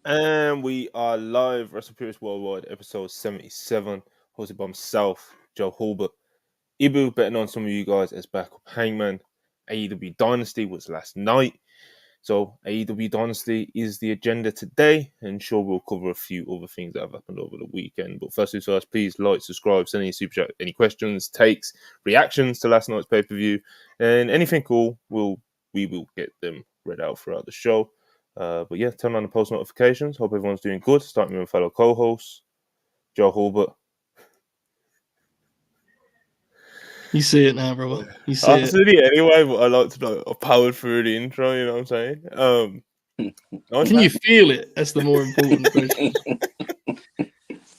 And we are live, WrestlePurists Worldwide, episode 77, hosted by myself, Joe Hulbert. Ibu, betting on some of you guys as backup hangman. AEW Dynasty was last night. So AEW Dynasty is the agenda today, and sure we'll cover a few other things that have happened over the weekend. But first things first, please like, subscribe, send any super chat, any questions, takes, reactions to last night's pay-per-view, and anything cool, we will get them read out throughout the show. But yeah, turn on the post notifications. Hope everyone's doing good. Starting with my fellow co-host, Joe Hulbert. You see it now, brother. You see I it. said it anyway, but I like to know I powered through the intro, you know what I'm saying? Nice Can you feel it? That's the more important question.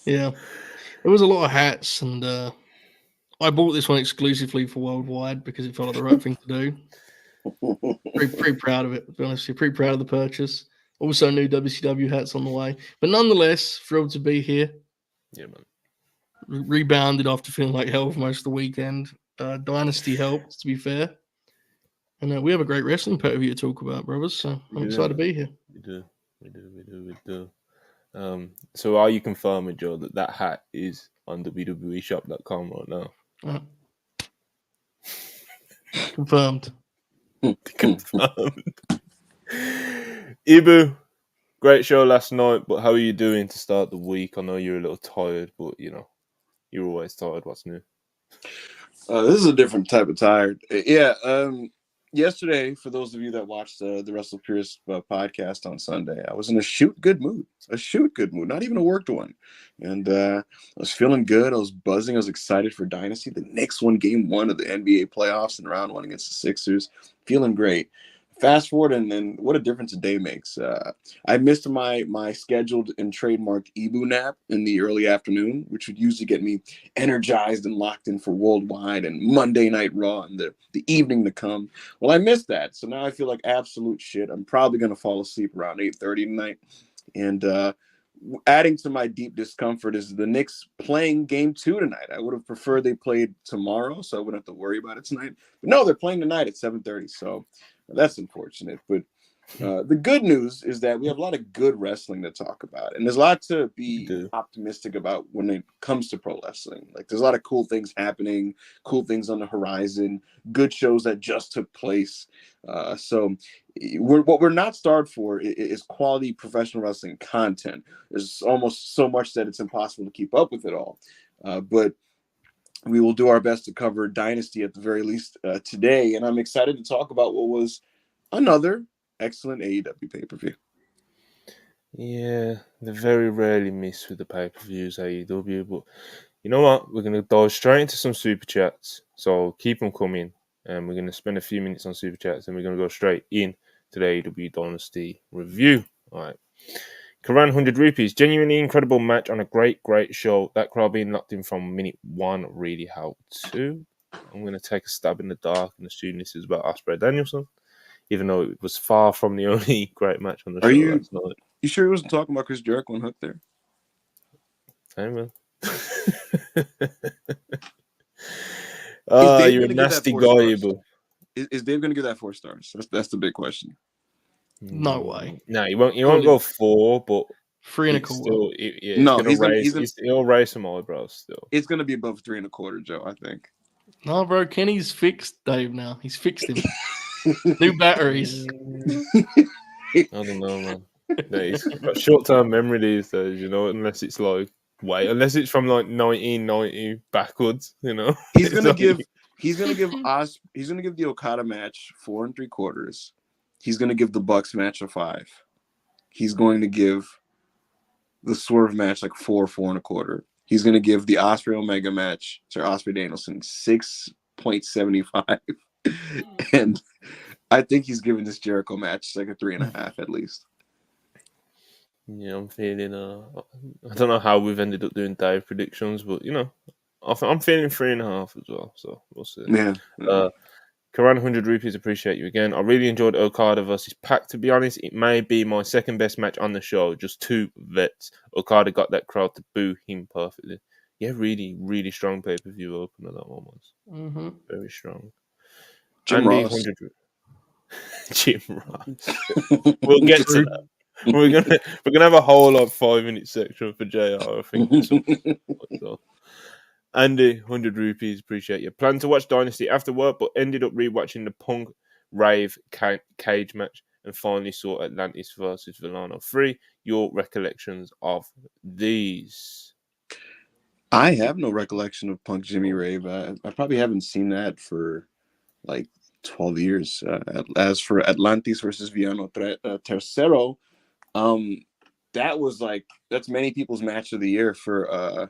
Yeah. There was a lot of hats, and I bought this one exclusively for Worldwide because it felt like the right thing to do. Pretty proud of it, to be honest with you. Pretty proud of the purchase. Also, new WCW hats on the way. But nonetheless, thrilled to be here. Yeah, man. Rebounded after feeling like hell for most of the weekend. Dynasty helped, to be fair. And we have a great wrestling pay-per-view to talk about, brothers. So I'm excited to be here. We do. So are you confirming, Joe, that hat is on www.shop.com right now? Confirmed. Confirmed. Ibu, great show last night, but how are you doing to start the week? I know you're a little tired, but you're always tired. What's new? This is a different type of tired. Yeah. Yesterday, for those of you that watched the WrestlePurists podcast on Sunday, I was in a shoot good mood, not even a worked one. And I was feeling good. I was buzzing. I was excited for Dynasty. The Knicks won game 1 of the NBA playoffs in round 1 against the Sixers. Feeling great. Fast forward, and then what a difference a day makes. I missed my scheduled and trademarked Ibu nap in the early afternoon, which would usually get me energized and locked in for Worldwide and Monday Night Raw and the evening to come. Well, I missed that, so now I feel like absolute shit. I'm probably going to fall asleep around 8:30 tonight. And adding to my deep discomfort is the Knicks playing game 2 tonight. I would have preferred they played tomorrow, so I wouldn't have to worry about it tonight. But no, they're playing tonight at 7:30, so that's unfortunate. But the good news is that we have a lot of good wrestling to talk about. And there's a lot to be optimistic about when it comes to pro wrestling. Like, there's a lot of cool things happening, cool things on the horizon, good shows that just took place. So what we're not starved for is quality professional wrestling content. There's almost so much that it's impossible to keep up with it all. But we will do our best to cover Dynasty at the very least today. And I'm excited to talk about what was another excellent AEW pay-per-view. Yeah, they very rarely miss with the pay-per-views, AEW. But you know what? We're going to dive straight into some super chats. So keep them coming. And we're going to spend a few minutes on super chats. And we're going to go straight in to the AEW Dynasty review. All right. Karan 100 rupees. Genuinely incredible match on a great show. That crowd being locked in from minute 1 really helped too. I'm going to take a stab in the dark and assume this is about Osprey Danielson, even though it was far from the only great match on the show last night. You sure he wasn't talking about Chris Jericho and Hook there? Hey, man. You're a nasty guy, but is Dave going to give that 4 stars? That's the big question. No way. No, he won't go 4, but 3.25. He'll raise some eyebrows still. It's going to be above 3.25, Joe, I think. No, bro, Kenny's fixed Dave now. He's fixed him. New batteries. I don't know, man. He's got short-term memory these days, unless it's like unless it's from like 1990 backwards, He's gonna give the Okada match 4 3/4. He's gonna give the Bucks match a 5. He's going to give the Swerve match like 4 1/4. He's gonna give the Osprey Omega match, Osprey Danielson 6.75. And I think he's giving this Jericho match like a 3.5 at least. Yeah, I'm feeling. I don't know how we've ended up doing Dave predictions, but I'm feeling 3.5 as well. So we'll see. Yeah. Karan 100 rupees. Appreciate you again. I really enjoyed Okada versus Pac. To be honest, it may be my second best match on the show. Just 2 vets. Okada got that crowd to boo him perfectly. Yeah, really, really strong pay-per-view opener that one was. Mm-hmm. Very strong. Jim Ross. Jim Ross. We'll get to that. we're gonna have a whole 5-minute section for JR. I think. So. Andy, 100 rupees, appreciate you. Planned to watch Dynasty after work, but ended up rewatching the Punk Rave cage match and finally saw Atlantis versus Villano 3. Your recollections of these? I have no recollection of Punk Jimmy Rave. I probably haven't seen that for like 12 years. As for Atlantis versus Villano Tercero, that was that's many people's match of the year for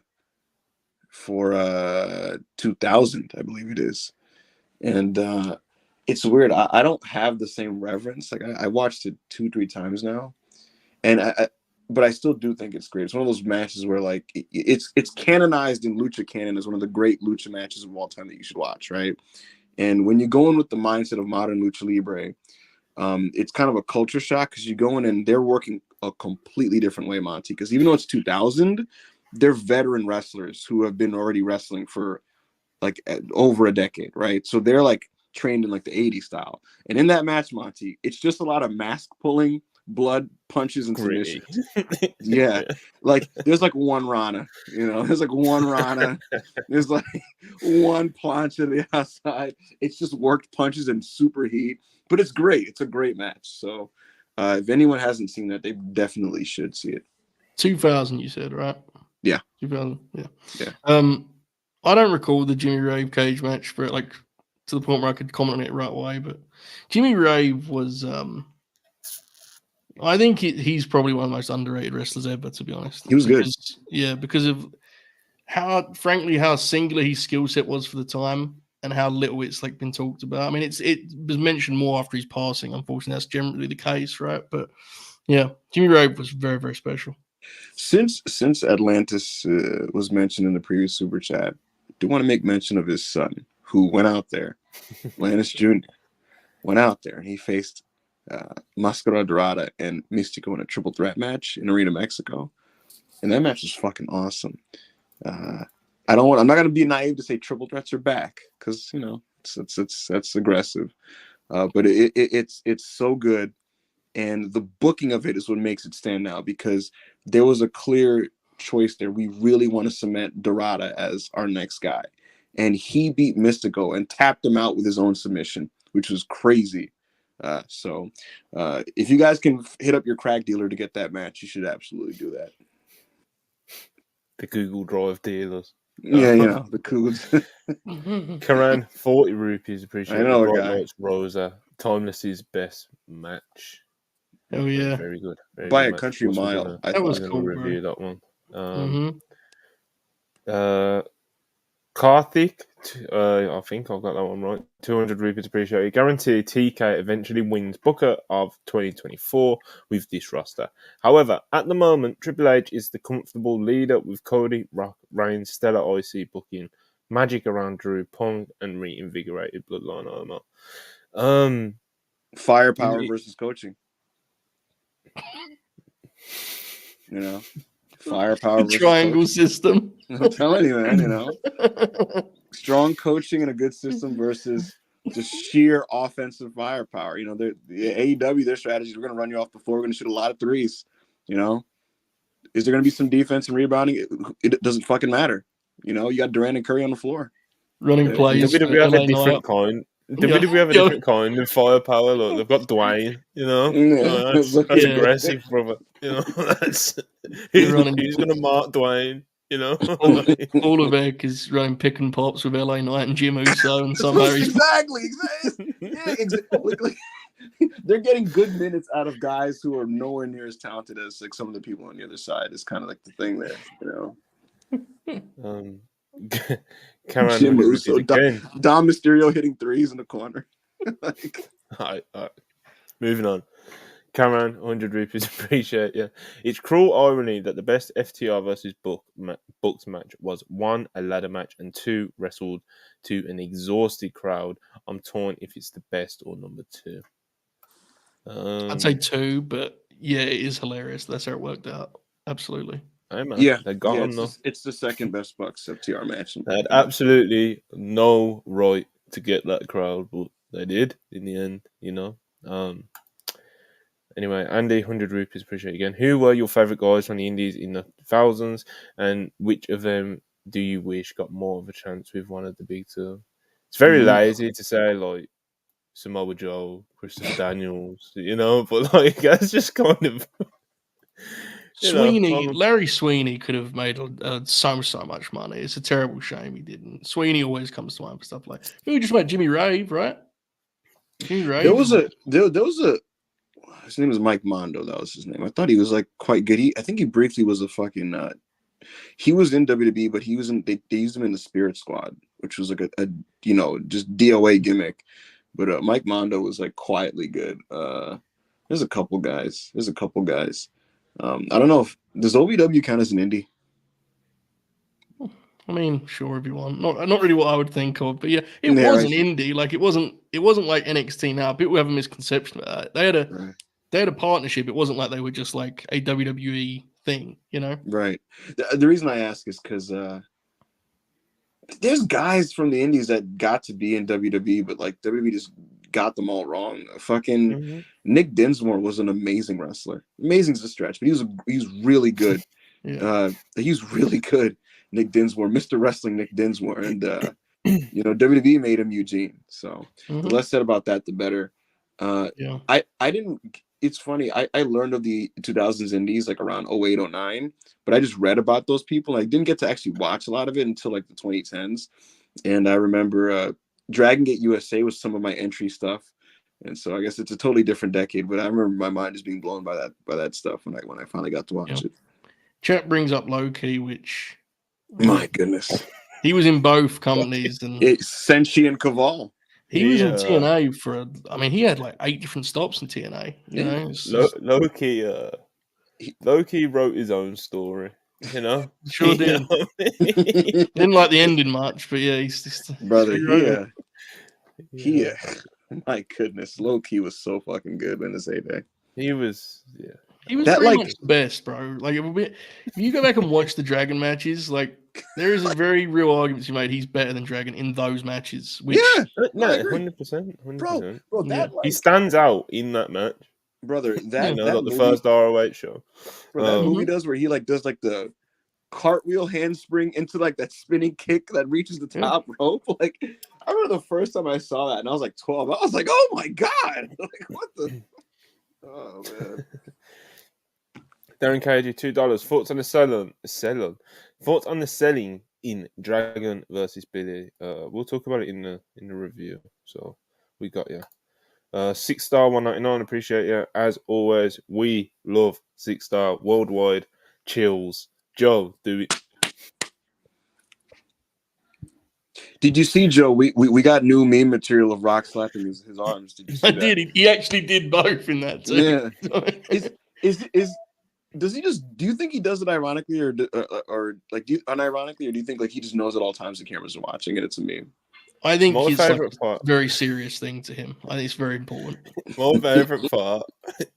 2000, I believe it is. And it's weird. I don't have the same reverence. Like I watched it 2-3 times now, and but I still do think it's great. It's one of those matches where it's canonized in Lucha canon as one of the great Lucha matches of all time that you should watch, right? And when you go in with the mindset of modern Lucha Libre, it's kind of a culture shock because you go in and they're working a completely different way, Monty. Because even though it's 2000, they're veteran wrestlers who have been already wrestling for over a decade, right? So they're trained in the 80s style. And in that match, Monty, it's just a lot of mask pulling, blood, punches, and submissions. Yeah. There's one Rana, there's one Rana. There's one plancha to the outside. It's just worked punches and super heat, but it's great. It's a great match. So if anyone hasn't seen that, they definitely should see it. 2000, you said, right? Yeah. 2000, yeah. Yeah. I don't recall the Jimmy Rave cage match for it, to the point where I could comment on it right away, but Jimmy Rave was, I think he's probably one of the most underrated wrestlers ever, to be honest. He was good. Yeah, because of how singular his skill set was for the time and how little it's been talked about. I mean, it was mentioned more after his passing. Unfortunately, that's generally the case, right? But yeah, Jimmy Rave was very, very special. Since Atlantis was mentioned in the previous super chat, I do want to make mention of his son, who went out there. Atlantis Jr. went out there and he faced Mascara Dorada and Mystico in a triple threat match in Arena, Mexico, and that match was fucking awesome. I'm not gonna be naive to say triple threats are back because that's aggressive, but it's so good. And the booking of it is what makes it stand out because there was a clear choice there. We really want to cement Dorada as our next guy. And he beat Mystico and tapped him out with his own submission, which was crazy. So if you guys can hit up your crack dealer to get that match, you should absolutely do that. The Google Drive dealers. Yeah, the Cougs. Karan, 40 rupees, appreciate it. I know a Bright guy. Lights Rosa, Timeless's best match. Oh yeah, very good. By good a country mile. That was I'm cool, gonna review bro. that one. Karthik, I think I've got that one right. 200 rupees, appreciate it. Guarantee TK eventually wins Booker of 2024 with this roster. However, at the moment, Triple H is the comfortable leader with Cody, Rock, Reigns, Stellar IC booking, magic around Drew, Punk, and reinvigorated Bloodline armor. Firepower versus coaching. Firepower versus triangle coaching. System. I'm telling you, man, strong coaching and a good system versus just sheer offensive firepower. The AEW, their strategy is we're going to run you off the floor. We're going to shoot a lot of threes. Is there going to be some defense and rebounding? It doesn't fucking matter. You got Durant and Curry on the floor. Running plays. WWE have a different kind. WWE have a different kind of firepower. Look, they've got Dwayne. That's aggressive, brother. That's who's going to mark Dwayne. All of Egg is running pick and pops with LA Knight and Jim Uso, and somehow exactly. Yeah, exactly. They're getting good minutes out of guys who are nowhere near as talented as some of the people on the other side. Is kind of the thing there, Jim Uso, Dom Mysterio hitting threes in the corner. All right. Moving on. Cameron, 100 rupees, appreciate you. It's cruel irony that the best FTR versus Bucks match was 1, a ladder match, and 2, wrestled to an exhausted crowd. I'm torn if it's the best or number 2. I'd say 2, but yeah, it is hilarious. That's how it worked out. Absolutely. Hey, man. Yeah, they got him, though. It's the second best Bucks FTR match. They had absolutely no right to get that crowd, but they did in the end, Anyway, Andy, 100 rupees, appreciate it again. Who were your favourite guys from the indies in the thousands, and which of them do you wish got more of a chance with one of the big two? It's very lazy to say, like, Samoa Joe, Christopher Daniels, but, like, that's just kind of... Larry Sweeney could have made so much money. It's a terrible shame he didn't. Sweeney always comes to mind for stuff like... We just made Jimmy Rave, right? Jimmy Rave. There was a his name was Mike Mondo. That was his name. I thought he was like quite good. I think he briefly was a fucking. He was in WWE, but he was in. They used him in the Spirit Squad, which was like a just DOA gimmick. But Mike Mondo was like quietly good. There's a couple guys. I don't know if does OVW count as an indie. I mean, sure, if you want. Not really what I would think of, but yeah, it was an indie. Like it wasn't like NXT now. People have a misconception about that. They had a partnership. It wasn't like they were just like a WWE thing, Right. The reason I ask is because there's guys from the indies that got to be in WWE, but like WWE just got them all wrong. Fucking Nick Dinsmore was an amazing wrestler. Amazing's a stretch, but he was really good. He's really good. Nick Dinsmore, Mr. Wrestling Nick Dinsmore, and WWE made him Eugene. So the less said about that, the better. I didn't. It's funny. I learned of the 2000s indies like around 08, 09, but I just read about those people. I didn't get to actually watch a lot of it until like the 2010s. And I remember Dragon Gate USA was some of my entry stuff. And so I guess it's a totally different decade, but I remember my mind just being blown by that stuff when I finally got to watch it. Chat brings up Low Key, which my goodness, he was in both companies, and Senshi and Caval. He was in TNA for. He had like 8 different stops in TNA. Loki wrote his own story. Sure did. Didn't like the ending much, but yeah, he's just brother. My goodness, Loki was so fucking good in his heyday. He was pretty much the best, bro. Like if you go back and watch the Dragon matches, like there is a very real argument to be made. He's better than Dragon in those matches. Which, 100%. Bro, he stands out in that match, brother. That the first ROH show. Bro, that movie does where he like does like the cartwheel handspring into like that spinning kick that reaches the top rope. Like I remember the first time I saw that, and I was like 12. I was like, oh my god, like what the. Oh man. Darren KG, $2. Thoughts on the selling? Thoughts on the selling in Dragon versus Billy? We'll talk about it in the review. So we got you. 6-star, $1.99. Appreciate you as always. We love 6-star worldwide chills. Joe, do it. Did you see, Joe? We got new meme material of Rock slapping his arms. Did you see that? I did. He actually did both in that too. Yeah. Does he just? Do you think he does it ironically, or like unironically, or do you think like he just knows at all times the cameras are watching and it's a meme? I think it's like a very serious thing to him. I think it's very important. My favorite part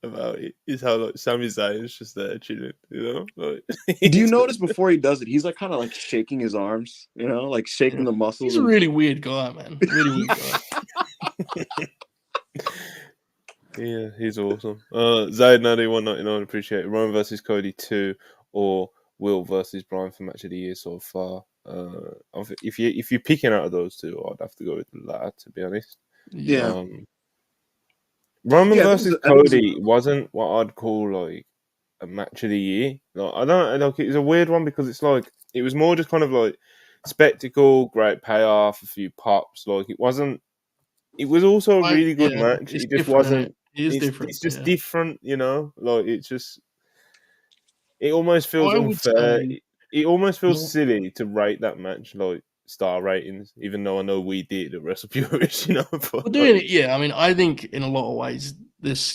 about it is how like Sami Zayn's just there chilling. Like, do you notice before he does it, he's like kind of like shaking his arms, like shaking the muscles. He's a really weird guy, man. Really weird guy. Yeah, he's awesome. Zayd Nadi, $1.99. Appreciate it. Roman versus Cody 2 or Will versus Brian for match of the year so far. If you're picking out of those two, I'd have to go with the latter, to be honest. Yeah. Roman versus Cody wasn't what I'd call like a match of the year. Like I don't like it's a weird one because it's like it was more just kind of like spectacle, great payoff, a few pops. Like it wasn't. It was also a really good match. It just wasn't. It is different. It's just different, Like it's just. It almost feels unfair. It almost feels silly to rate that match like star ratings, even though I know we did at WrestlePurists, We're doing it, yeah. I mean, I think in a lot of ways,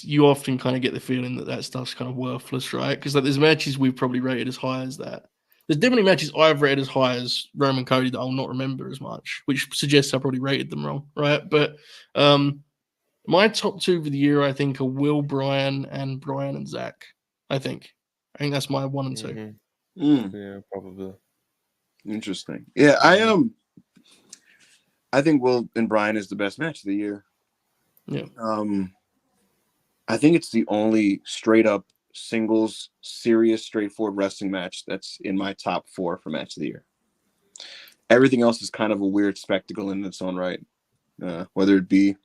you often kind of get the feeling that stuff's kind of worthless, right? Because like, there's matches we've probably rated as high as that. There's definitely matches I've rated as high as Roman Cody that I'll not remember as much, which suggests I probably rated them wrong, right? But my top 2 for the year, I think, are Will Bryan and Zach. I think that's my 1 and 2. Mm-hmm. Yeah, probably. Interesting. Yeah, I think Will and Bryan is the best match of the year. Yeah. I think it's the only straight up singles, serious, straightforward wrestling match that's in my top 4 for match of the year. Everything else is kind of a weird spectacle in its own right. Whether it be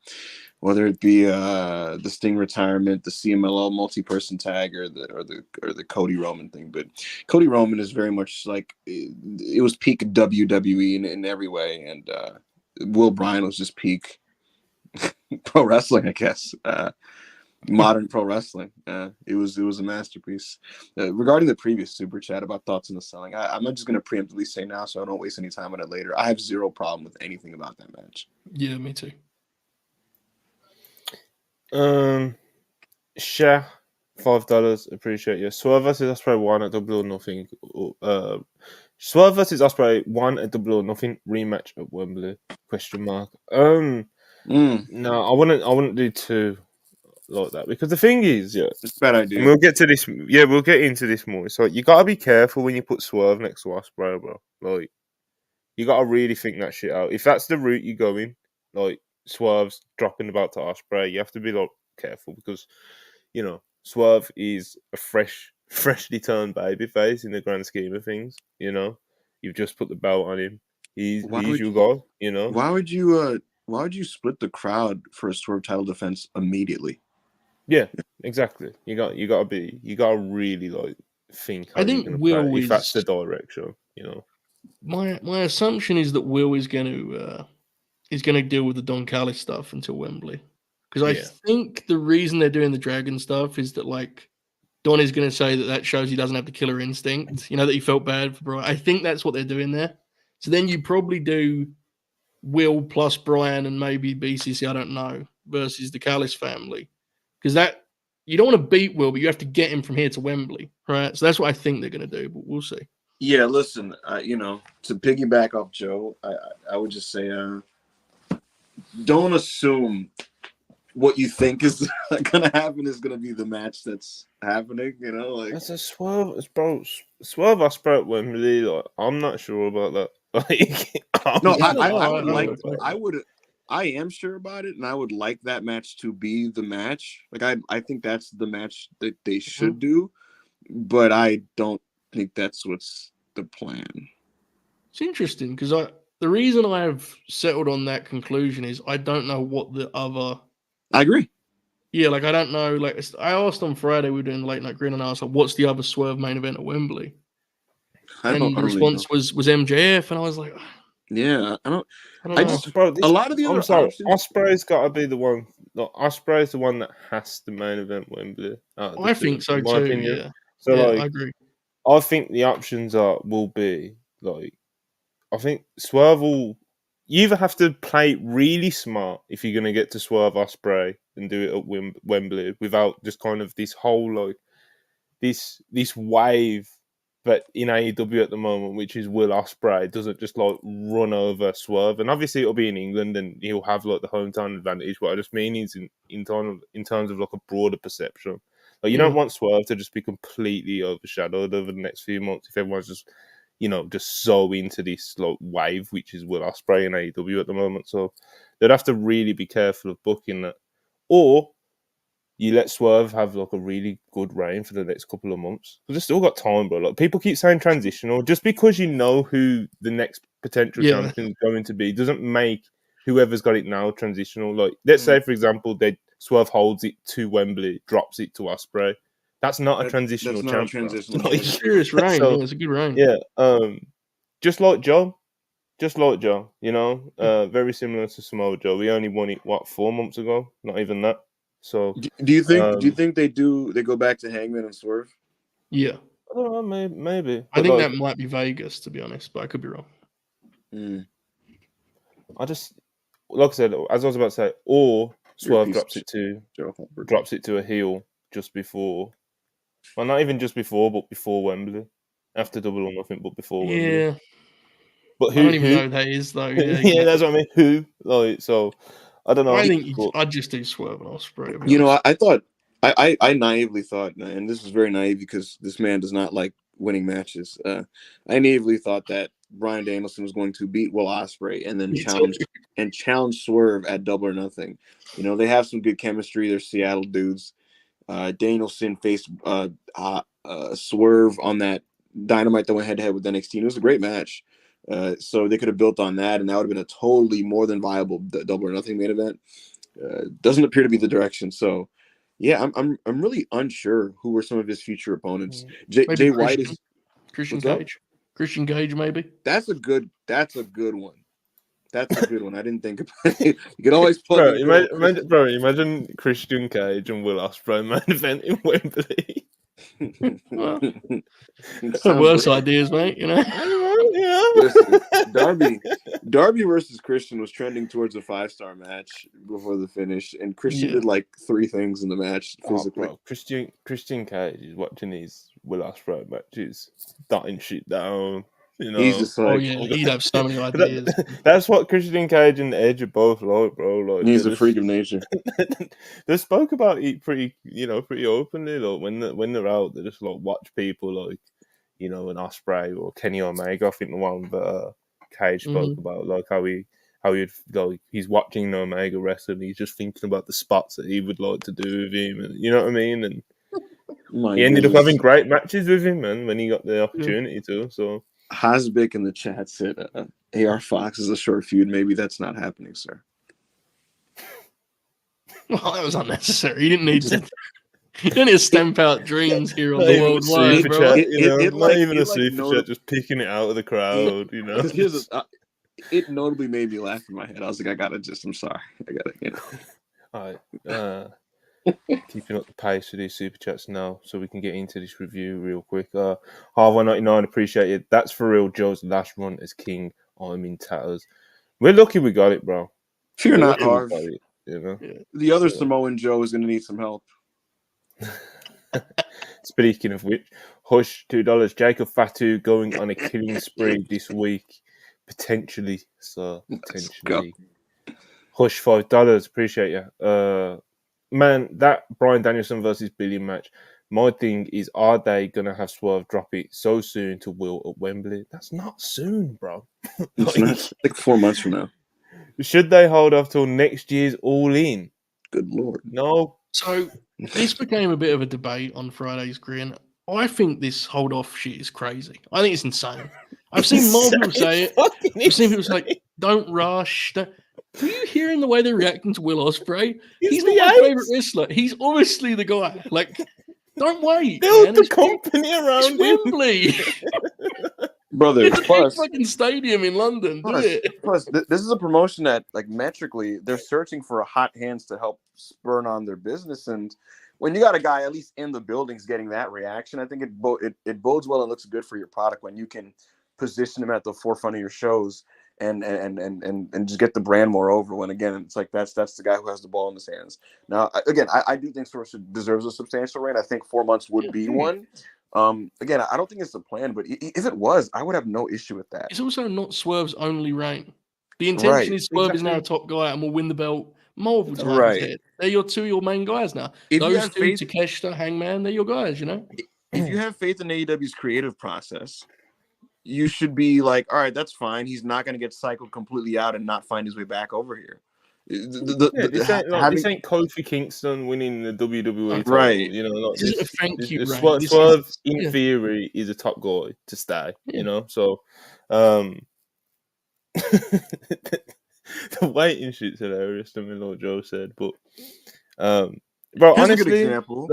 the Sting retirement, the CMLL multi-person tag, or the Cody Roman thing. But Cody Roman is very much like it was peak WWE in every way, and Will Bryan was just peak pro wrestling, I guess. Modern pro wrestling. It was a masterpiece. Regarding the previous super chat about thoughts on the selling, I'm not just going to preemptively say now, so I don't waste any time on it later. I have zero problem with anything about that match. Yeah, me too. Share $5. Appreciate you. Swerve versus Osprey 1 at Double or Nothing. Swerve versus Osprey 1 at Double or Nothing rematch at Wembley? Question mark. No, I wouldn't do 2 like that, because the thing is, It's a bad idea. and we'll get to this. Yeah, we'll get into this more. So you gotta be careful when you put Swerve next to Osprey, bro. Like, you gotta really think that shit out. If that's the route you're going, like Swerve's dropping the belt to Osprey, you have to be like careful, because Swerve is a freshly turned babyface in the grand scheme of things. You've just put the belt on him. He's your guy. Why would you split the crowd for a Swerve title defense immediately? Yeah, exactly. You gotta really like think how I think you're gonna Will play, if that's the is direction. my assumption is that Will is going to deal with the Don Callis stuff until Wembley, because I Yeah. think the reason they're doing the Dragon stuff is that like Don is going to say that shows he doesn't have the killer instinct. That he felt bad for Brian. I think that's what they're doing there. So then you probably do Will plus Brian and maybe BCC, I don't know, versus the Callis family, because that you don't want to beat Will, but you have to get him from here to Wembley, right? So that's what I think they're going to do, but we'll see. Yeah, listen, to piggyback off Joe, I would just say, don't assume what you think is going to happen is going to be the match that's happening. That's a Swerve, bro. Swerve Osprey at Wembley. Like, I'm not sure about that. I am sure about it, and I would like that match to be the match. Like, I think that's the match that they should do, but I don't think that's what's the plan. It's interesting because the reason I have settled on that conclusion is I don't know what the other. I agree. Yeah, like I don't know. Like I asked on Friday, we were doing Late Night Grin, and I was like, "What's the other Swerve main event at Wembley?" And the response was MJF, and I was like, "Yeah, I don't know." A lot of the other options. Osprey's got to be the one. Look, Osprey's the one that has to main event Wembley. I think so too. Opinion. Yeah. So I agree. I think the options will be like, I think Swerve will. You either have to play really smart if you're going to get to Swerve Osprey and do it at Wembley without just kind of this whole like this wave that in AEW at the moment, which is Will Ospreay, doesn't just like run over Swerve. And obviously it'll be in England and he'll have like the hometown advantage. What I just mean is in terms of like a broader perception. Like, you don't want Swerve to just be completely overshadowed over the next few months if everyone's just just so into this like wave, which is Will Ospreay in AEW at the moment. So they'd have to really be careful of booking that. Or you let Swerve have like a really good reign for the next couple of months. Because they've still got time, bro. Like, people keep saying transitional. Just because you know who the next potential champion is going to be doesn't make whoever's got it now transitional. Like, let's say, for example, Swerve holds it to Wembley, drops it to Ospreay. That's not a transitional champion. Serious reign. So, it's a good reign. Yeah. Just like Joe. Very similar to Samoa Joe. We only won it 4 months ago? Not even that. So do you think they go back to Hangman and Swerve? Yeah. I don't know, maybe. I think that might be Vegas, to be honest, but I could be wrong. I just, like I said, as I was about to say, or Swerve drops it to a heel just before. Well, not even just before, but before Wembley. After Double or Nothing, but before Wembley. Yeah. But I don't even know who that is, though. Yeah, yeah, that's what I mean. Who? Like, so, I don't know. I think I'd just do Swerve and Osprey. I thought, I naively thought, and this was very naive because this man does not like winning matches. I naively thought that Bryan Danielson was going to beat Will Ospreay and then challenge Swerve at Double or Nothing. They have some good chemistry. They're Seattle dudes. Danielson faced Swerve on that Dynamite that went head-to-head with NXT. And it was a great match. So they could have built on that, and that would have been a totally more than viable Double or Nothing main event. Doesn't appear to be the direction. So, yeah, I'm really unsure who were some of his future opponents. Jay White is Christian Cage. Christian Cage, maybe. That's a good one. That's a good one. I didn't think about it. You can always plug imagine Christian Cage and Will Osprey main event in Wembley. Well, worse ideas, mate. You know. Listen, Darby versus Christian was trending towards a 5-star match before the finish, and Christian did like 3 things in the match physically. Bro, Christian Cage is watching these Will Osprey matches, dotting shit down. You know, he's just like, he'd have so many ideas. That's what Christian Cage and Edge are both like, bro. Like, he's a freak of nature. They spoke about it pretty openly. Like when they're out, they just like watch people like, you know, an Osprey or Kenny Omega. I think the one that Cage spoke about, like how he'd like he's watching Omega wrestle and he's just thinking about the spots that he would like to do with him, and you know what I mean. And he ended up having great matches with him, man, when he got the opportunity to. So. Hasbick in the chat said, AR Fox is a short feud. Maybe that's not happening, sir. Well, that was unnecessary. He didn't need to. You don't need to stamp out dreams here on the worldwide, bro. Not even a super chat, just picking it out of the crowd, you know. It notably made me laugh in my head. I was like, I'm sorry. I gotta, you know. All right. Keeping up the pace with these super chats now, so we can get into this review real quick. Harvey99, appreciate it. That's for real. Joe's last run as king. I'm in tatters. We're lucky we got it, bro. Fear not, Harv. You know? The other Samoan Joe is going to need some help. Speaking of which, Hush, $2. Jacob Fatu going on a killing spree this week. Potentially, sir. Potentially. Hush, $5. Appreciate you. Man, that Bryan Danielson versus Billion match, my thing is, are they going to have Swerve drop it so soon to Will at Wembley? That's not soon, bro. It's like 4 months from now. Should they hold off till next year's All In? Good Lord. No. So this became a bit of a debate on Friday's Grin. I think this hold off shit is crazy. I think it's insane. I've seen more people say it. I've seen people say, don't rush. Are you hearing the way they're reacting to Will Osprey? He's not my favorite wrestler. He's obviously the guy. Like, don't wait. Build the company around him. Wembley. Brother, it's a big fucking stadium in London. Plus, this is a promotion that, like, metrically, they're searching for hot hands to help spur on their business. And when you got a guy at least in the buildings getting that reaction, I think it bodes well and looks good for your product when you can position him at the forefront of your shows. And just get the brand more over when, again, it's like that's the guy who has the ball in his hands. Now, again, I do think Swerve deserves a substantial reign. I think 4 months would be one. Again, I don't think it's the plan, but if it was, I would have no issue with that. It's also not Swerve's only reign. The intention is Swerve is now a top guy and will win the belt multiple times. Right. They're your main guys now. If those two, Takeshita, Hangman, they're your guys, you know? If you have faith in AEW's creative process, you should be like, all right, that's fine. He's not going to get cycled completely out and not find his way back over here. This ain't Kofi Kingston winning the WWE title, right? You know, thank you. Swerve, in theory, is a top guy to stay. Yeah. You know, so the waiting shit's hilarious to me, like Joe said. But, bro, here's honestly, a good example.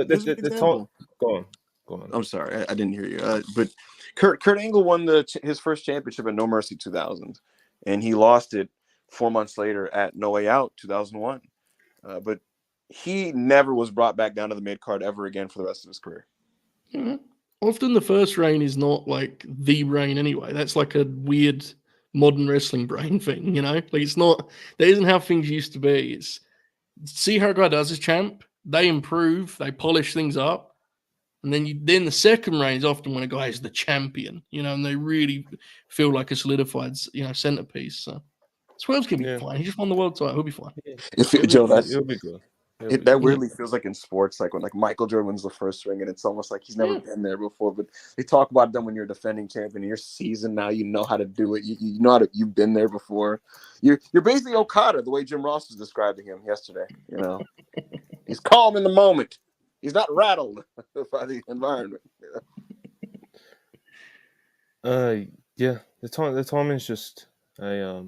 Go on. I'm sorry, I didn't hear you. But Kurt Angle won his first championship at No Mercy 2000, and he lost it 4 months later at No Way Out 2001. But he never was brought back down to the mid card ever again for the rest of his career. Yeah. Often the first reign is not like the reign anyway. That's like a weird modern wrestling brain thing, you know? Like it's not, that isn't how things used to be. It's see how a guy does as champ, they improve, they polish things up. And then the second reign is often when a guy is the champion, you know, and they really feel like a solidified, you know, centerpiece. So Swerve's gonna be fine. He just won the world title. He'll be fine. He'll be good. That weirdly feels like in sports, like when like Michael Jordan wins the first ring, and it's almost like he's never been there before. But they talk about them when you're defending champion, you're seasoned now. You know how to do it. You know how to. You've been there before. You're basically Okada, the way Jim Ross was describing him yesterday. You know, he's calm in the moment. He's not rattled by the environment. Yeah, the timing's just a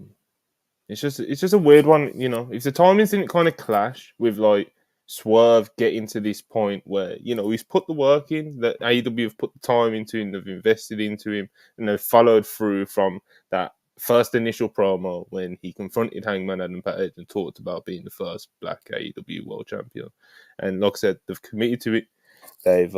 it's just a weird one, you know. If the timings didn't kind of clash with like Swerve getting to this point where, you know, he's put the work in, that AEW have put the time into him, they've invested into him, and they've followed through from that first initial promo when he confronted Hangman Adam Page and talked about being the first black AEW world champion. And like I said, they've committed to it. They've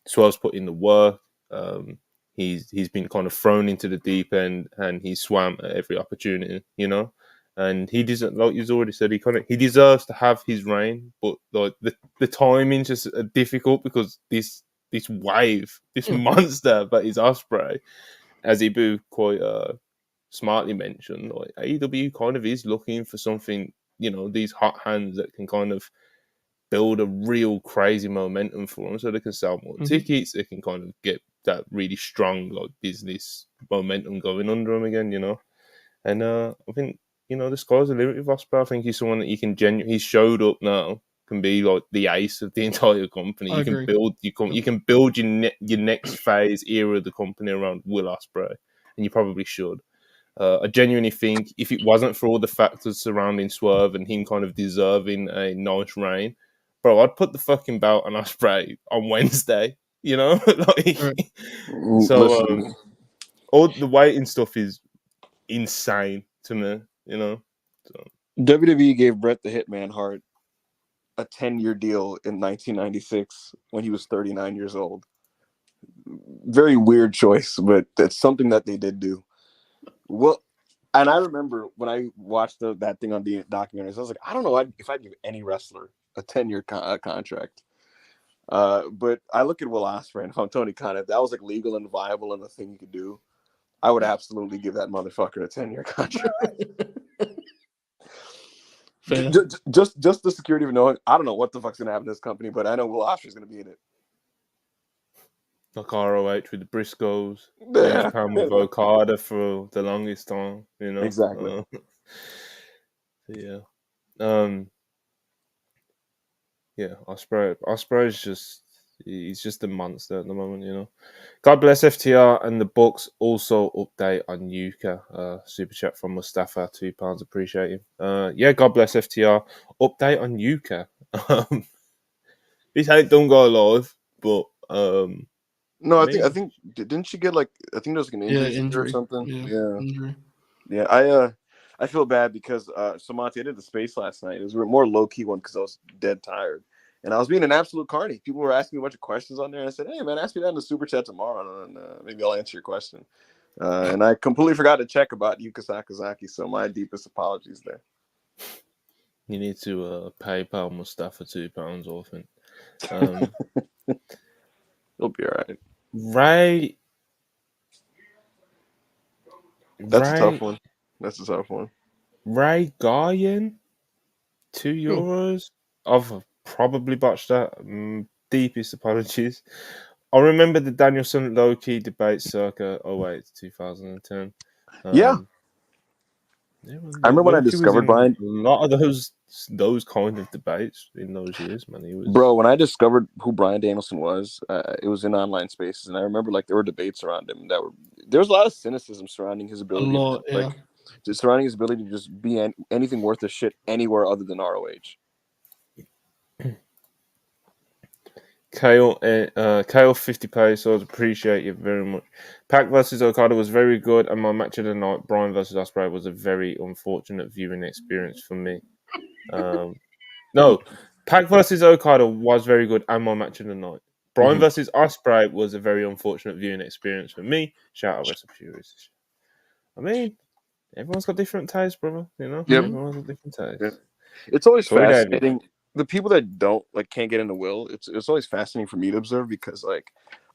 Swerve's put in the work. Um, he's been kind of thrown into the deep end, and he swam at every opportunity, you know. And he doesn't, like you've already said, he deserves to have his reign, but like the timing's just difficult because this wave, this monster that is Osprey, as Ibu quite smartly mentioned, like AEW kind of is looking for something, you know, these hot hands that can kind of build a real crazy momentum for them, so they can sell more tickets. They can kind of get that really strong like business momentum going under them again, you know. And I think, you know, the sky's the limit with Osprey. I think he's someone that you can he's showed up now, can be like the ace of the entire company. I agree. You can build your next phase era of the company around Will Osprey, and you probably should. I genuinely think if it wasn't for all the factors surrounding Swerve and him kind of deserving a nice reign, bro, I'd put the fucking belt on Osprey on Wednesday. You know, like Right. so. Listen, All the waiting stuff is insane to me. You know, so. WWE gave Bret the Hitman Hart a 10-year deal in 1996 when he was 39 years old. Very weird choice, but that's something that they did do. Well, and I remember when I watched that thing on the documentaries, I was like, I don't know if I'd give any wrestler a 10-year contract. But I look at Will Ospreay, and if I'm Tony Khan, if that was like legal and viable and the thing you could do, I would absolutely give that motherfucker a 10-year contract. Fair. Just the security of knowing, I don't know what the fuck's gonna happen to this company, but I know Will Ospreay's gonna be in it. Like ROH with the Briscoes, Yeah. Japan with Okada for the longest time, you know. Exactly. Yeah. Yeah, Osprey's he's just a monster at the moment, you know. God bless FTR and the Bucks. Also update on Yuka. Super chat from Mustafa, £2. Appreciate you. Yeah, God bless FTR. Update on Yuka. This ain't done go live, but no, I think didn't she get like, I think there was like an injury or something. Yeah. Injury. Yeah, I feel bad because so Monty, I did the space last night. It was a more low key one because I was dead tired. And I was being an absolute carny. People were asking me a bunch of questions on there, and I said, "Hey, man, ask me that in the super chat tomorrow, and maybe I'll answer your question." And I completely forgot to check about Yuka Sakazaki, so my deepest apologies there. You need to PayPal Mustafa £2 orphan. It'll be all right. Ray. That's a tough one. That's a tough one. Ray Garyan, €2. I've probably botched that. Deepest apologies. I remember the Danielson low-key debate circa 2010. Yeah. I remember when I discovered Brian. A lot of those kind of debates in those years, man. He was... Bro, when I discovered who Brian Danielson was, it was in online spaces, and I remember like there were debates around him there was a lot of cynicism surrounding his ability, surrounding his ability to just be anything worth a shit anywhere other than ROH. Kale 50 pesos, appreciate you very much. Pac versus Okada was very good, and my match of the night, Bryan versus Osprey, was a very unfortunate viewing experience for me. No, Pac versus Okada was very good, and my match of the night. Bryan versus Osprey was a very unfortunate viewing experience for me. Shout out WrestlePurists. I mean, everyone's got different tastes, brother. You know, everyone's got different tastes. Yeah. It's always fascinating. The people that can't get into Will, it's always fascinating for me to observe because like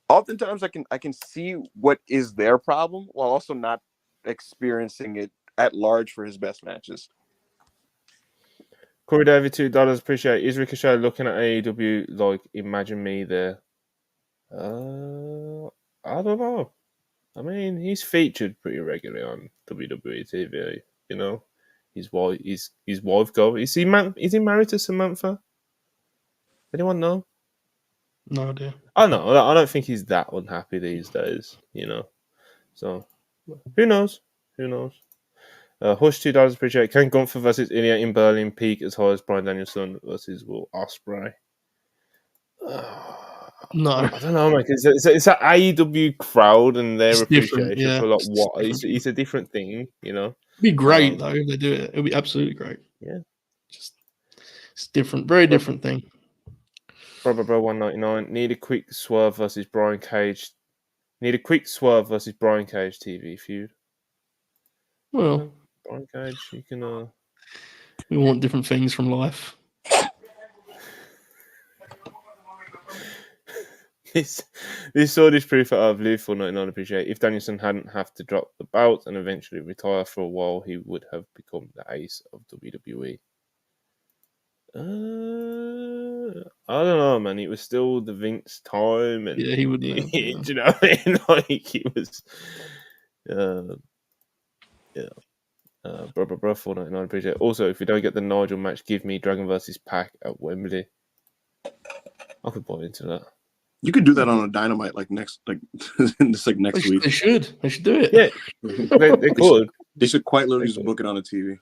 oftentimes I can see what is their problem while also not experiencing it at large for his best matches. Corey David, $2. Appreciate it. Is Ricochet looking at AEW like Imagine Me there? I don't know. I mean, he's featured pretty regularly on WWE TV. You know, his wife go. Is he married to Samantha? Anyone know? No idea. I don't think he's that unhappy these days, So, who knows? Who knows? Hush $2, appreciate it. Ken Gunther versus Ilya in Berlin peak as high as Brian Danielson versus Will Osprey. No, I don't know, man. It's that AEW crowd and their it's different. appreciation Yeah, for like what it's a different thing, It'd be great though if they do it. It'd be absolutely great. Yeah, Just it's different, very different thing. Bro, 199. Need a quick swerve versus Brian Cage. Need a quick swerve versus Brian Cage TV feud. Well, Brian Cage, you can. We want different things from life. This sword is proof that I've lived for 99. Appreciate it. If Danielson hadn't have to drop the belt and eventually retire for a while, he would have become the ace of WWE. I don't know, man. It was still the Vince time, and Yeah, he would. Do you know what I mean? Like it was, bro, 499. Appreciate it. Also, if we don't get the Nigel match, give me Dragon versus Pac at Wembley. I could buy into that. You could do that on a Dynamite next week. They should do it. Yeah, they could. They should quite literally just book it on a TV.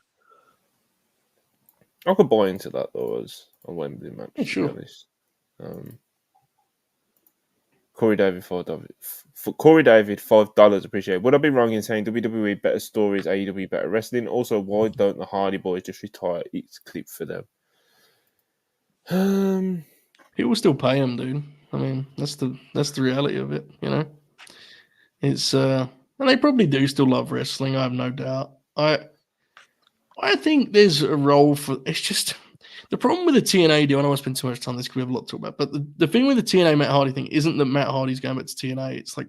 I could buy into that though as a Wembley match. Yeah, sure. Corey David $5. Appreciate it. Would I be wrong in saying WWE better stories, AEW better wrestling? Also, why don't the Hardy Boys just retire each clip for them? People still pay them, dude. I mean, that's the reality of it. It's and they probably do still love wrestling. I have no doubt. I think there's a role for. It's just the problem with the TNA deal. I don't want to spend too much time on this because we have a lot to talk about. But the thing with the TNA Matt Hardy thing isn't that Matt Hardy's going back to TNA. It's like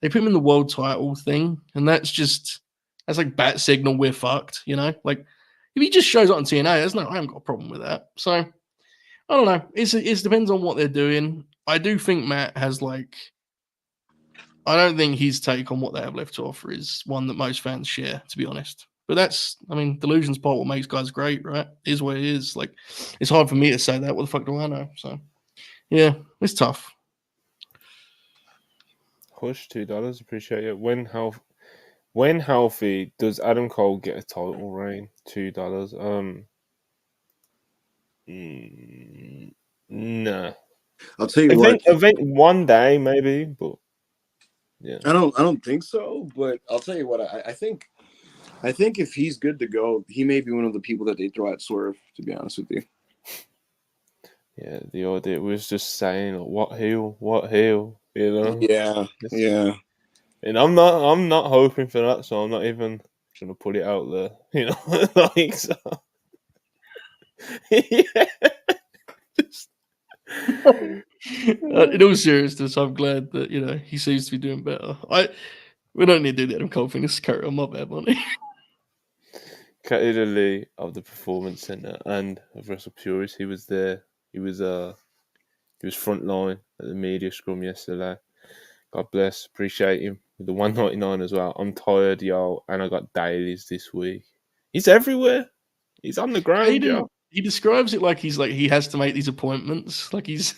they put him in the world title thing, and that's like bat signal. We're fucked. Like if he just shows up on TNA, I haven't got a problem with that. So I don't know. It depends on what they're doing. I do think Matt has I don't think his take on what they have left to offer is one that most fans share, to be honest. But delusion's part what makes guys great, right? Is what it is. Like, it's hard for me to say that. What the fuck do I know? So, yeah, it's tough. Hush, $2. Appreciate it. When healthy, does Adam Cole get a title reign? $2. Nah. I'll tell you what. Event one day maybe, but yeah. I don't think so. But I'll tell you what. I think if he's good to go, he may be one of the people that they throw at Swerve. To be honest with you. Yeah, the idea was just saying what heel, Yeah. And I'm not hoping for that, so I'm not even trying to put it out there, like so. Yeah. In all seriousness, I'm glad that he seems to be doing better. We don't need to do that in Cole thing. This is carry on my bad money. Katie Lee of the Performance Center and of WrestlePurists, he was there. He was front line at the media scrum yesterday. God bless, appreciate him with the 199 as well. I'm tired, y'all, and I got dailies this week. He's everywhere. He's on the ground, yo. He describes it like he has to make these appointments, like he's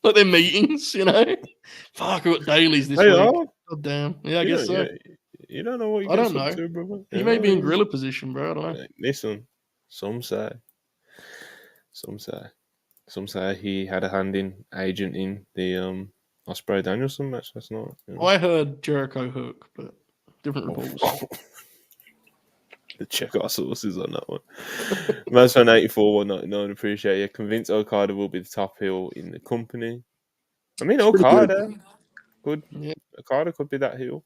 like they're meetings, Fuck, I got dailies this week. God damn. Yeah, I guess so. Yeah. You don't know what you I don't get know. up to, brother. He may be in gorilla position, bro. I don't know. Listen, some say he had a hand in agent in the Osprey Danielson match last night. I heard Jericho hook, but different reports. Check our sources on that one. Match on 84, 199. Appreciate you. Convinced Okada will be the top heel in the company. I mean, Okada could be that heel,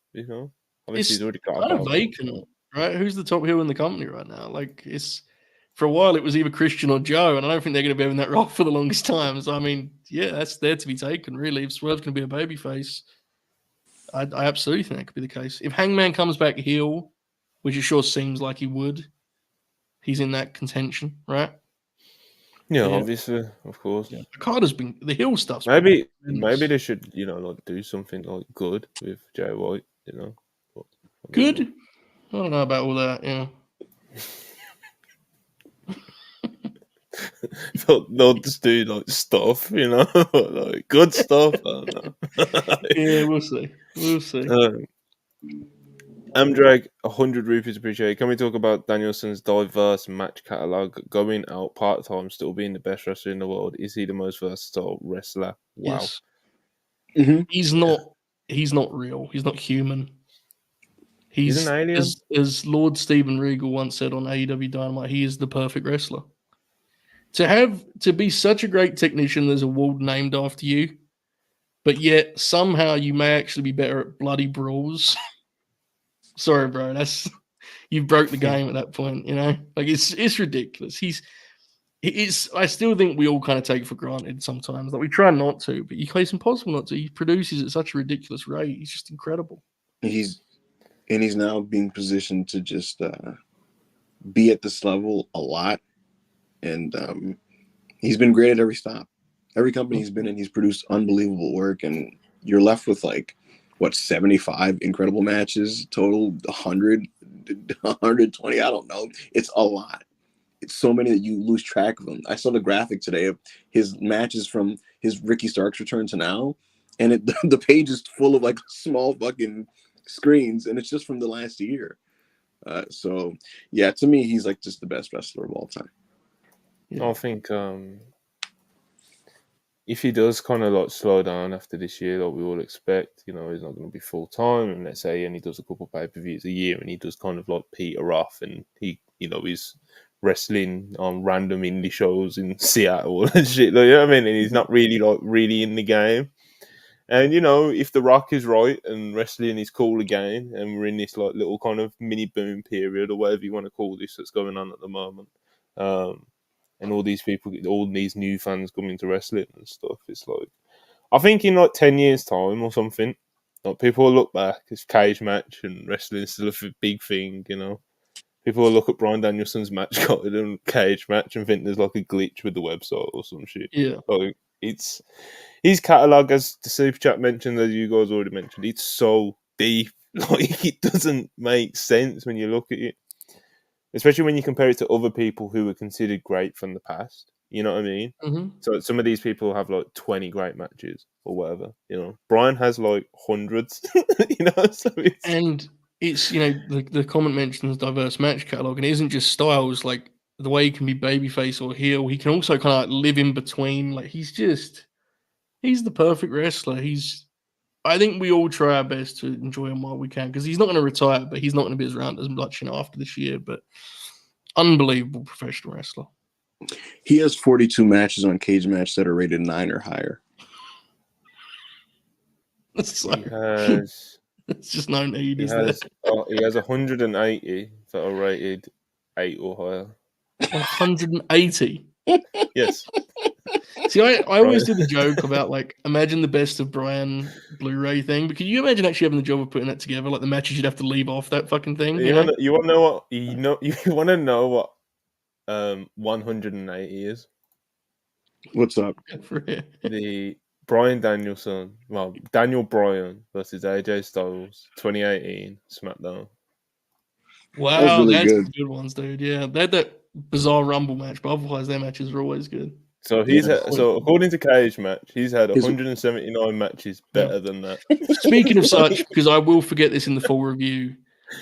Obviously, he's already got kind of vacant, right? Who's the top heel in the company right now? Like, for a while it was either Christian or Joe, and I don't think they're going to be having that role for the longest time. So I mean, yeah, that's there to be taken. Really, if Swerve's going to be a babyface, I absolutely think that could be the case. If Hangman comes back heel, which it sure seems like he would, he's in that contention, right? Yeah, obviously, of course. Yeah. Carter's been the heel stuff. Maybe they should, do something good with Jay White, Good? I don't know about all that, They'll just do like stuff, like good stuff. I don't know. Yeah, we'll see. We'll see. Amdrag, 100 rupees appreciated. Can we talk about Danielson's diverse match catalogue? Going out part time, still being the best wrestler in the world. Is he the most versatile wrestler? Wow. Yes. Mm-hmm. He's not real. He's not human. He's an alien. As Lord Steven Regal once said on AEW Dynamite, he is the perfect wrestler. To be such a great technician, there's a award named after you, but yet somehow you may actually be better at bloody brawls. Sorry, bro. You broke the game at that point. Like it's ridiculous. I still think we all kind of take it for granted sometimes. Like we try not to, but it's impossible not to. He produces at such a ridiculous rate. He's just incredible. He's now being positioned to just be at this level a lot, and he's been great at every stop. Every company he's been in, he's produced unbelievable work, and you're left with 75 incredible matches total, 100, 120. I don't know. It's a lot. It's so many that you lose track of them. I saw the graphic today of his matches from his Ricky Starks return to now, and the page is full of small fucking screens, and it's just from the last year. So yeah, to me, he's just the best wrestler of all time. I think if he does kind of slow down after this year, like we all expect, he's not going to be full time, and let's say, and he does a couple pay-per-views a year, and he does kind of peter off, and he, he's wrestling on random indie shows in Seattle and shit, you know what I mean? And he's not really really in the game. And if The Rock is right and wrestling is cool again, and we're in this little kind of mini boom period or whatever you want to call this that's going on at the moment, and all these people, all these new fans coming to wrestling and stuff, it's I think in 10 years' time or something, people will look back as cage match and wrestling still a big thing, People will look at Bryan Danielson's match card and cage match and think there's a glitch with the website or some shit. Yeah. It's his catalogue, as the super chat mentioned, as you guys already mentioned, it's so deep. It doesn't make sense when you look at it. Especially when you compare it to other people who were considered great from the past. You know what I mean? Mm-hmm. So some of these people have 20 great matches or whatever. Brian has hundreds. So it's the comment mentions diverse match catalog, and it isn't just styles. The way he can be babyface or heel, he can also kind of live in between. He's the perfect wrestler. I think we all try our best to enjoy him while we can, because he's not going to retire, but he's not going to be as around as much after this year. But unbelievable professional wrestler. He has 42 matches on Cage Match that are rated 9 or higher. He has. It's just no need. He has 180 that are rated 8 or higher. 180. Yes. See, I always do the joke about imagine the best of Brian Blu-ray thing, but can you imagine actually having the job of putting that together? The matches you'd have to leave off that fucking thing. You want to know what you want to know what 180 is? What's up? The Bryan Danielson, Daniel Bryan versus AJ Styles, 2018 SmackDown. Wow, that's some good ones, dude. Yeah, they had that bizarre Rumble match, but otherwise their matches are always good. So so according to Cage Match, he's had 179 matches better than that. Speaking of such, because I will forget this in the full review,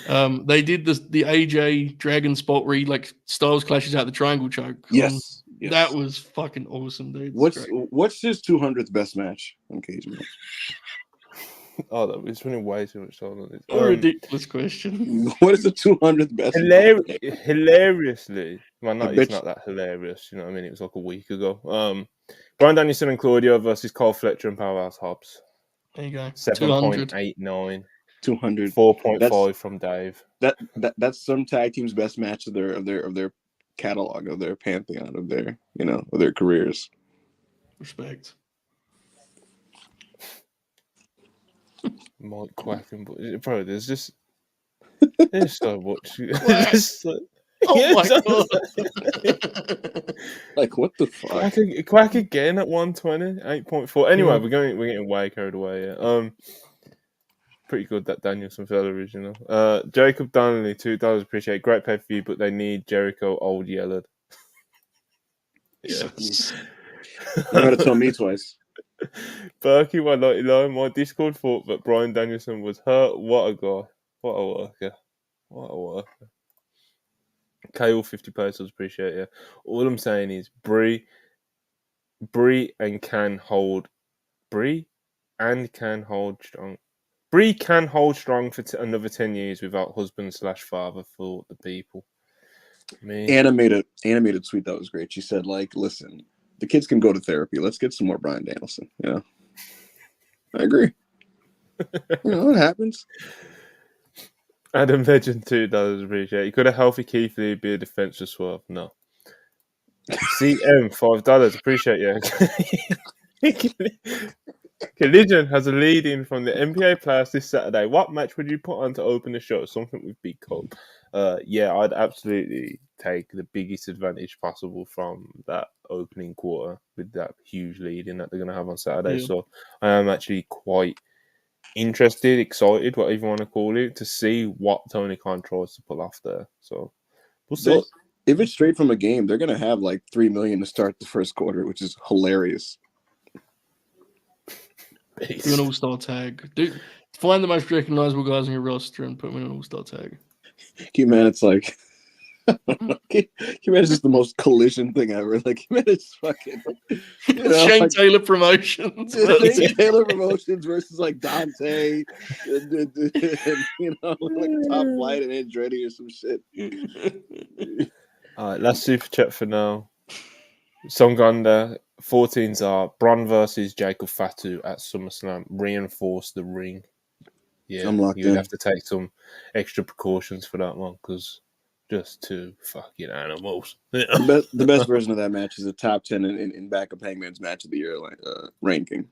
they did the AJ Dragon spot where he Styles clashes out the triangle choke. Yes. That was fucking awesome, dude. What's his 200th best match on Cage Match? Oh, that was spending way too much time on this. A ridiculous question. What is the 200th best? Hilariously, it's not that hilarious. You know what I mean? It was a week ago. Bryan Danielson and Claudio versus Cole Fletcher and Powerhouse Hobbs. There you go. 7.89. 200. 4.5 from Dave. That's some tag team's best match of their catalog, of their pantheon, of their of their careers. Respect. Mike Quacking, bro, there's so much. Oh my god! What the fuck? Quack again at 120, 8.4. Anyway, we're getting way carried away. Yeah. Pretty good that Danielson fella original. Jacob Donnelly, $2 appreciate. Great pay per view, but they need Jericho old yelled. Yeah. You gotta tell me twice. Berkey 199. My Discord thought that Brian Danielson was hurt. What a guy. What a worker. What a worker. Kale 50 pesos, appreciate it. All I'm saying is Brie and can hold Brie can hold strong. Brie can hold strong for another 10 years without husband/father for the people. Animated tweet that was great. She said, like, listen, the kids can go to therapy. Let's get some more Brian Danielson. Yeah. I agree. It happens. Adam Legend $2, appreciate it. You could a healthy Keith Lee be a defensive swerve? No. CM $5, appreciate you. Collision has a lead in from the NBA players this Saturday. What match would you put on to open the show? Something with Big Cole. Yeah, I'd absolutely take the biggest advantage possible from that opening quarter with that huge lead in that they're going to have on Saturday. Yeah. So I am actually quite interested, excited, whatever you want to call it, to see what Tony Khan tries to pull off there. So we'll see. If it's straight from a game, they're going to have like $3 million to start the first quarter, which is hilarious. Do an all-star tag. Find the most recognizable guys on your roster and put them in an all-star tag. Man, it's like it's just the most collision thing ever. Like, man, it's fucking Shane Taylor Promotions. Shane Taylor Promotions versus like Dante, and, like Top Flight and Andretti or some shit. All right, last super chat for now. Songanda 14s are Bron versus Jacob Fatu at SummerSlam. Reinforce the ring. Yeah, you'd have to take some extra precautions for that one because just two fucking animals. The best version of that match is a top 10 in backup Hangman's match of the year ranking.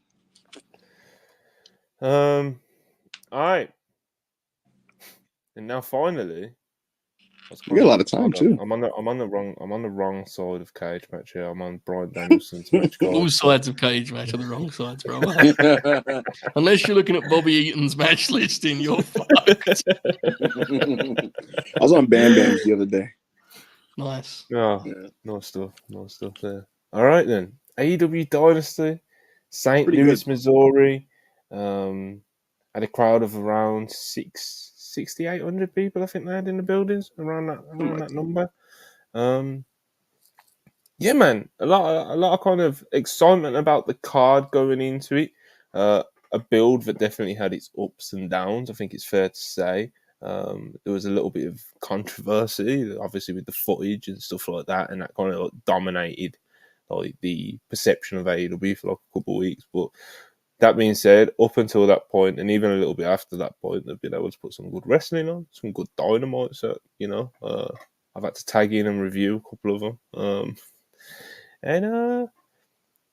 All right, and now finally. You got a lot of time too. I'm on the wrong side of cage match here. I'm on Brian Danielson's match. All sides of cage match are the wrong sides, bro. Unless you're looking at Bobby Eaton's match listing, you're fucked. I was on Bam Bam's the other day. Nice. Oh, yeah. Nice stuff there. All right then. AEW Dynasty, St. Louis, Missouri. Had a crowd of around 6,800 people, I think they had in the buildings, around that number. Yeah, man, a lot of kind of excitement about the card going into it. A build that definitely had its ups and downs, I think it's fair to say. There was a little bit of controversy, obviously, with the footage and stuff like that, and that kind of dominated like the perception of AEW for like a couple of weeks. But that being said, up until that point, and even a little bit after that point, they've been able to put some good wrestling on, some good dynamite. So, I've had to tag in and review a couple of them.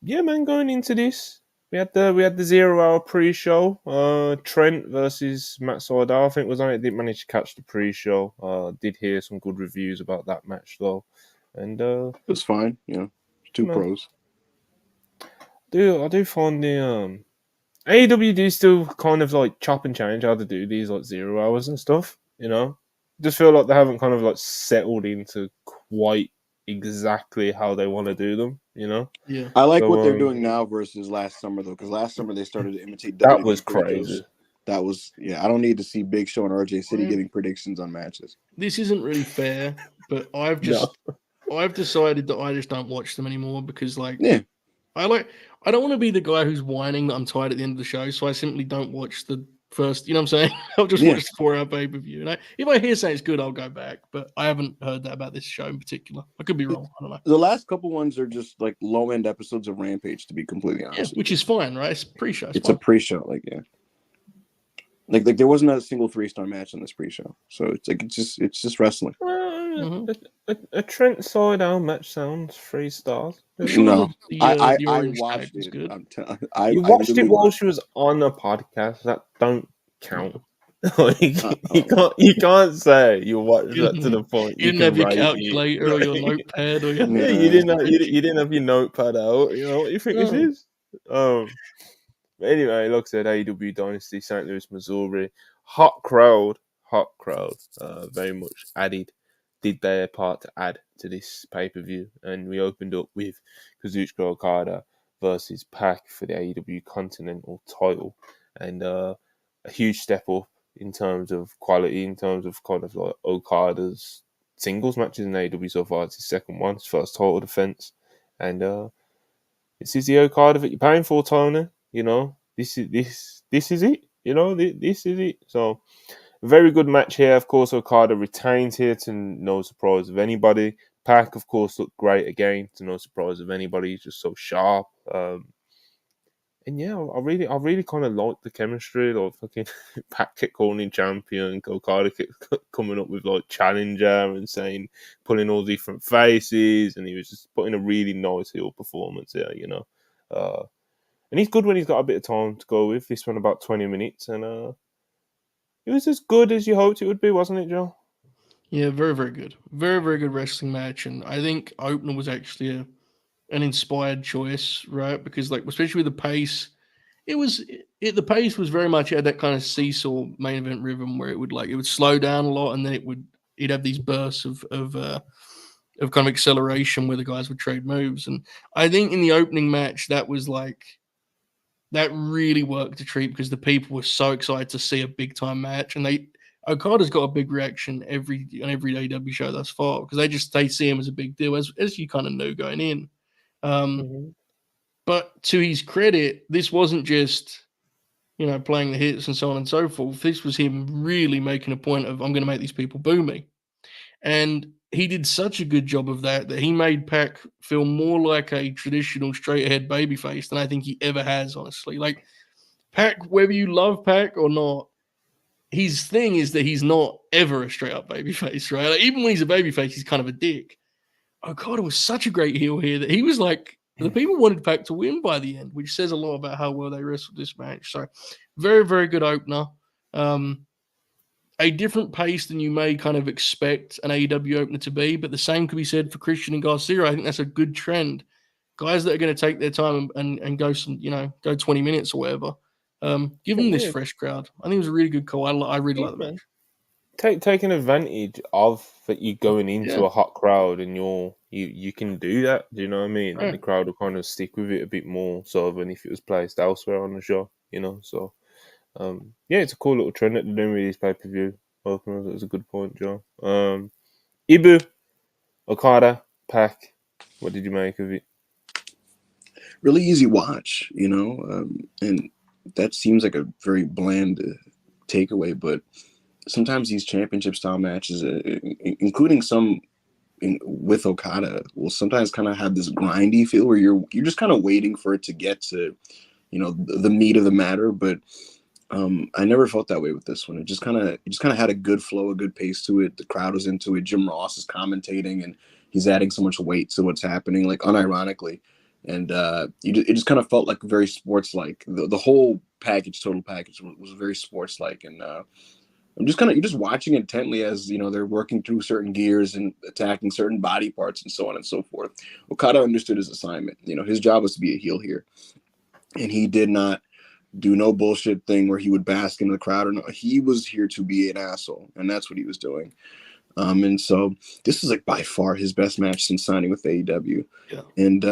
Yeah, man, going into this, we had the 0 hour pre-show. Trent versus Matt Sydal, I think was on it. Didn't manage to catch the pre-show. Did hear some good reviews about that match though, and it was fine. Two pros. I do find the AEW do still kind of like chop and change how to do these like 0 hours and stuff, Just feel like they haven't kind of like settled into quite exactly how they want to do them, Yeah. I like what they're doing now versus last summer though, because last summer they started to imitate WWE. That was crazy. That was I don't need to see Big Show and RJ City giving predictions on matches. This isn't really fair, but I've decided that I just don't watch them anymore because I don't want to be the guy who's whining that I'm tired at the end of the show, so I simply don't watch the first. You know what I'm saying? I'll just watch the 4 hour pay-per-view. And if I hear something it's good, I'll go back. But I haven't heard that about this show in particular. I could be wrong. I don't know. The last couple ones are just like low-end episodes of Rampage, to be completely honest. Which is fine, right? It's pre-show. It's a pre-show, Like there wasn't a single 3-star match in this pre-show, so it's just wrestling. A Trent Sydal match sounds 3 stars. No, I watched it. Good. You watched it while she was on a podcast. That don't count. You can't say you watched that to the point. You didn't have your calculator or your notepad or your. You didn't have your notepad out. You know what you think this is? But anyway, like I said, AEW Dynasty, St. Louis, Missouri. Hot crowd. Very much added did their part to add to this pay-per-view. And we opened up with Kazuchika Okada versus Pac for the AEW Continental title. And a huge step up in terms of quality, in terms of kind of like Okada's singles matches in AEW so far. It's his second one, his first title defense. And this is the Okada that you're paying for, Tony. You know, this is it. You know, this is it. So, a very good match here. Of course, Okada retains here to no surprise of anybody. Pac, of course, looked great again to no surprise of anybody. He's just so sharp. And yeah, I really kind of like the chemistry. Like fucking Pac kept calling him champion, Okada kept coming up with like challenger and saying, pulling all different faces, and he was just putting a really nice heel performance here, you know. And he's good when he's got a bit of time to go with. This one about 20 minutes, and it was as good as you hoped it would be, wasn't it, Joe? Yeah, very, very good. Very, very good wrestling match. And I think opener was actually an inspired choice, right? Because, like, especially with the pace, the pace was very much at that kind of seesaw main event rhythm where it would slow down a lot, and then it'd have these bursts of kind of acceleration where the guys would trade moves. And I think in the opening match, that really worked a treat because the people were so excited to see a big time match, and Okada's got a big reaction on every AEW show thus far because they see him as a big deal, as you kind of knew going in. But to his credit, this wasn't just playing the hits and so on and so forth. This was him really making a point of, I'm going to make these people boo me. And he did such a good job of that he made Pac feel more like a traditional straight ahead babyface than I think he ever has, honestly. Like Pac, whether you love Pac or not, his thing is that he's not ever a straight up babyface, right? Like, even when he's a babyface, he's kind of a dick. Okada was such a great heel here that he was like, the people wanted Pac to win by the end, which says a lot about how well they wrestled this match. So, very, very good opener. A different pace than you may kind of expect an AEW opener to be, but the same could be said for Christian and Garcia. I think that's a good trend. Guys that are going to take their time and go go 20 minutes or whatever. Give them this fresh crowd. I think it was a really good call. I really like the match. Taking advantage of that you're going into a hot crowd and you can do that. Do you know what I mean? Right. And the crowd will kind of stick with it a bit more so than if it was placed elsewhere on the show. You know, so it's a cool little trend that they're doing with these pay-per-view openers. That was a good point, Joe. Ibu, Okada, Pac. What did you make of it? Really easy watch, and that seems like a very bland takeaway, but sometimes these championship style matches, including some with Okada, will sometimes kind of have this grindy feel where you're just kind of waiting for it to get to, the meat of the matter. But I never felt that way with this one. It just kind of had a good flow, a good pace to it. The crowd was into it. Jim Ross is commentating, and he's adding so much weight to what's happening, like unironically. And it just kind of felt like very sports-like. The whole total package was very sports-like. And you're just watching intently as they're working through certain gears and attacking certain body parts and so on and so forth. Okada understood his assignment. His job was to be a heel here, and he did not do no bullshit thing where he would bask in the crowd or no. He was here to be an asshole, and that's what he was doing. And so this is like by far his best match since signing with AEW. Yeah. And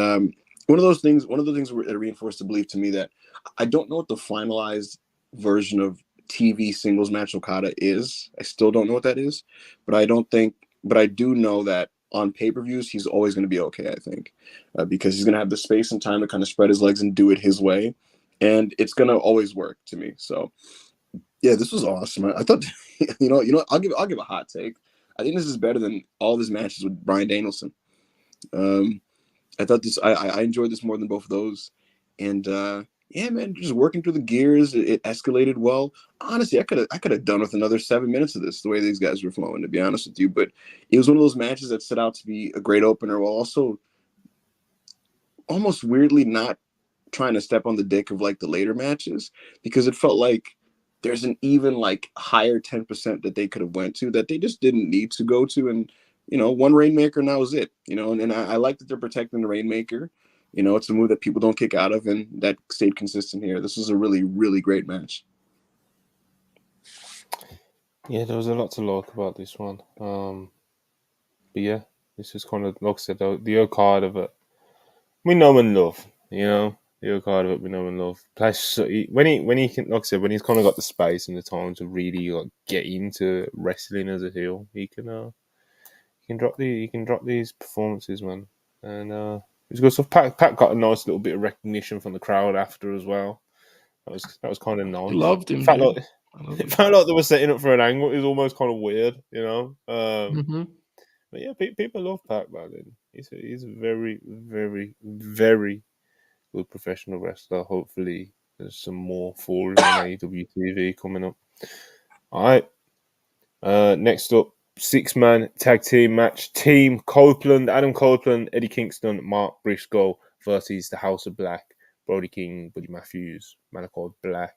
one of the things that reinforced the belief to me that I don't know what the finalized version of TV singles match Okada is. I still don't know what that is, but I do know that on pay-per-views, he's always going to be okay, I think, because he's going to have the space and time to kind of spread his legs and do it his way. And it's going to always work to me. So yeah, this was awesome. I thought, I'll give a hot take. I think this is better than all of his matches with Bryan Danielson. I thought I enjoyed this more than both of those. And yeah, man, just working through the gears, it escalated well. Honestly, I could have done with another 7 minutes of this, the way these guys were flowing, to be honest with you. But it was one of those matches that set out to be a great opener, while also almost weirdly not trying to step on the dick of like the later matches, because it felt like there's an even like higher 10% that they could have went to that they just didn't need to go to. And one Rainmaker, and that was it. And I like that they're protecting the Rainmaker. It's a move that people don't kick out of, and that stayed consistent here. This was a really, really great match. Yeah, there was a lot to like about this one. But yeah, this is kind of, like I said, the Okada of it. We know and love, the Okada of it we know and love. Plus, when he can, like I said, when he's kind of got the space and the time to really like get into wrestling as a heel, he can drop these performances, man. And it was good stuff. Pat got a nice little bit of recognition from the crowd after as well. That was kind of I nice. loved him, It felt dude. like I loved it him. felt like they were setting up for an angle. It was almost kind of weird, Mm-hmm. But yeah, people love Pac, man. He's a very, very, very good professional wrestler. Hopefully, there's some more for him on AEW TV coming up. All right. Next up, 6-man tag team match. Team Copeland, Adam Copeland, Eddie Kingston, Mark Briscoe versus the House of Black, Brody King, Buddy Matthews, Malachi Black.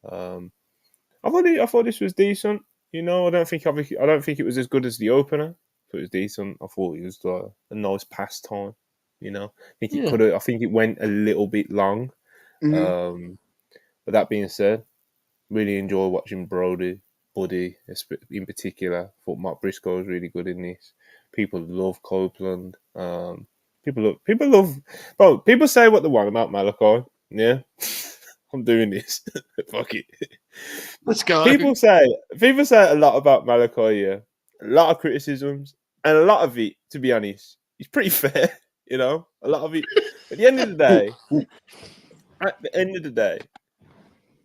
I thought this was decent. I don't think it was as good as the opener, but it was decent. I thought it was a nice pastime. I think it went a little bit long. Mm-hmm. But that being said, really enjoy watching Buddy in particular. Thought Mark Briscoe was really good in this. People love Copeland. People love. Bro, people say what they want about Malachi. Yeah, I'm doing this. Fuck it. Let's go. People say a lot about Malachi. Yeah, a lot of criticisms, and a lot of it, to be honest, is pretty fair. A lot of it. At the end of the day,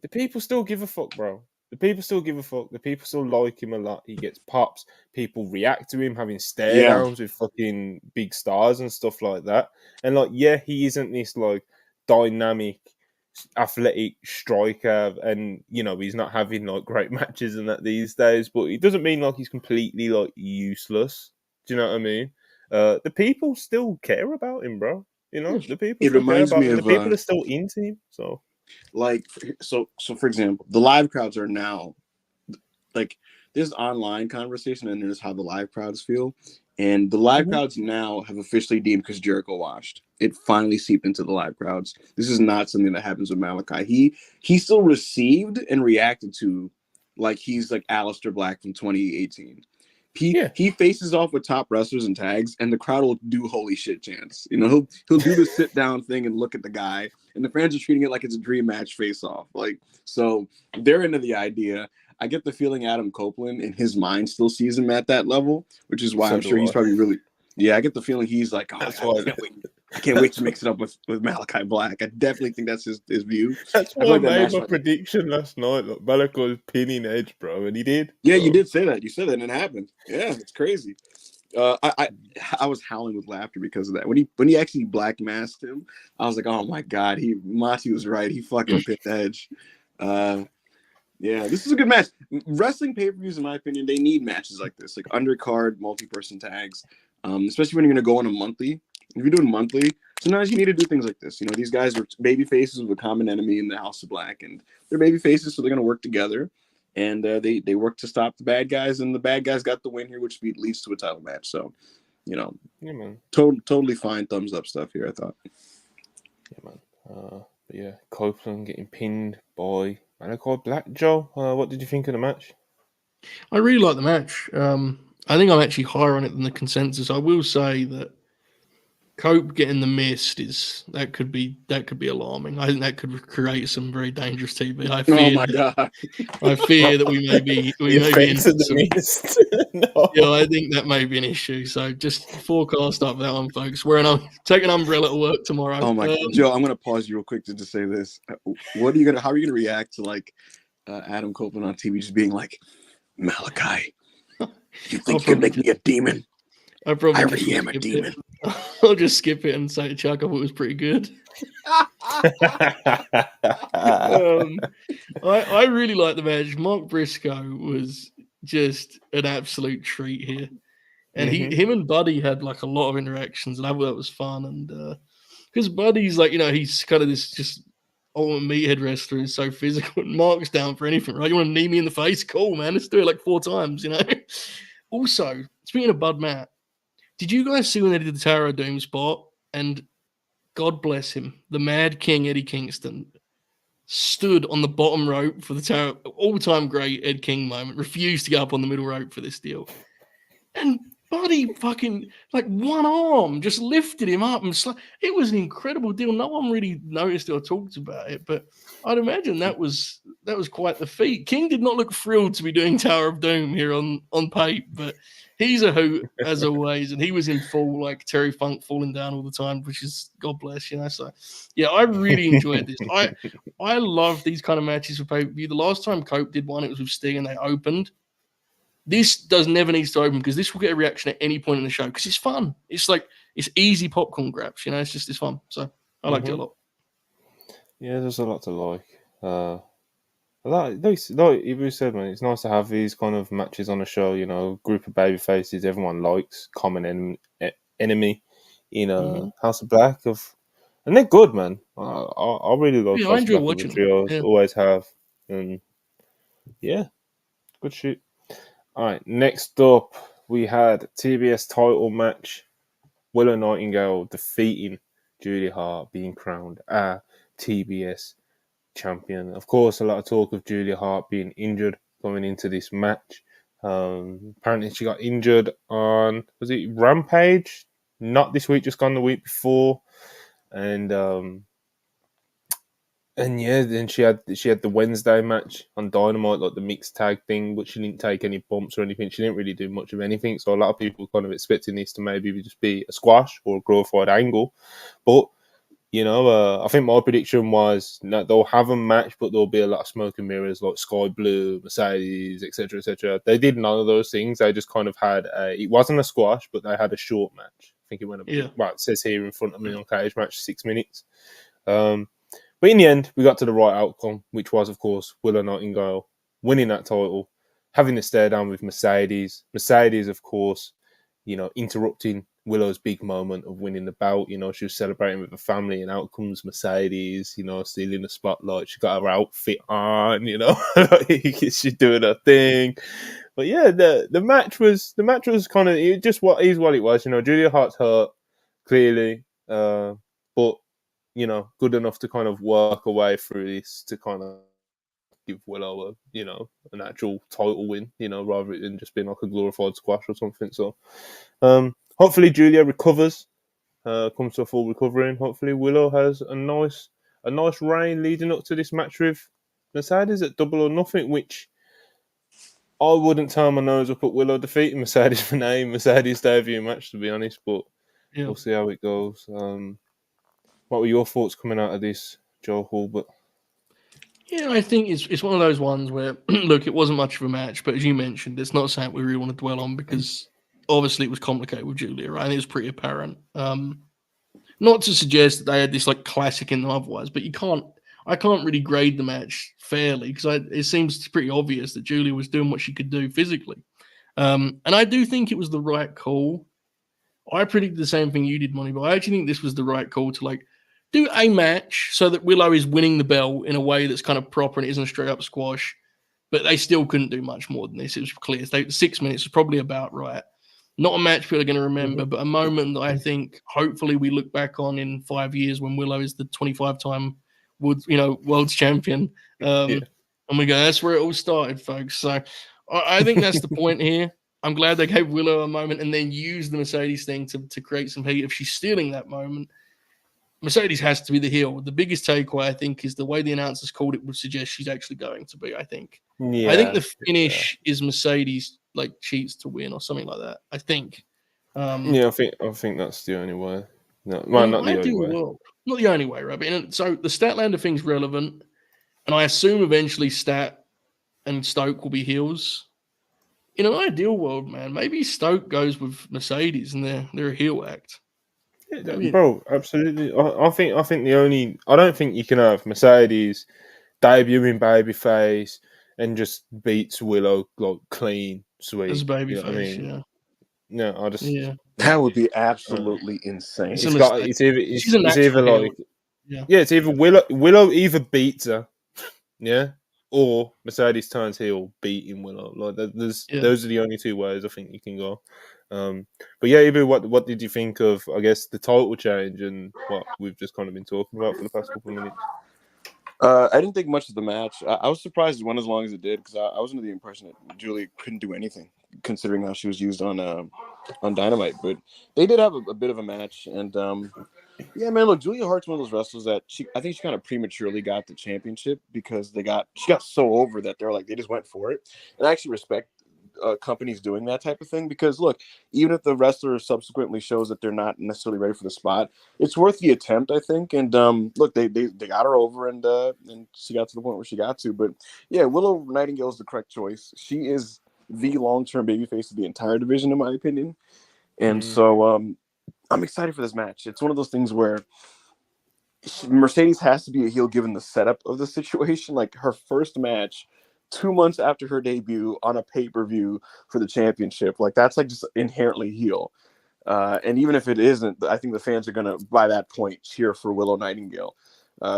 the people still give a fuck, bro. The people still give a fuck. The people still like him a lot. He gets pops. People react to him having stare Yeah. downs with fucking big stars and stuff like that. And like, yeah, he isn't this like dynamic, athletic striker, and he's not having like great matches and that these days. But it doesn't mean like he's completely like useless. Do you know what I mean? The people still care about him, bro. The people It still care reminds about me him. of The people are still into him. So. like so for example, the live crowds are now like there's online conversation and there's how the live crowds feel, and the live crowds now have officially deemed, because Jericho watched it finally seeped into the live crowds. This is not something that happens with Malachi. He still received and reacted to like he's like Aleister Black from 2018. He faces off with top wrestlers and tags, and the crowd will do holy shit chants. He'll do the sit down thing and look at the guy, and the fans are treating it like it's a dream match face off. Like, so they're into the idea. I get the feeling Adam Copeland in his mind still sees him at that level, which is why I'm sure he's probably really. Yeah, I get the feeling he's like, oh, I can't wait to mix it up with Malachi Black. I definitely think that's his view. That's why I made my prediction last night. Look, Malachi was pinning Edge, bro, and he did. Yeah, you did say that. You said that, and it happened. Yeah, it's crazy. I was howling with laughter because of that. When he actually black masked him, I was like, oh my god, Monty was right. He fucking pinned Edge. Yeah, this is a good match. Wrestling pay-per-views, in my opinion, they need matches like this, like undercard, multi-person tags, especially when you're going to go on a monthly. If you're doing monthly, sometimes you need to do things like this. These guys are baby faces with a common enemy in the House of Black, and they're baby faces, so they're going to work together. And they work to stop the bad guys, and the bad guys got the win here, which leads to a title match. So, yeah, man. Totally fine thumbs up stuff here, I thought. Yeah, man. But yeah, Copeland getting pinned by Malachi Black. Joe, what did you think of the match? I really like the match. I think I'm actually higher on it than the consensus. I will say that Cope getting the mist that could be alarming. I think that could create some very dangerous TV. I fear. Oh my god! I fear that we may be into the mist. No. Yeah, I think that may be an issue. So just forecast up that one, folks. Take an umbrella to work tomorrow. Oh my god, Joe! I'm gonna pause you real quick to just say this. How are you gonna react to like Adam Copeland on TV just being like, Malachi, you think you can make me a demon? I already am a demon. I'll just skip it and say to Chuck, I thought it was pretty good. I really like the match. Mark Briscoe was just an absolute treat here. And him and Buddy had like a lot of interactions, and I thought that was fun. And because Buddy's like, he's kind of this just ultimate meathead wrestler, and so physical, and Mark's down for anything, right? You want to knee me in the face? Cool, man. Let's do it like 4 times, Also, speaking of Bud Matt, did you guys see when they did the Tower of Doom spot? And God bless him, the Mad King Eddie Kingston stood on the bottom rope for the Tower, all-time great Ed King moment, refused to get up on the middle rope for this deal. And Buddy fucking like one arm just lifted him up and it was an incredible deal. No one really noticed or talked about it, but I'd imagine that was quite the feat. King did not look thrilled to be doing Tower of Doom here on pape, but he's a hoot as always, and he was in full like Terry Funk falling down all the time, which is God bless, you know. So yeah, I really enjoyed this. I love these kind of matches for pay-per-view. The last time Cope did one, it was with Sting and they opened. This never needs to open because this will get a reaction at any point in the show because it's fun. It's like it's easy popcorn grabs, you know. It's fun. So I liked it a lot. Yeah, there's a lot to like. Like Ibu said, man, it's nice to have these kind of matches on a show. You know, group of baby faces everyone likes, common enemy. You know, House of Black and they're good, man. I really like Yeah, I House of enjoy Black watching the trios. them. Yeah. Always have, and yeah, good shit. All right, next up we had TBS title match. Willow Nightingale defeating Julia Hart, being crowned TBS champion. Of course, a lot of talk of Julia Hart being injured going into this match. Apparently, she got injured on, was it Rampage? Not this week, just gone the week before. And yeah, then she had the Wednesday match on Dynamite, like the mixed tag thing, but she didn't take any bumps or anything. She didn't really do much of anything. So a lot of people were kind of expecting this to maybe just be a squash or a glorified angle. But you know, I think my prediction was that they'll have a match, but there'll be a lot of smoke and mirrors, like Sky Blue, Mercedes, etc., etc. They did none of those things. They just kind of had it wasn't a squash, but they had a short match. I think it went well, it says here in front of me on Cage Match, 6 minutes. But in the end, we got to the right outcome, which was, of course, Willow Nightingale winning that title, having the stare down with Mercedes. Mercedes, of course, you know, interrupting Willow's big moment of winning the belt. You know, she was celebrating with her family, and out comes Mercedes, you know, stealing the spotlight. She got her outfit on, you know, she's doing her thing. But yeah, the match was kind of just what it was. You know, Julia Hart's hurt, clearly, but you know, good enough to kind of work her way through this to kind of give Willow an actual title win, you know, rather than just being like a glorified squash or something. So hopefully Julia recovers, comes to a full recovery, and hopefully Willow has a nice reign leading up to this match with Mercedes at Double or Nothing, which I wouldn't turn my nose up at Willow defeating Mercedes for Mercedes debut match, to be honest, but we'll see how it goes. What were your thoughts coming out of this, Joe Hulbert? Yeah, I think it's one of those ones where, look, it wasn't much of a match, but as you mentioned, it's not something we really want to dwell on because obviously it was complicated with Julia, right? And it was pretty apparent. Not to suggest that they had this like classic in them otherwise, but I can't really grade the match fairly because it seems pretty obvious that Julia was doing what she could do physically. And I do think it was the right call. I predicted the same thing you did, Monty, but I actually think this was the right call to like do a match so that Willow is winning the belt in a way that's kind of proper and it isn't a straight up squash. But they still couldn't do much more than this. It was clear. 6 minutes is probably about right. Not a match people are going to remember, but a moment that I think hopefully we look back on in 5 years when Willow is the 25-time world's champion. And we go, that's where it all started, folks. So I think that's the point here. I'm glad they gave Willow a moment and then used the Mercedes thing to create some heat. If she's stealing that moment, Mercedes has to be the heel. The biggest takeaway, I think, is the way the announcers called it would suggest she's actually going to be, I think. Yeah, I think the finish is Mercedes like cheats to win or something like that. I think. I think that's the only way. No, not the only way. World. Not the only way, right? But so the Statlander thing's relevant, and I assume eventually Stat and Stoke will be heels. In an ideal world, man, maybe Stoke goes with Mercedes and they're a heel act. Yeah, bro, absolutely. I don't think you can have Mercedes debuting babyface and just beats Willow like clean sweet. As babyface, I mean? Yeah. That would be absolutely insane. It's either Willow either beats her, yeah, or Mercedes turns heel beating Willow. Like those are the only two ways I think you can go. But yeah, Ibu, what did you think of, I guess, the title change and what we've just kind of been talking about for the past couple of minutes? I didn't think much of the match. I was surprised it went as long as it did because I was under the impression that Julia couldn't do anything. considering how she was used on Dynamite. But they did have a bit of a match, and yeah, man, look, Julia Hart's one of those wrestlers that I think she kind of prematurely got the championship because she got so over that they're like, they just went for it. And I actually respect companies doing that type of thing because look, even if the wrestler subsequently shows that they're not necessarily ready for the spot, it's worth the attempt, I think. And look, they got her over, and she got to the point where she got to. But yeah, Willow Nightingale is the correct choice. She is the long-term babyface of the entire division, in my opinion. And so I'm excited for this match. It's one of those things where Mercedes has to be a heel given the setup of the situation. Like her first match 2 months after her debut on a pay-per-view for the championship, like that's like just inherently heel. And even if it isn't, I think the fans are gonna, by that point, cheer for Willow Nightingale.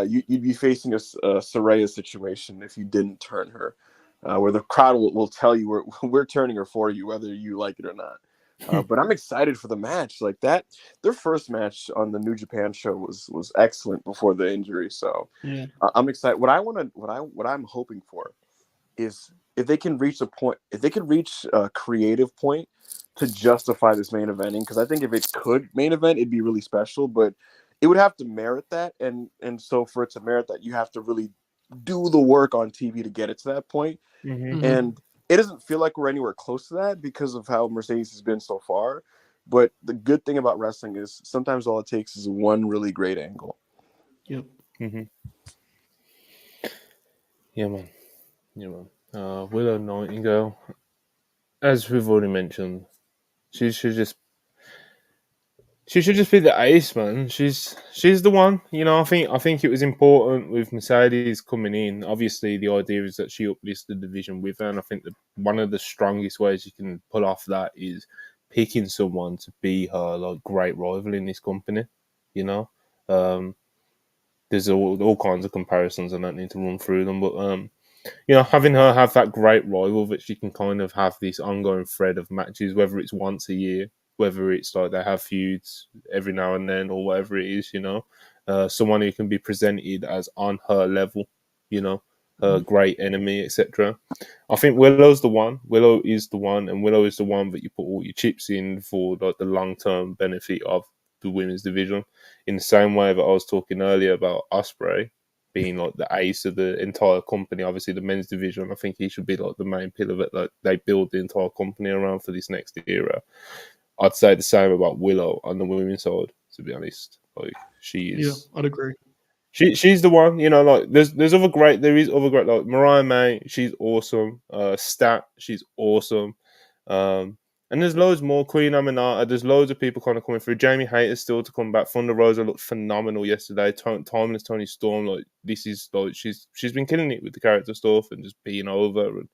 You'd be facing a Saraya situation if you didn't turn her, where the crowd will tell you we're turning her for you, whether you like it or not. But I'm excited for the match. Like that, their first match on the New Japan show was excellent before the injury. So Yeah. I'm excited. What I'm hoping for is if they can reach a creative point to justify this main eventing, because I think if it could main event, it'd be really special, but it would have to merit that, and so for it to merit that, you have to really do the work on TV to get it to that point. And it doesn't feel like we're anywhere close to that because of how Mercedes has been so far. But the good thing about wrestling is sometimes all it takes is one really great angle. Yep. Yeah, man. Willow Nightingale, as we've already mentioned, she should just be the ace, man. She's the one. You know, I think it was important with Mercedes coming in. Obviously, the idea is that she uplifts the division with her, and I think that one of the strongest ways you can pull off that is picking someone to be her like great rival in this company. You know, there's all kinds of comparisons. I don't need to run through them, but you know, having her have that great rival that she can kind of have this ongoing thread of matches, whether it's once a year, whether it's like they have feuds every now and then, or whatever it is, you know, someone who can be presented as on her level, you know, her great enemy, etc. I think Willow's the one. Willow is the one, and Willow is the one that you put all your chips in for like the long-term benefit of the women's division. In the same way that I was talking earlier about Osprey being like the ace of the entire company, obviously the men's division, I think he should be like the main pillar that like they build the entire company around for this next era. I'd say the same about Willow on the women's side, to be honest. Like she is. Yeah, I'd agree. She's the one, you know, like there is other great like Mariah May, she's awesome. Stat, she's awesome. And there's loads more. Queen Aminata, there's loads of people kind of coming through. Jamie Hayter's still to come back. Thunder Rosa looked phenomenal yesterday. Timeless Tony Storm, like this is like she's been killing it with the character stuff and just being over. And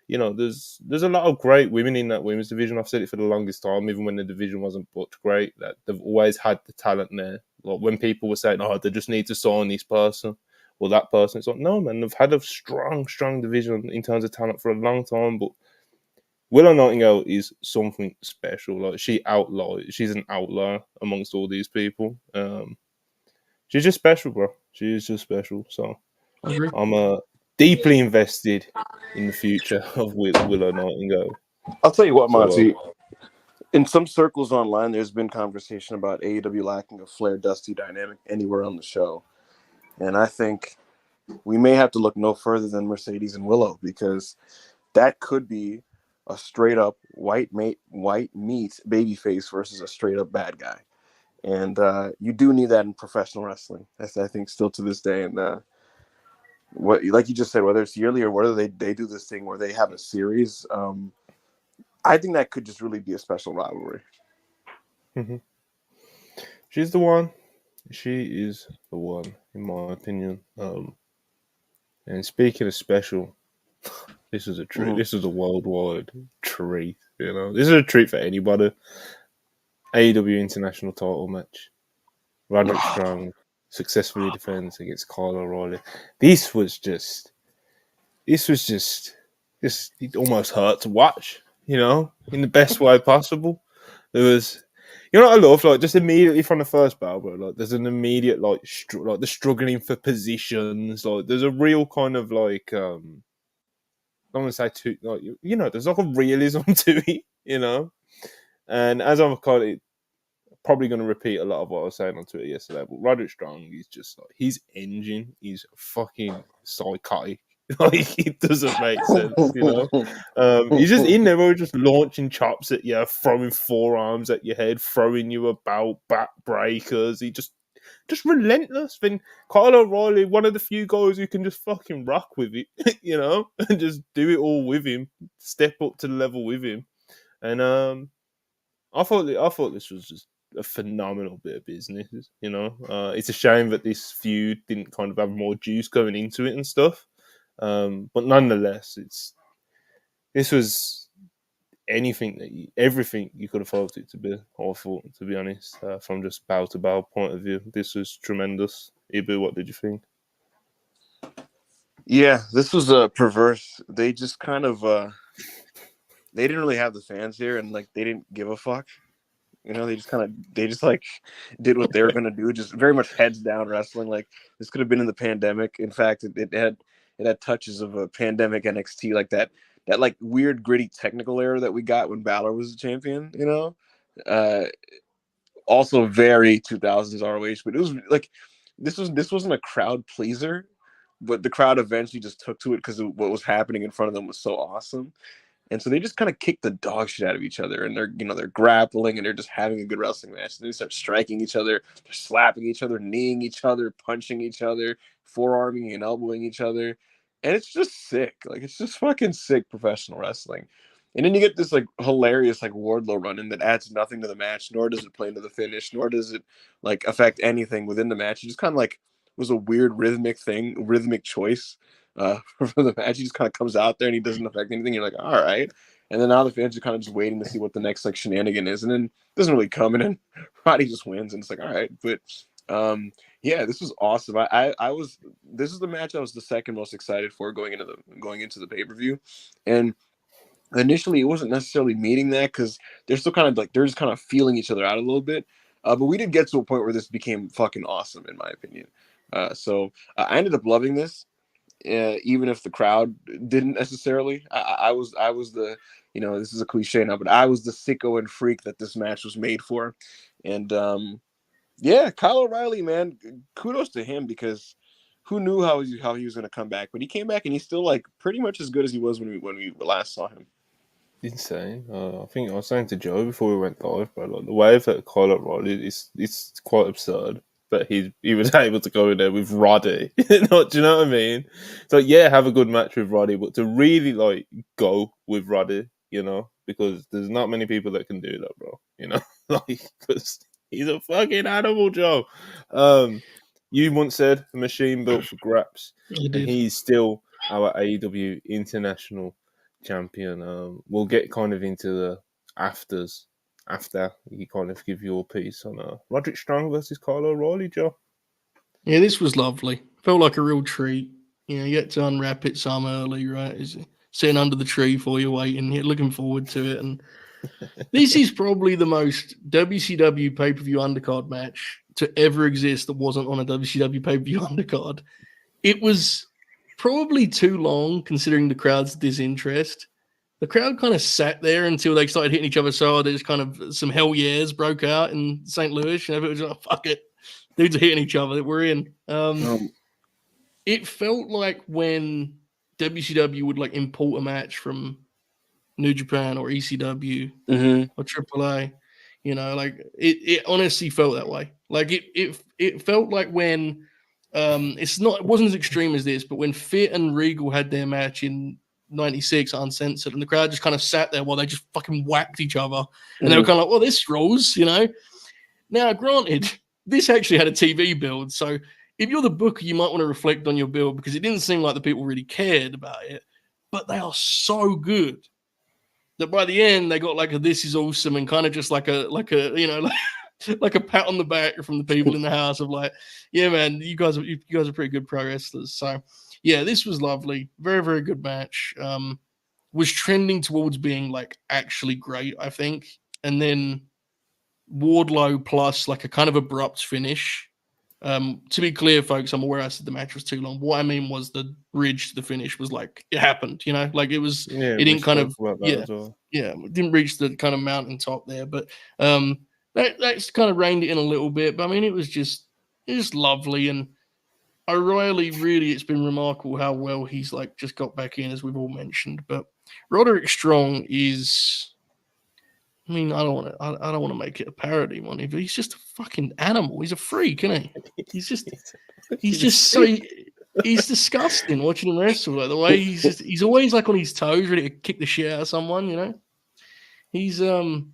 you know, there's a lot of great women in that women's division. I've said it for the longest time, even when the division wasn't booked great, that they've always had the talent there. Like when people were saying, "Oh, they just need to sign this person or that person," it's like, no, man, they've had a strong division in terms of talent for a long time. But Willow Nightingale is something special. Like she's an outlier amongst all these people. She's just special, bro. She is just special. So I agree. I'm deeply invested in the future of Willow Nightingale. I'll tell you what, So, Monty. In some circles online, there's been conversation about AEW lacking a Flair Dusty dynamic anywhere on the show. And I think we may have to look no further than Mercedes and Willow, because that could be a straight up white meat babyface versus a straight up bad guy. And you do need that in professional wrestling, I think, still to this day. And what, like you just said, whether it's yearly or whether they do this thing where they have a series, I think that could just really be a special rivalry. Mm-hmm. She's the one. She is the one, in my opinion. And speaking of special, this is a treat. Mm-hmm. This is a worldwide treat. You know, this is a treat for anybody. AEW International Title match. Roderick Strong successfully defends against Kyle O'Reilly. This was just. It almost hurt to watch. You know, in the best way possible. There was, you know what I love? Like, just immediately from the first battle, bro, like, there's an immediate, like, the struggling for positions. Like, there's a real kind of, like don't want to say too, like, there's like a realism to it, And as I'm kind of probably going to repeat a lot of what I was saying on Twitter yesterday, but Roderick Strong is just like, his engine is fucking psychotic. Like, it doesn't make sense, He's just in there, just launching chops at you, throwing forearms at your head, throwing you about back breakers. He just relentless. Then Kyle O'Reilly, one of the few guys who can just fucking rock with it, and just do it all with him, step up to the level with him. And I thought this was just a phenomenal bit of business. It's a shame that this feud didn't kind of have more juice going into it and stuff. But nonetheless, this was everything you could have hoped it to be. I thought, to be honest, from just bow to bow point of view, this was tremendous. Ibu, what did you think? Yeah, this was perverse. They just kind of they didn't really have the fans here, and like they didn't give a fuck. They just like did what they were gonna do, just very much heads down wrestling. Like this could have been in the pandemic. In fact, it had touches of a pandemic NXT, like that like weird gritty technical era that we got when Balor was the champion. Also very 2000s ROH, but it was like this wasn't a crowd pleaser, but the crowd eventually just took to it because what was happening in front of them was so awesome. And so they just kind of kick the dog shit out of each other, and they're grappling, and they're just having a good wrestling match. And they start striking each other, they're slapping each other, kneeing each other, punching each other, forearming and elbowing each other, and it's just sick. Like it's just fucking sick professional wrestling. And then you get this like hilarious like Wardlow run-in that adds nothing to the match, nor does it play into the finish, nor does it like affect anything within the match. It just kind of like was a weird rhythmic choice. For the match, he just kind of comes out there and he doesn't affect anything. You're like, all right. And then now the fans are kind of just waiting to see what the next like shenanigan is, and then it doesn't really come, and then Roddy just wins, and it's like, all right. But yeah, this was awesome. This is the match I was the second most excited for going into the pay-per-view, and initially it wasn't necessarily meeting that because they're still kind of like they're just kind of feeling each other out a little bit. But we did get to a point where this became fucking awesome, in my opinion. So I ended up loving this. Even if the crowd didn't necessarily, I was the, this is a cliche now, but I was the sicko and freak that this match was made for. And yeah, Kyle O'Reilly, man, kudos to him, because who knew how he was going to come back, but he came back and he's still like pretty much as good as he was when we last saw him. Insane. I think I was saying to Joe before we went live, but like the way that Kyle O'Reilly it's quite absurd. But he was able to go in there with Roddy. Do you know what I mean? So yeah, have a good match with Roddy, but to really like go with Roddy, because there's not many people that can do that, bro. Like because he's a fucking animal, Joe. You once said a machine built for graps, and he's still our AEW International Champion. We'll get kind of into the afters. After you kind of give your piece on Roderick Strong versus Kyle O'Reilly, Joe. Yeah, this was lovely. Felt like a real treat. You get to unwrap it some early, right? It's sitting under the tree for you, waiting. You're looking forward to it. And this is probably the most WCW pay-per-view undercard match to ever exist that wasn't on a WCW pay-per-view undercard. It was probably too long, considering the crowd's disinterest. The crowd kind of sat there until they started hitting each other so hard. There's kind of some hell yeahs broke out in St. Louis. And everyone was like, fuck it. Dudes are hitting each other. We're in. It felt like when WCW would like import a match from New Japan or ECW or AAA, like it honestly felt that way. Like it felt like when it wasn't as extreme as this, but when Fit and Regal had their match in 96 uncensored, and the crowd just kind of sat there while they just fucking whacked each other, and they were kind of like, well, this rolls, Now, granted, this actually had a TV build, so if you're the booker, you might want to reflect on your build, because it didn't seem like the people really cared about it, but they are so good that by the end they got like a "this is awesome" and kind of just like a like a pat on the back from the people in the house of like, yeah, man, you guys are pretty good pro wrestlers. So yeah, this was lovely. Very, very good match. Was trending towards being like actually great, I think. And then Wardlow plus like a kind of abrupt finish To be clear, folks, I'm aware I said the match was too long. What I mean was the bridge to the finish was like it happened, like it was. Yeah, It we didn't kind spoke of about that as well. it didn't reach the kind of mountaintop there, but that's kind of reined it in a little bit. But I mean, it was just lovely, and O'Reilly really, it's been remarkable how well he's like just got back in, as we've all mentioned. But Roderick Strong is. I mean, I don't want to make it a parody one. But he's just a fucking animal. He's a freak, isn't he? He's disgusting watching him wrestle. Like the way he's always like on his toes, ready to kick the shit out of someone. He's when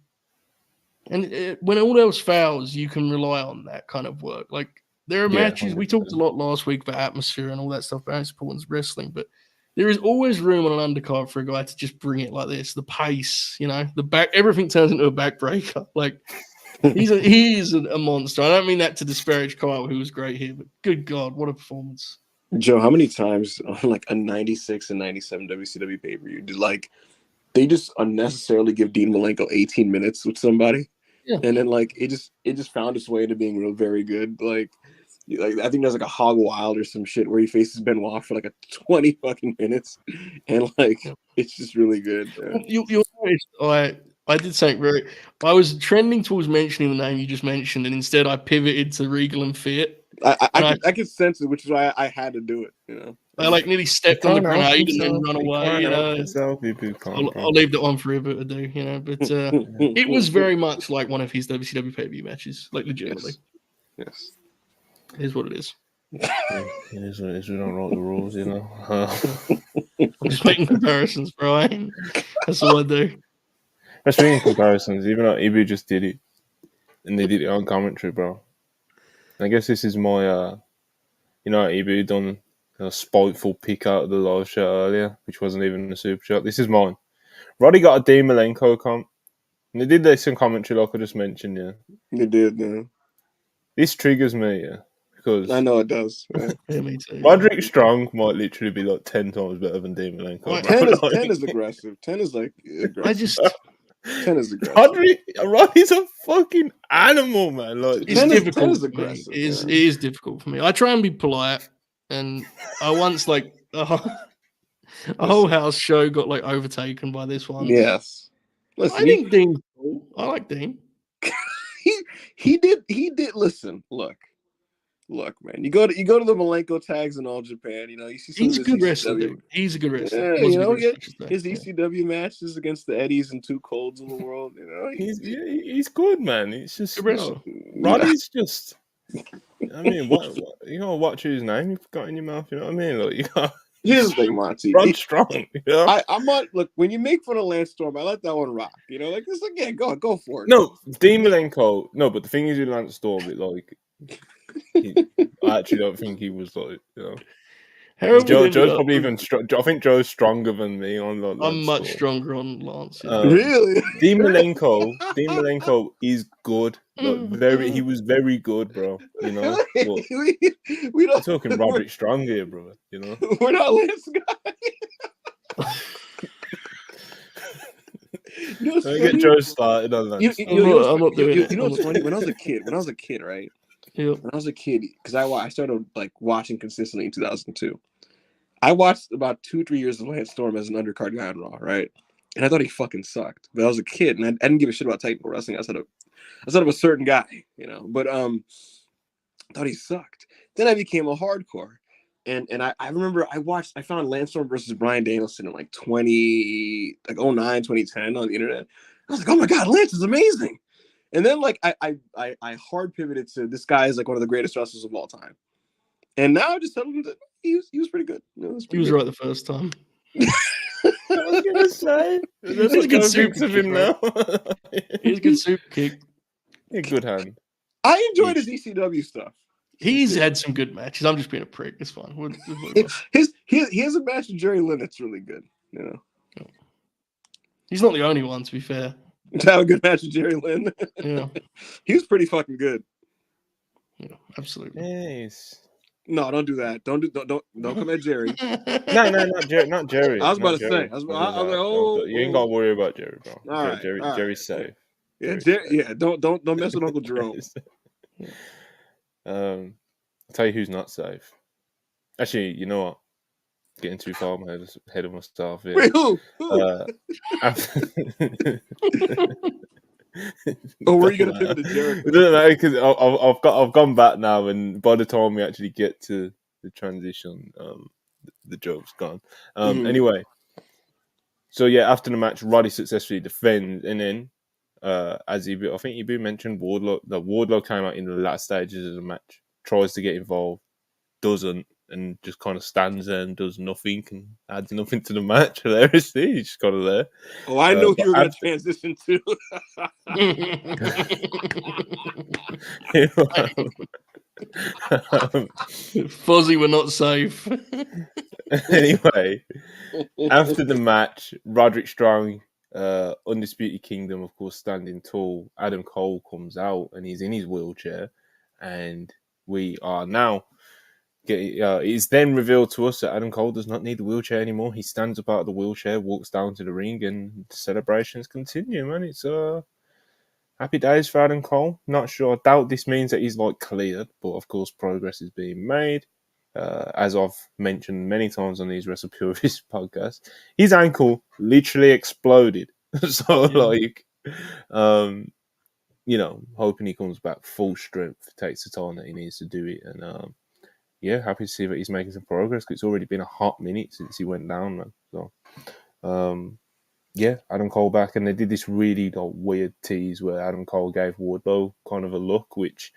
all else fails, you can rely on that kind of work. Like there are matches 100%. we talked a lot last week about atmosphere and all that stuff about importance of wrestling, but there is always room on an undercard for a guy to just bring it like this. The pace, the back, everything turns into a backbreaker. Like he is a monster. I don't mean that to disparage Kyle, who was great here, but good God, what a performance. Joe, how many times on like a 96 and 97 WCW pay-per-view did they just unnecessarily give Dean Malenko 18 minutes with somebody? Yeah. And then it just found its way into being real very good. Like I think there's like a Hog Wild or some shit where he faces Benoit for like a 20 fucking minutes, and it's just really good. You'll notice I did something I was trending towards mentioning the name you just mentioned, and instead I pivoted to Regal and Fiat. I could sense it, which is why I had to do it. I nearly stepped on the grenade and then run away. I'll leave that one for Ibu to do. But it was very much like one of his WCW pay-per-view matches, like legitimately. Yes. It is what it is. It is what it is. We don't write the rules, I'm just making comparisons, Brian. That's all I do. That's making comparisons. Even though Ibu just did it, and they did it on commentary, bro. I guess this is my, Ibu done a spiteful pick out of the live show earlier, which wasn't even a super shot. This is mine. Roddy got a Dean Malenko comp. And they did this in commentary, like I just mentioned, yeah. They did, yeah. This triggers me, yeah. Because I know it does. Yeah, me too. Roderick Strong might literally be like 10 times better than Dean Malenko. 10 is aggressive. 10 is aggressive. 10 is aggressive. Roddy's a fucking animal, man. Like, it's difficult. 10 is aggressive. It is difficult for me. I try and be polite, and I once a whole house show got overtaken by this one. Yes. Listen, I think Dean's cool. I like Dean. he did. Listen, look, man. You go to the Malenko tags in All Japan. You see some he's of a good his wrestler. Dude. He's a good wrestler. Yeah, his ECW matches against the Eddies and Two Colds of the world. He's good, man. It's just Roddy's just. I mean, what you gotta watch his name you've got in your mouth. You know what I mean? Like you got. Here's the thing, Monty. Rod Strong. I'm not look when you make fun of Lance Storm. I let that one rock. Go for it. No, Dean Malenko. No, but the thing is with Lance Storm, I actually don't think he was Joe's probably even. I think Joe's stronger than me on Lance. I'm much stronger on Lance. Really? Dean Malenko is good. He was very good, bro. we We're talking Roderick Strong here, bro. We're not Lance guy. Get Joe started on that. I'm not doing it. You know what's funny? When I was a kid, right? Yep. When I was a kid, because I started watching consistently in 2002. I watched about 2-3 years of Lance Storm as an undercard guy on Raw, right? And I thought he fucking sucked. But I was a kid, and I didn't give a shit about technical wrestling. I said of a certain guy, But I thought he sucked. Then I became a hardcore, and I remember I found Lance Storm versus Bryan Danielson in 2009, 2010 on the internet. I was like, oh my god, Lance is amazing. And then I hard pivoted to this guy is one of the greatest wrestlers of all time. And now I just settled into he was pretty good. He was right the first time. I was gonna say there's a good super of him now. He's a good super kick. A good hand. I enjoyed his ECW stuff. He's had some good matches. I'm just being a prick. It's fine. He has a match with Jerry Lynn that's really good. He's not the only one, to be fair. To have a good match with Jerry Lynn. Yeah. He was pretty fucking good. Yeah, absolutely. Yes. No, don't do that. Don't come at Jerry. No, not Jerry. I was about to say. I was like, oh, you ain't gotta worry about Jerry, bro. All right, Jerry's safe. Yeah, don't mess with Uncle Jerome. tell you who's not safe. Actually, you know what? Getting too far ahead of myself here. Wait, who? After... Oh, were you gonna pivot to Jericho? No, because I've gone back now, and by the time we actually get to the transition, the joke's gone. Anyway, so yeah, after the match, Roddy successfully defends, and then as I think Ibu mentioned, Wardlow came out in the last stages of the match, tries to get involved, doesn't, and just kind of stands there and does nothing and adds nothing to the match. Hilariously, he's just kind of there. Oh, I know you were going to transition to. Fuzzy were not safe. Anyway, after the match, Roderick Strong, Undisputed Kingdom, of course, standing tall. Adam Cole comes out and he's in his wheelchair, and we are now. It's then revealed to us that Adam Cole does not need the wheelchair anymore. He stands up out of the wheelchair, walks down to the ring, and the celebrations continue, man. It's happy days for Adam Cole. Not sure. I doubt this means that he's like cleared, but of course progress is being made. As I've mentioned many times on these WrestlePurists podcasts, his ankle literally exploded. So hoping he comes back full strength, takes the time that he needs to do it, and happy to see that he's making some progress, because it's already been a hot minute since he went down, man. So, Adam Cole back, and they did this really weird tease where Adam Cole gave Wardlow kind of a look, which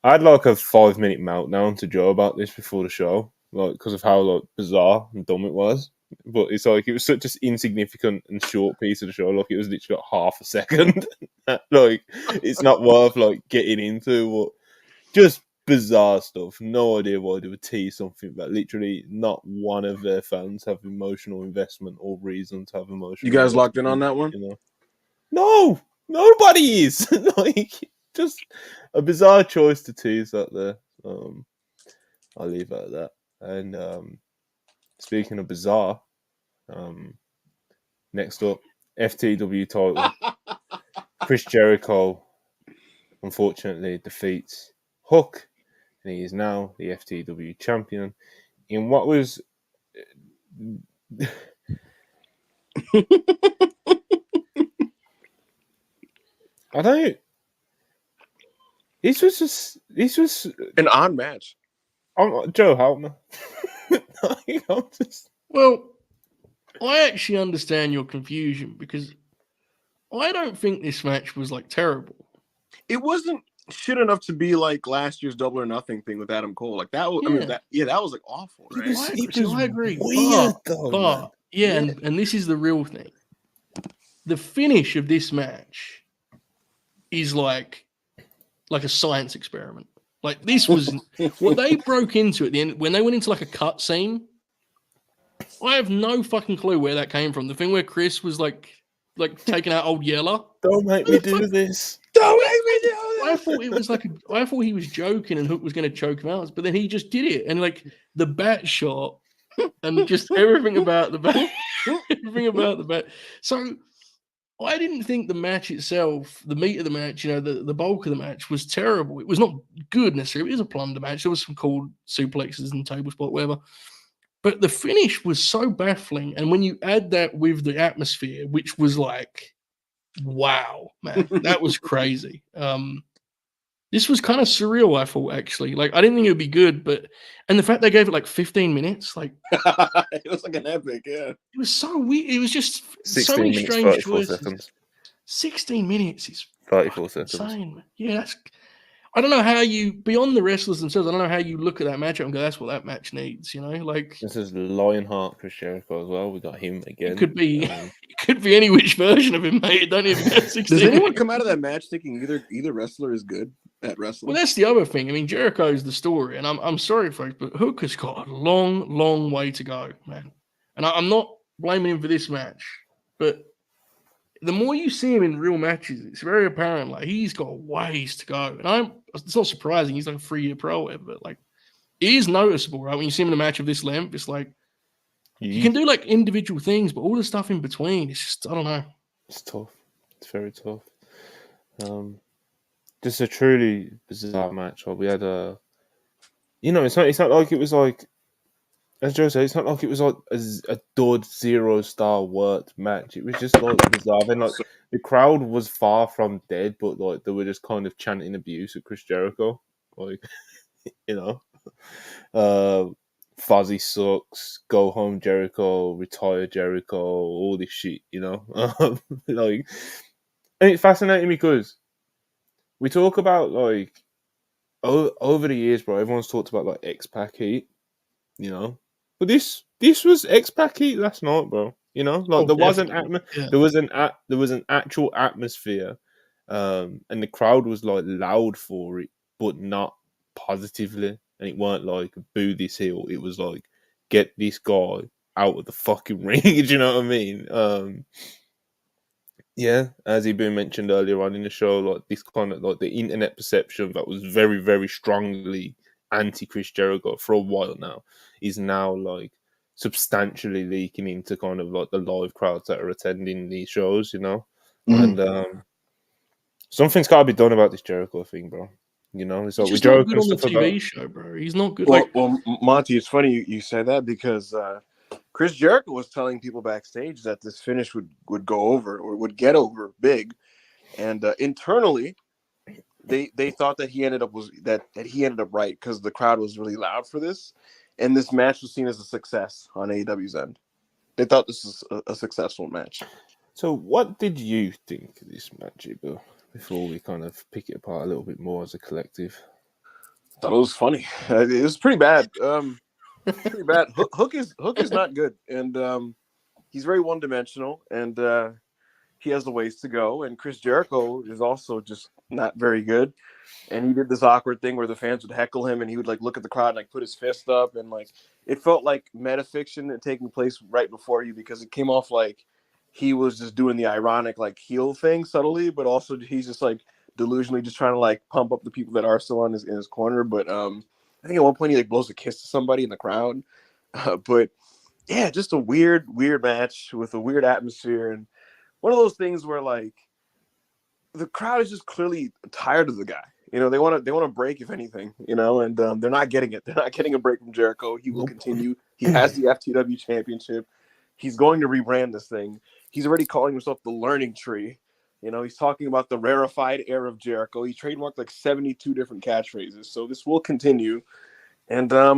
I had like a 5-minute meltdown to Joe about this before the show, like because of how bizarre and dumb it was. But it's like it was such an insignificant and short piece of the show. Like it was literally half a second. Like it's not worth getting into, but just bizarre stuff. No idea why they would tease something that literally not one of their fans have emotional investment or reason to have emotional. You guys locked in on that one? No, nobody is. Just a bizarre choice to tease that there. I'll leave it at that. And speaking of bizarre, next up, FTW title. Chris Jericho, unfortunately, defeats Hook, and he is now the FTW champion in what was this was an odd match. Joe, help me. Well, I actually understand your confusion, because I don't think this match was terrible. It wasn't shit enough to be like last year's Double or Nothing thing with Adam Cole. Like that was, that was awful, right? I agree. Weird, but and this is the real thing. The finish of this match is like a science experiment. Like this was what they broke into at the end when they went into a cut scene. I have no fucking clue where that came from. The thing where Chris was taking out old Yeller. Don't make me do this. Don't make me do this. I thought it was I thought he was joking and Hook was going to choke him out, but then he just did it, and the bat shot and just everything about the bat, So I didn't think the match itself, the meat of the match, the bulk of the match was terrible. It was not good necessarily. It was a plunder match. There was some cool suplexes and table spot, whatever. But the finish was so baffling. And when you add that with the atmosphere, which was wow, man, that was crazy. This was kind of surreal, I thought, actually. I didn't think it would be good, and the fact they gave it 15 minutes, it was an epic, yeah. It was so weird. It was just so many strange choices. Seconds. 16 minutes is 34 seconds. Insane. Yeah, I don't know how you, beyond the wrestlers themselves, I don't know how you look at that matchup and go, that's what that match needs, This is Lionheart Chris Jericho as well. We got him again. It could be any which version of him, mate. Don't even get 16. Does anyone come out of that match thinking either wrestler is good at wrestling? Well, that's the other thing. I mean, Jericho's the story, and I'm sorry, folks, but Hook has got a long, long way to go, man. And I'm not blaming him for this match, but the more you see him in real matches, it's very apparent he's got ways to go. And it's not surprising. He's a 3-year pro, whatever, but it is noticeable, right? When you see him in a match of this length, it's you can do individual things, but all the stuff in between, it's just, I don't know. It's tough. It's very tough. Just a truly bizarre match. We had you know, it's not like it was like, as Joe said, it's not like it was like a dud 0-star worked match. It was just like bizarre. And like the crowd was far from dead, but like they were just kind of chanting abuse at Chris Jericho, like you know, Fozzy sucks, go home Jericho, retire Jericho, all this shit, you know, like, and it's fascinating because we talk about like over the years, bro. Everyone's talked about like X-Pac heat, you know. But this was X-Pac heat last night, bro. You know, like Oh, there was definitely. Yeah. there was an actual atmosphere, and the crowd was like loud for it, but not positively. And it weren't like boo this heel. It was like get this guy out of the fucking ring. Do you know what I mean? Yeah, as he been mentioned earlier on in the show, like this kind of like the internet perception that was very, very strongly anti Chris Jericho for a while now is now like substantially leaking into kind of like the live crowds that are attending these shows, you know. Mhm. And something's got to be done about this Jericho thing, bro. You know, it's He's like with just not Jericho good and on the stuff like that. TV show, bro. He's not good. Well, Like, well, Monty, it's funny you say that because Chris Jericho was telling people backstage that this finish would go over or would get over big, and internally they thought that he ended up right because the crowd was really loud for this, and this match was seen as a success on AEW's end. They thought this was a successful match. So, what did you think of this match, Bill? Before we kind of pick it apart a little bit more as a collective. Thought it was funny. It was pretty bad. Pretty bad. Hook is not good, and he's very one dimensional, and he has the ways to go. And Chris Jericho is also just not very good. And he did this awkward thing where the fans would heckle him, and he would like look at the crowd and like put his fist up, and like it felt like metafiction had taking place right before you because it came off like he was just doing the ironic like heel thing subtly, but also he's just like delusionally just trying to like pump up the people that are still in his corner. But I think at one point he like blows a kiss to somebody in the crowd. But yeah, just a weird match with a weird atmosphere, and one of those things where like the crowd is just clearly tired of the guy. You know, they want to break if anything. You know, and they're not getting it. They're not getting a break from Jericho. He will continue. He has the FTW championship. He's going to rebrand this thing. He's already calling himself the Learning Tree. You know, he's talking about the rarefied air of Jericho. He trademarked like 72 different catchphrases. So this will continue. And I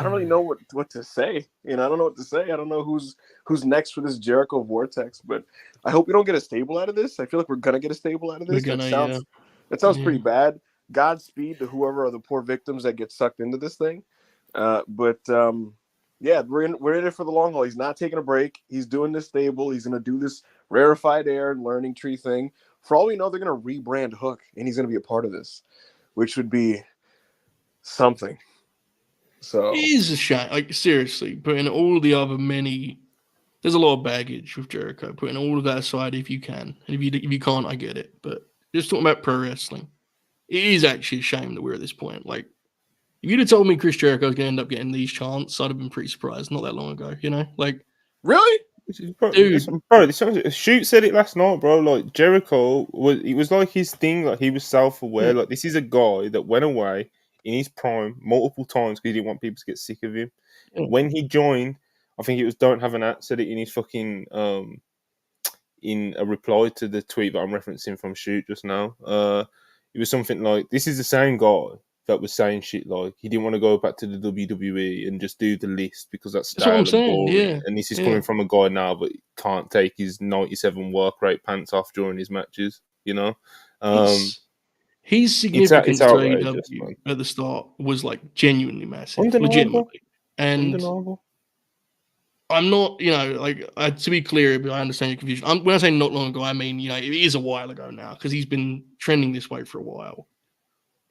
don't really know what to say. You know, I don't know what to say. I don't know who's next for this Jericho vortex, but I hope we don't get a stable out of this. I feel like we're gonna get a stable out of this. That sounds pretty bad. Godspeed to whoever are the poor victims that get sucked into this thing. But yeah, we're in it for the long haul. He's not taking a break. He's doing this stable. He's gonna do this rarefied air and learning tree thing. For all we know, they're gonna rebrand Hook, and he's gonna be a part of this, which would be something. So it is a shame. Like, seriously, putting all the other many. There's a lot of baggage with Jericho. Putting all of that aside if you can. And if you can't, I get it. But just talking about pro wrestling, it is actually a shame that we're at this point. Like, if you'd have told me Chris Jericho was going to end up getting these chants, I'd have been pretty surprised not that long ago, you know? Like, really? Dude. Shoot said it last night, bro. Like Jericho it was like his thing. Like he was self-aware. Yeah. Like this is a guy that went away in his prime multiple times because he didn't want people to get sick of him. Yeah. When he joined, I think it was Don't Have an At said it in his fucking in a reply to the tweet that I'm referencing from Shoot just now. It was something like, "This is the same guy that was saying shit like he didn't want to go back to the WWE and just do the list because that's That's what I'm stale and saying, boring." yeah. And this is Yeah. coming from a guy now that can't take his 97 work rate pants off during his matches. You know, His significance to outrageous, AEW man. at the start was like genuinely massive, Undeniable. legitimately. And Undeniable. I'm not, you know, like to be clear, but I understand your confusion. When I say not long ago, I mean, you know, it is a while ago now because he's been trending this way for a while.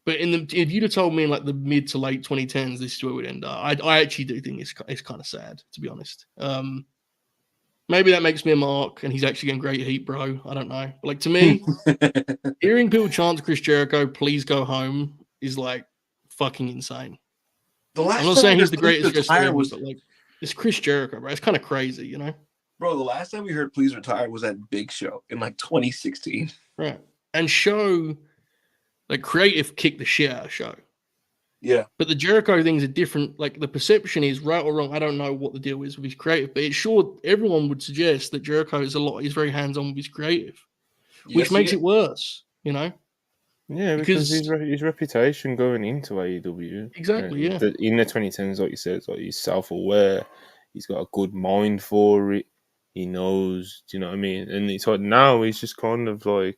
But if you'd have told me in like the mid to late 2010s, this is where it would end up, I actually do think it's kind of sad, to be honest. Maybe that makes me a mark, and he's actually getting great heat, bro. I don't know. But like to me, hearing people chant Chris Jericho, "Please go home," is like fucking insane. I'm not saying he's the greatest wrestler ever, but like it's Chris Jericho, bro. It's kind of crazy, you know. Bro, the last time we heard "Please Retire" was at Big Show in like 2016. Right. And show, like, creative kicked the shit out of show. Yeah. But the Jericho thing is a different, like the perception is right or wrong. I don't know what the deal is with his creative, but it's sure everyone would suggest that Jericho he's very hands-on with his creative, which makes it worse, you know? Yeah, because his reputation going into AEW, Exactly, yeah. in the 2010s, like you said, it's like he's self-aware, he's got a good mind for it, he knows, do you know what I mean? And it's like now he's just kind of like,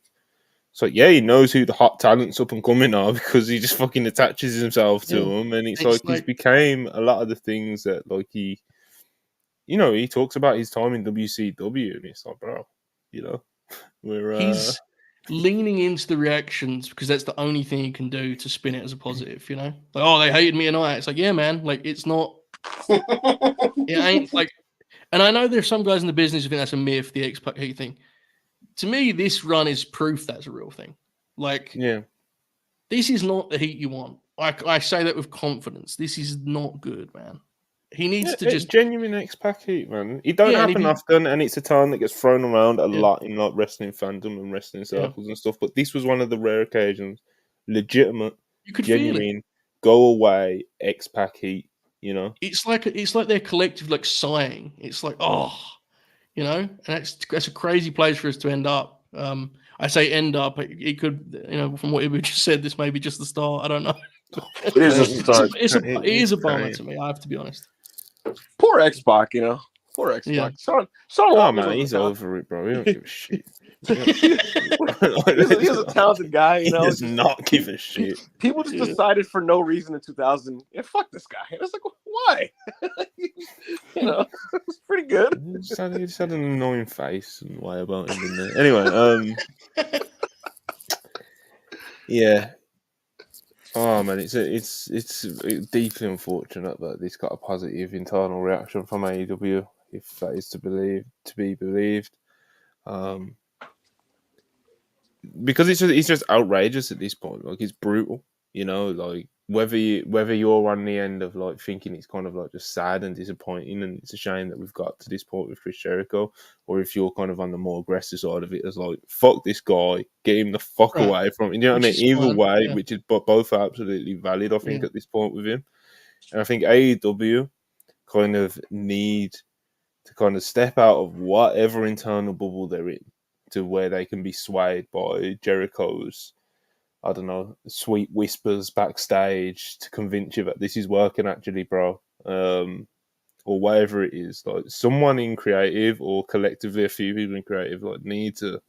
it's like, yeah, he knows who the hot talents up and coming are because he just fucking attaches himself to them, and it's like he's became a lot of the things that like he talks about his time in WCW, and it's like, bro, he's leaning into the reactions because that's the only thing he can do to spin it as a positive, you know? Like, oh, they hated me tonight. It's like, yeah, man, like it's not, it ain't like, and I know there's some guys in the business who think that's a myth, the X-Pac heat thing. To me, this run is proof that's a real thing. Like, this is not the heat you want. I say that with confidence. This is not good, man. He needs to just genuine X-Pac heat, man. It don't happen often, and it's a term that gets thrown around a lot in like wrestling fandom and wrestling circles and stuff. But this was one of the rare occasions, legitimate, you could genuine, feel it. Go away X-Pac heat. You know, it's like their collective like sighing. It's like, oh, you know, and that's a crazy place for us to end up. I say end up. It could, from what Ibu just said, this may be just the start. I don't know. It is just the start. It is a bummer to me. I have to be honest. Poor X-Pac, Poor X-Pac. Yeah. Sean oh man, he's over it, bro. He don't give a shit. He's a talented guy, He does not give a shit. People just decided for no reason in 2000, fuck this guy. It was like, why? It's pretty good. He just had an annoying face and way about him, didn't it? Anyway, yeah. Oh man, it's deeply unfortunate that this got a positive internal reaction from AEW, if that is to be believed. Because it's just outrageous at this point. Like, it's brutal, like whether you're on the end of like thinking it's kind of like just sad and disappointing and it's a shame that we've got to this point with Chris Jericho, or if you're kind of on the more aggressive side of it as like, fuck this guy, get him the fuck away from him. You know what I mean? Either way, which is both are absolutely valid, I think, at this point with him. And I think AEW kind of need to kind of step out of whatever internal bubble they're in to where they can be swayed by Jericho's, I don't know, sweet whispers backstage to convince you that this is working actually, bro. Or whatever it is. Like, someone in creative, or collectively a few people in creative, like, need to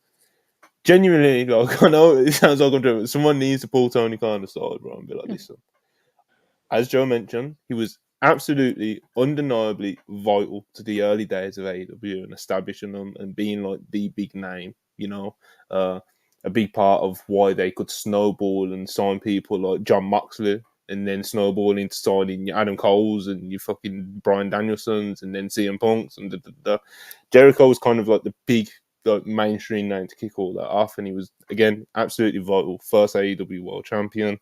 genuinely, like, I know it sounds like I'm doing, but someone needs to pull Tony Khan aside, bro, and be like, listen. As Joe mentioned, he was absolutely, undeniably vital to the early days of AEW and establishing them and being like the big name, a big part of why they could snowball and sign people like John Moxley, and then snowball into signing your Adam Cole's and your fucking Bryan Danielsons and then CM Punk's and Jericho was kind of like the big, like, mainstream name to kick all that off, and he was, again, absolutely vital. First AEW World Champion,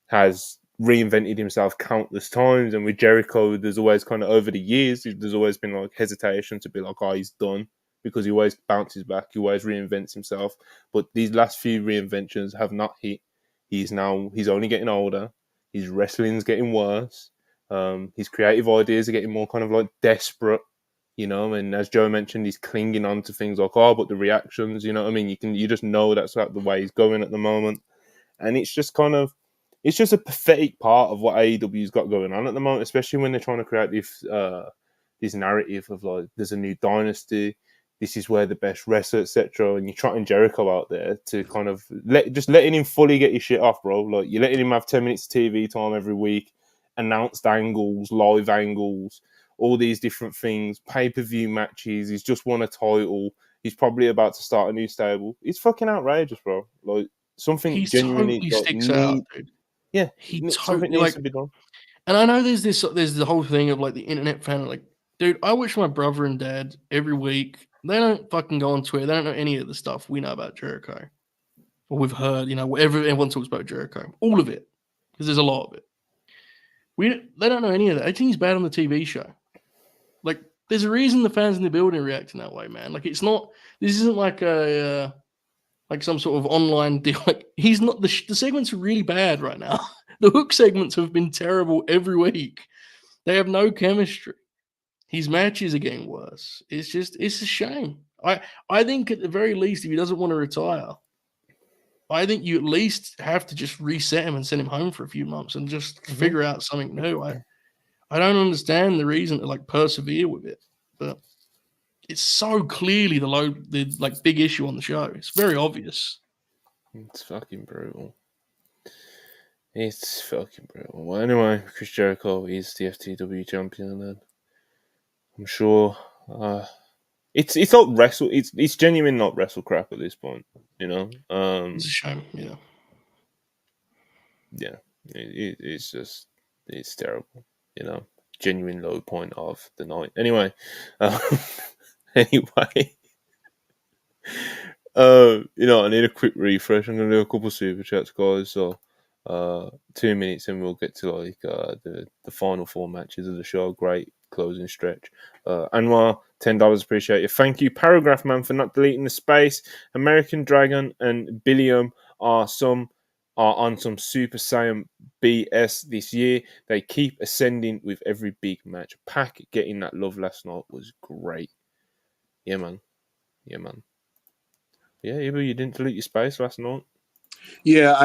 has reinvented himself countless times, and with Jericho, there's always kind of, over the years, there's always been like hesitation to be like, oh, he's done, because he always bounces back, he always reinvents himself. But these last few reinventions have not hit. He's only getting older, his wrestling's getting worse, his creative ideas are getting more kind of like desperate, and as Joe mentioned, he's clinging on to things like, oh, but the reactions, you just know that's like the way he's going at the moment. And it's just kind of, it's just a pathetic part of what AEW's got going on at the moment, especially when they're trying to create this narrative of like, there's a new dynasty, this is where the best wrestler, etc. And you're trotting Jericho out there to kind of letting him fully get his shit off, bro. Like, you're letting him have 10 minutes of TV time every week, announced angles, live angles, all these different things, pay-per-view matches. He's just won a title. He's probably about to start a new stable. It's fucking outrageous, bro. Like, something he genuinely totally sticks out, dude. Yeah, he something totally needs to be done. And I know there's the whole thing of like the internet fan, like, dude, I wish my brother and dad every week, they don't fucking go on Twitter, they don't know any of the stuff we know about Jericho, or we've heard, whatever everyone talks about Jericho, all of it, because there's a lot of it. They don't know any of that. I think he's bad on the TV show. Like, there's a reason the fans in the building are reacting that way, man. Like, this isn't like like some sort of online deal. Like, he's not, the segments are really bad right now. The hook segments have been terrible every week. They have no chemistry. His matches are getting worse. It's a shame. I think at the very least, if he doesn't want to retire, I think you at least have to just reset him and send him home for a few months and just figure out something new. I don't understand the reason to like persevere with it, but it's so clearly the like big issue on the show. It's very obvious. It's fucking brutal. It's fucking brutal. Well, anyway, Chris Jericho is the FTW champion, and I'm sure it's not wrestle. It's genuine not wrestle crap at this point. You know, It's a shame. Yeah. Yeah, it's just it's terrible. You know, genuine low point of the night. Anyway, anyway. You know, I need a quick refresh. I'm gonna do a couple super chats, guys. So, 2 minutes, and we'll get to like the final 4 matches of the show. Great closing stretch. Anwar, $10, appreciate you. Thank you, Paragraph Man, for not deleting the space. American Dragon and Billiam are on some Super Saiyan BS this year. They keep ascending with every big match. Pac getting that love last night was great. Yeah, man. Yeah, man. Yeah, Ibu, you didn't delete your space last night. Yeah,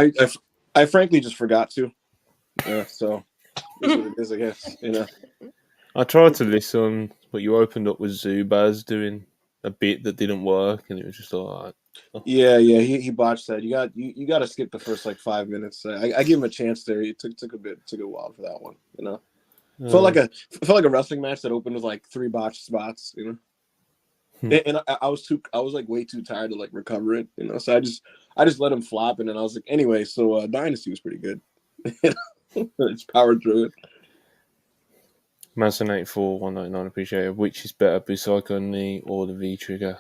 I frankly just forgot to. Yeah, so that's what it is, I guess. You know, I tried to listen, but you opened up with Zubaz doing a bit that didn't work, and it was just all right. Yeah, he botched that. You got to skip the first like 5 minutes. I gave him a chance there. It took a while for that one. You know, felt like a wrestling match that opened with like 3 botched spots. You know. And I was like way too tired to like recover it, you know. So I just let him flop, and then I was like, anyway. So Dynasty was pretty good. Just powered through it. Manson 84 199 appreciate it. Which is better, Busaiku knee or the V trigger?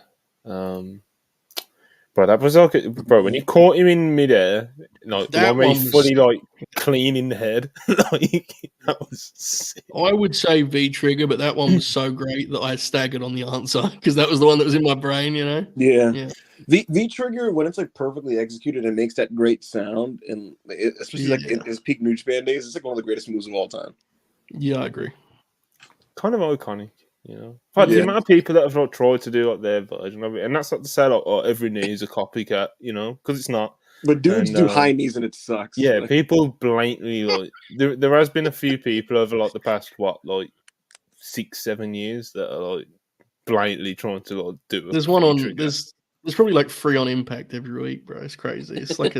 Bro, that was like, bro, when you caught him in midair, like the one where he's fully like clean in the head, like that was sick. I would say V trigger, but that one was so great that I staggered on the answer because that was the one that was in my brain, you know. Yeah. V trigger, when it's like perfectly executed and makes that great sound, and especially like in his peak New Japan days, it's like one of the greatest moves of all time. Yeah, I agree. Kind of iconic. You know, but the amount of people that have like tried to do like their version of it, and that's not to say like every knee is a copycat, you know, because it's not. But dudes do high knees and it sucks. Yeah, like, people blatantly like there has been a few people over like the past 6-7 years that are like blatantly trying to like do. There's one on trigger. There's probably like 3 on Impact every week, bro. It's crazy. It's like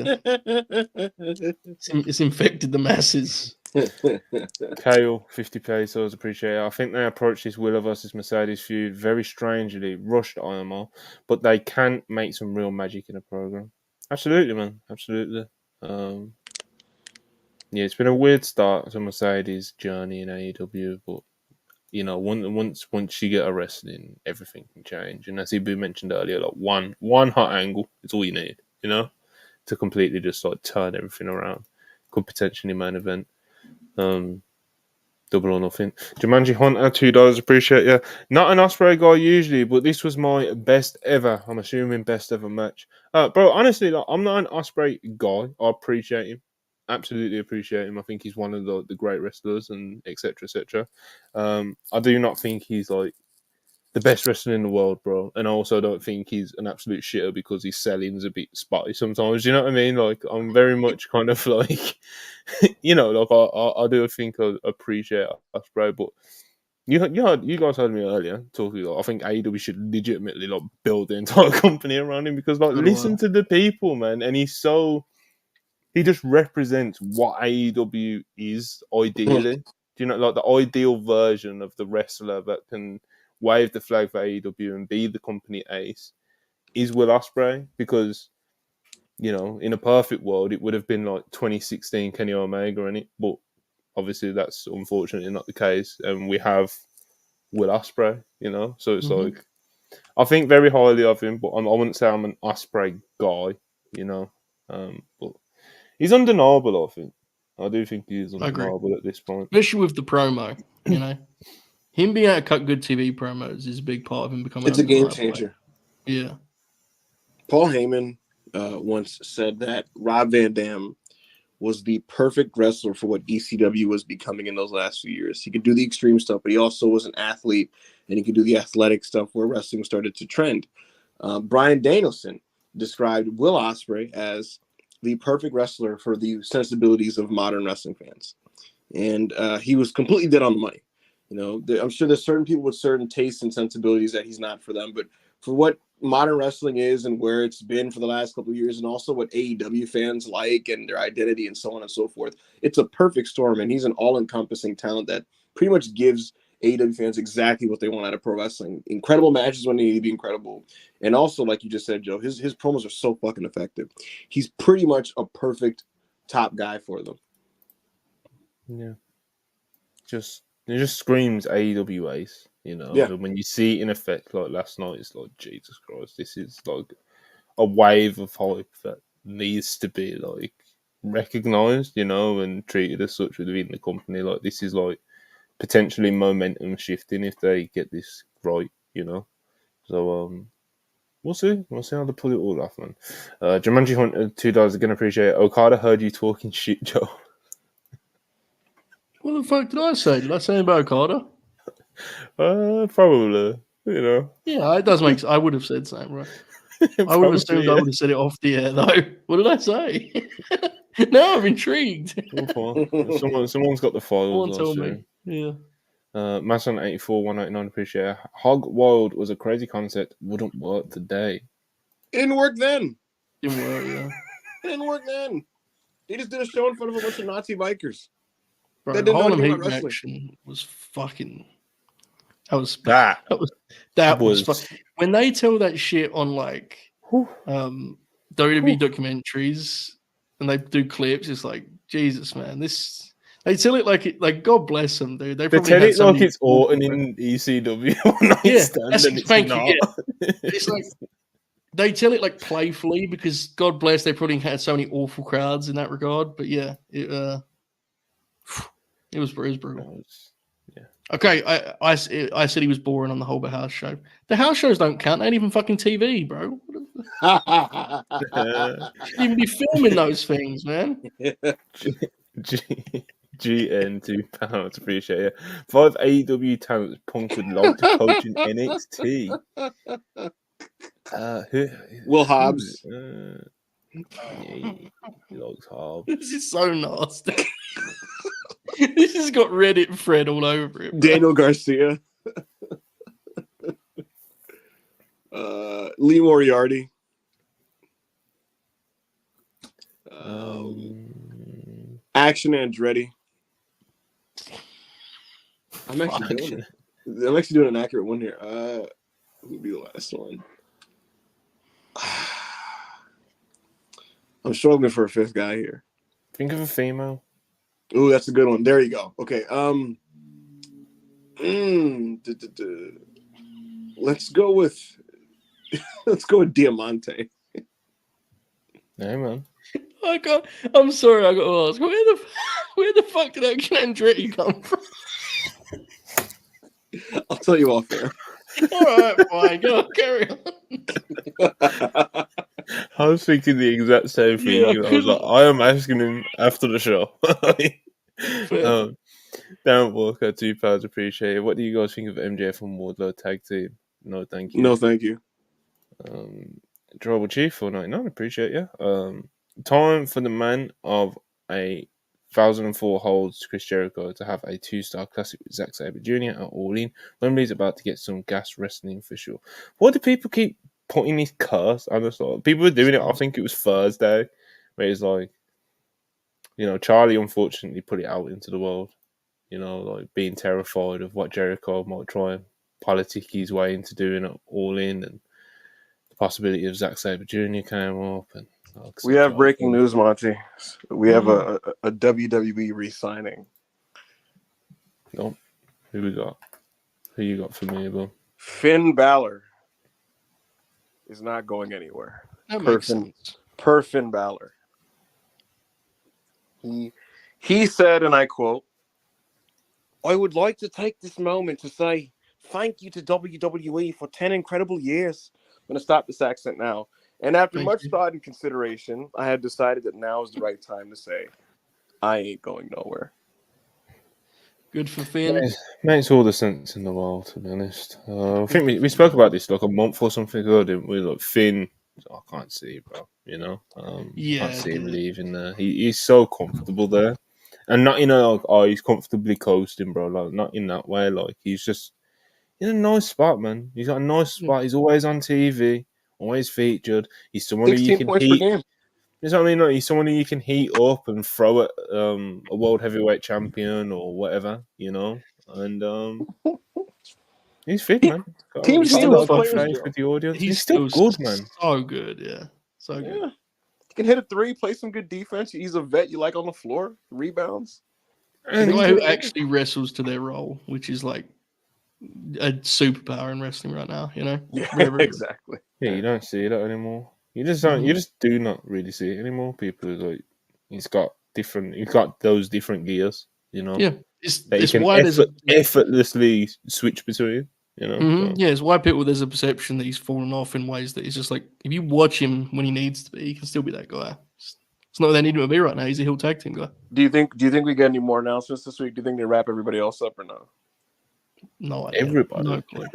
it's infected the masses. Kale, 50 pesos, appreciate it. I think they approached this Willa versus Mercedes feud very strangely, rushed IMO, but they can make some real magic in a program. Absolutely, man. Absolutely. Yeah, it's been a weird start to Mercedes' journey in AEW, but you know, once you get arrested, everything can change. And as Ibu mentioned earlier, like one hot angle is all you need, you know, to completely just like turn everything around. Could potentially main event. Double or nothing. Jumanji Hunter, $2, appreciate you. Not an Osprey guy usually, but this was my best ever. I'm assuming best ever match. Bro, honestly, like, I'm not an Osprey guy. I appreciate him. Absolutely appreciate him. I think he's one of the great wrestlers and etc. etc. I do not think he's like the best wrestler in the world, bro. And I also don't think he's an absolute shitter because his selling's a bit spotty sometimes. You know what I mean? Like, I'm very much kind of like, you know, like I do think I appreciate Osprey, but you guys heard me earlier talking. Like, I think AEW should legitimately like build the entire company around him because like listen to the people, man, and he just represents what AEW is ideally. Do you know, like the ideal version of the wrestler that can wave the flag for AEW and be the company ace is Will Ospreay, because, you know, in a perfect world, it would have been like 2016 Kenny Omega in it, but obviously that's unfortunately not the case, and we have Will Ospreay, you know, so it's like, I think very highly of him, but I wouldn't say I'm an Ospreay guy, you know, but he's undeniable, I think. I do think he is undeniable at this point. Especially with the promo, you know. Him being able to cut good TV promos is a big part of him becoming. It's a game changer. Yeah. Paul Heyman once said that Rob Van Dam was the perfect wrestler for what ECW was becoming in those last few years. He could do the extreme stuff, but he also was an athlete, and he could do the athletic stuff where wrestling started to trend. Bryan Danielson described Will Osprey as the perfect wrestler for the sensibilities of modern wrestling fans. And he was completely dead on the money. You know, I'm sure there's certain people with certain tastes and sensibilities that he's not for them, but for what modern wrestling is and where it's been for the last couple of years, and also what AEW fans like and their identity and so on and so forth, it's a perfect storm. And he's an all-encompassing talent that pretty much gives AEW fans exactly what they want out of pro wrestling. Incredible matches when they need to be incredible. And also, like you just said, Joe, his promos are so fucking effective. He's pretty much a perfect top guy for them. Yeah. It just screams AEW ace, you know. Yeah. And when you see it in effect like last night, it's like, Jesus Christ, this is like a wave of hype that needs to be like recognized, you know, and treated as such within the company. Like, this is like potentially momentum shifting if they get this right, you know. So we'll see how they pull it all off, man. Jumanji Hunter $2 again, appreciate it. Okada heard you talking shit, Joe. What the fuck did I say? Did I say about Okada? Probably, you know. Yeah, it does make. I would have said something, right? I would have assumed I would have said it off the air, though. What did I say? No, I'm intrigued. Someone's got the files. Someone tell me. Yeah. Mason 84 199, appreciate it. Hog Wild was a crazy concept. Wouldn't work today. Didn't work then. Didn't work, yeah. Didn't work then. They just did a show in front of a bunch of Nazi bikers. Bro, That didn't know Harlem anything Heat about wrestling. action was fucking. That was fucking. When they tell that shit on like WWE documentaries and they do clips, it's like, Jesus, man, this. They tell it like God bless them, dude. They tell it like it's Orton in ECW. Yeah, thank you. Yeah. It's like they tell it like playfully because God bless, they probably had so many awful crowds in that regard. But yeah, it was brutal. Yeah. Okay, I said he was boring on the Holbert House show. The house shows don't count. They ain't even fucking TV, bro. Shouldn't even be filming those things, man. GN £2, appreciate it. 5 AEW talents Punk would like to coach in NXT. Will Hobbs. He likes Hobbs. This is so nasty. This has got Reddit thread all over it. Daniel Garcia. Lee Moriarty. Action Andretti. I'm actually doing an accurate one here. Who would be the last one? I'm struggling for a fifth guy here. Think of a female. Ooh, that's a good one. There you go. Okay. Let's go with Diamante. Yeah, man. I'm sorry, I got to ask. Where the fuck did Action Andretti come from? I'll tell you off air. All right, fine. Go carry on. I was thinking the exact same thing. Yeah. I was like, I am asking him after the show. Dan Walker, £2, appreciate it. What do you guys think of MJF and Wardlow tag team? No, thank you. No, thank you. Tribal Chief 499, appreciate you. Time for the man of 1,004 holds, Chris Jericho, to have a 2-star classic with Zack Sabre Jr. at All In. Wembley's about to get some gas wrestling for sure. Why do people keep putting this curse on us? People were doing it, I think it was Thursday, where it's like, you know, Charlie unfortunately put it out into the world, you know, like being terrified of what Jericho might try and politic his way into doing it All In, and the possibility of Zack Sabre Jr. came up. And we have breaking news, Monty. We have a WWE re-signing. Nope. Who we got? Who you got for me, Bob? Finn Balor is not going anywhere. Makes sense. Per Finn Balor. He said, and I quote, "I would like to take this moment to say thank you to WWE for 10 incredible years." I'm going to stop this accent now. And after much thought and consideration, I had decided that now is the right time to say I ain't going nowhere. Good for Finn. Makes all the sense in the world, to be honest. I think we spoke about this like a month or something ago, didn't we? Like Finn, I can't see, bro. You know, can't see him leaving there. He's so comfortable there, and not in a like, oh, he's comfortably coasting, bro. Like not in that way. Like he's just in a nice spot, man. He's got a nice spot. He's always on TV, always featured. He's someone who you 16 can points per heat. game. It's only not. He's someone who you can heat up and throw at a world heavyweight champion or whatever, you know. And he's fit, man. Teams He's got a need lot those of good players, faith Joe. with the audience. He's He's still good, man. So good, yeah. So good. Yeah. He can hit a three, play some good defense. He's a vet you like on the floor, rebounds. The And guy who actually wrestles to their role, which is like a superpower in wrestling right now, you know? Yeah, Very, very exactly. yeah, you don't see that anymore. You just don't. You just do not really see it anymore. People are like, he's got those different gears, you know. Yeah. That you It's can why there's effortlessly switch between, you know. So. Yeah, it's why there's a perception that he's fallen off in ways that it's just like if you watch him when he needs to be, he can still be that guy. It's not what they need him to be right now. He's a heel tag team guy. Do you think we get any more announcements this week? Do you think they wrap everybody else up or no? No idea. Everybody. No clue.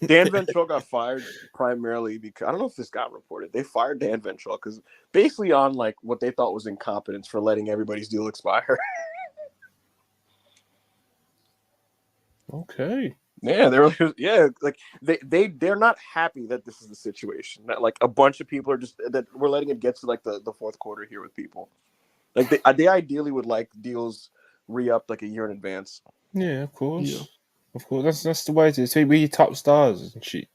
Dan Ventrell got fired primarily because I don't know if this got reported. They fired Dan Ventrell because basically on like what they thought was incompetence for letting everybody's deal expire. Okay. Yeah, like they're not happy that this is the situation. That like a bunch of people are just that we're letting it get to like the fourth quarter here with people. Like they ideally would like deals re-upped like a year in advance. Yeah, of course. Yeah. Of course. That's the way to see we your top stars and shit.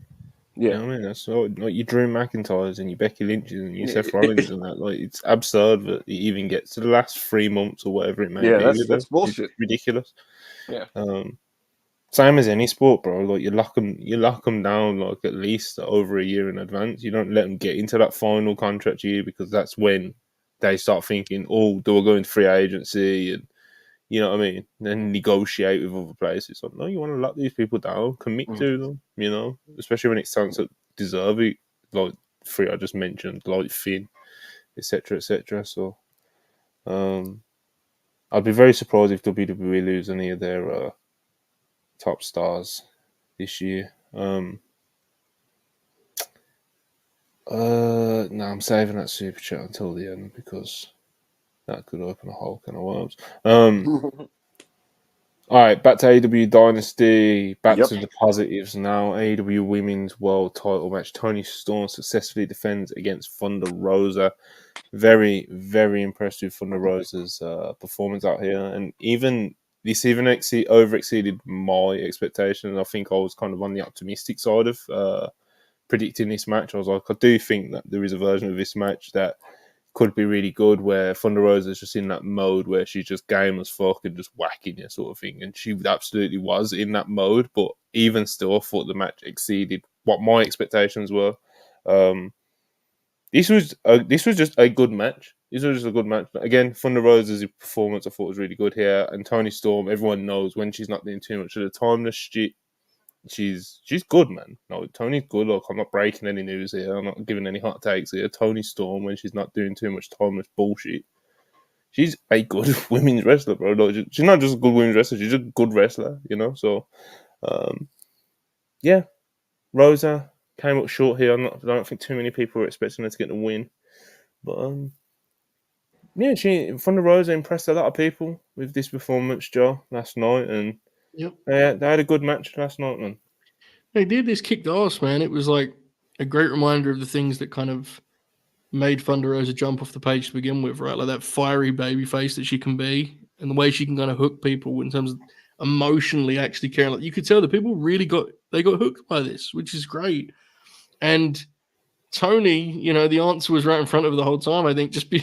Yeah. You know what I mean? That's like your Drew McIntyres and your Becky Lynch's and your Seth Rollins and that. Like it's absurd that it even gets to the last 3 months or whatever it may be. Yeah, that's bullshit. It's ridiculous. Yeah. Same as any sport, bro. Like you lock them down like at least over a year in advance. You don't let them get into that final contract year because that's when they start thinking, oh, do I go into free agency and you know what I mean? Then negotiate with other places. Like, no, you want to lock these people down, commit to them, you know, especially when it sounds that deserve it, like three I just mentioned, like Finn, etc., etc. So, I'd be very surprised if WWE lose any of their top stars this year. No, I'm saving that super chat until the end because that could open a whole can of worms. All right, back to AEW Dynasty. Back to the positives now. AEW Women's World Title match. Toni Storm successfully defends against Thunder Rosa. Very, very impressed with Thunder Rosa's performance out here, and this over exceeded my expectations. I think I was kind of on the optimistic side of predicting this match. I was like, I do think that there is a version of this match that could be really good where Thunder Rosa is just in that mode where she's just game as fuck and just whacking you sort of thing. And she absolutely was in that mode, but even still, I thought the match exceeded what my expectations were. This was just a good match. This was just a good match. Again, Thunder Rosa's performance I thought was really good here. And Toni Storm, everyone knows when she's not doing too much of the timeless shit, she's good, man. No, Toni's good. Look, I'm not breaking any news here. I'm not giving any hot takes here. Toni Storm, when she's not doing too much timeless bullshit, she's a good women's wrestler, bro. Like, she's not just a good women's wrestler. She's a good wrestler, you know. So, yeah, Rosa came up short here. I don't think too many people were expecting her to get the win, but yeah, Thunder Rosa impressed a lot of people with this performance, Joe, last night, and they had a good match last night, man. They did. This kicked ass, man. It was like a great reminder of the things that kind of made Thunder Rosa jump off the page to begin with, right? Like that fiery baby face that she can be and the way she can kind of hook people in terms of emotionally actually caring. Like you could tell the people really got hooked by this, which is great. And Toni, you know, the answer was right in front of her the whole time. I think just be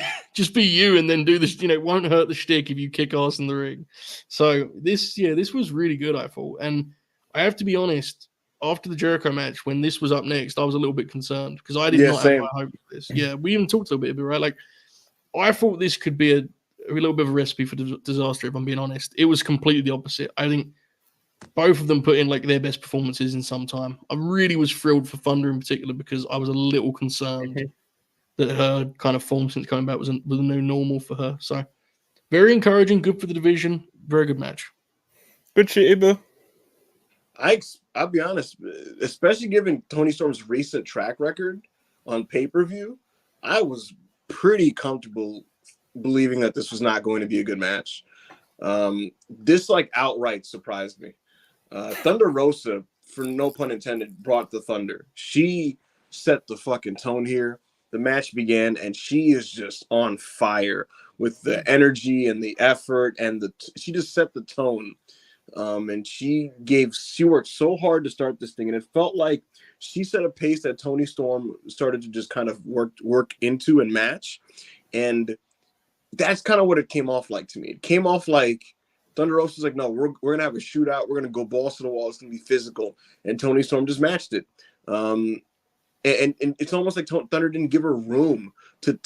you and then do this, you know, it won't hurt the shtick if you kick ass in the ring. So this was really good, I thought. And I have to be honest, after the Jericho match, when this was up next, I was a little bit concerned because I did not have high hope for this. Yeah, we even talked a little bit, right? Like, I thought this could be a little bit of a recipe for disaster, if I'm being honest. It was completely the opposite. I think both of them put in like their best performances in some time. I really was thrilled for Thunder in particular because I was a little concerned that her kind of form since coming back was a new normal for her. So Very encouraging, good for the division. Very good match. Good shit, Ibu. I'll be honest, especially given Tony Storm's recent track record on pay-per-view, I was pretty comfortable believing that this was not going to be a good match. This like outright surprised me. Thunder Rosa, for no pun intended, brought the thunder. She set the fucking tone here. The match began, and she is just on fire with the energy and the effort, and she just set the tone. And she worked so hard to start this thing, and it felt like she set a pace that Tony Storm started to just kind of work into and match. And that's kind of what it came off like to me. It came off like Thunder Rosa was like, no, we're gonna have a shootout. We're gonna go balls to the wall. It's gonna be physical. And Tony Storm just matched it. And it's almost like Thunder didn't give her room to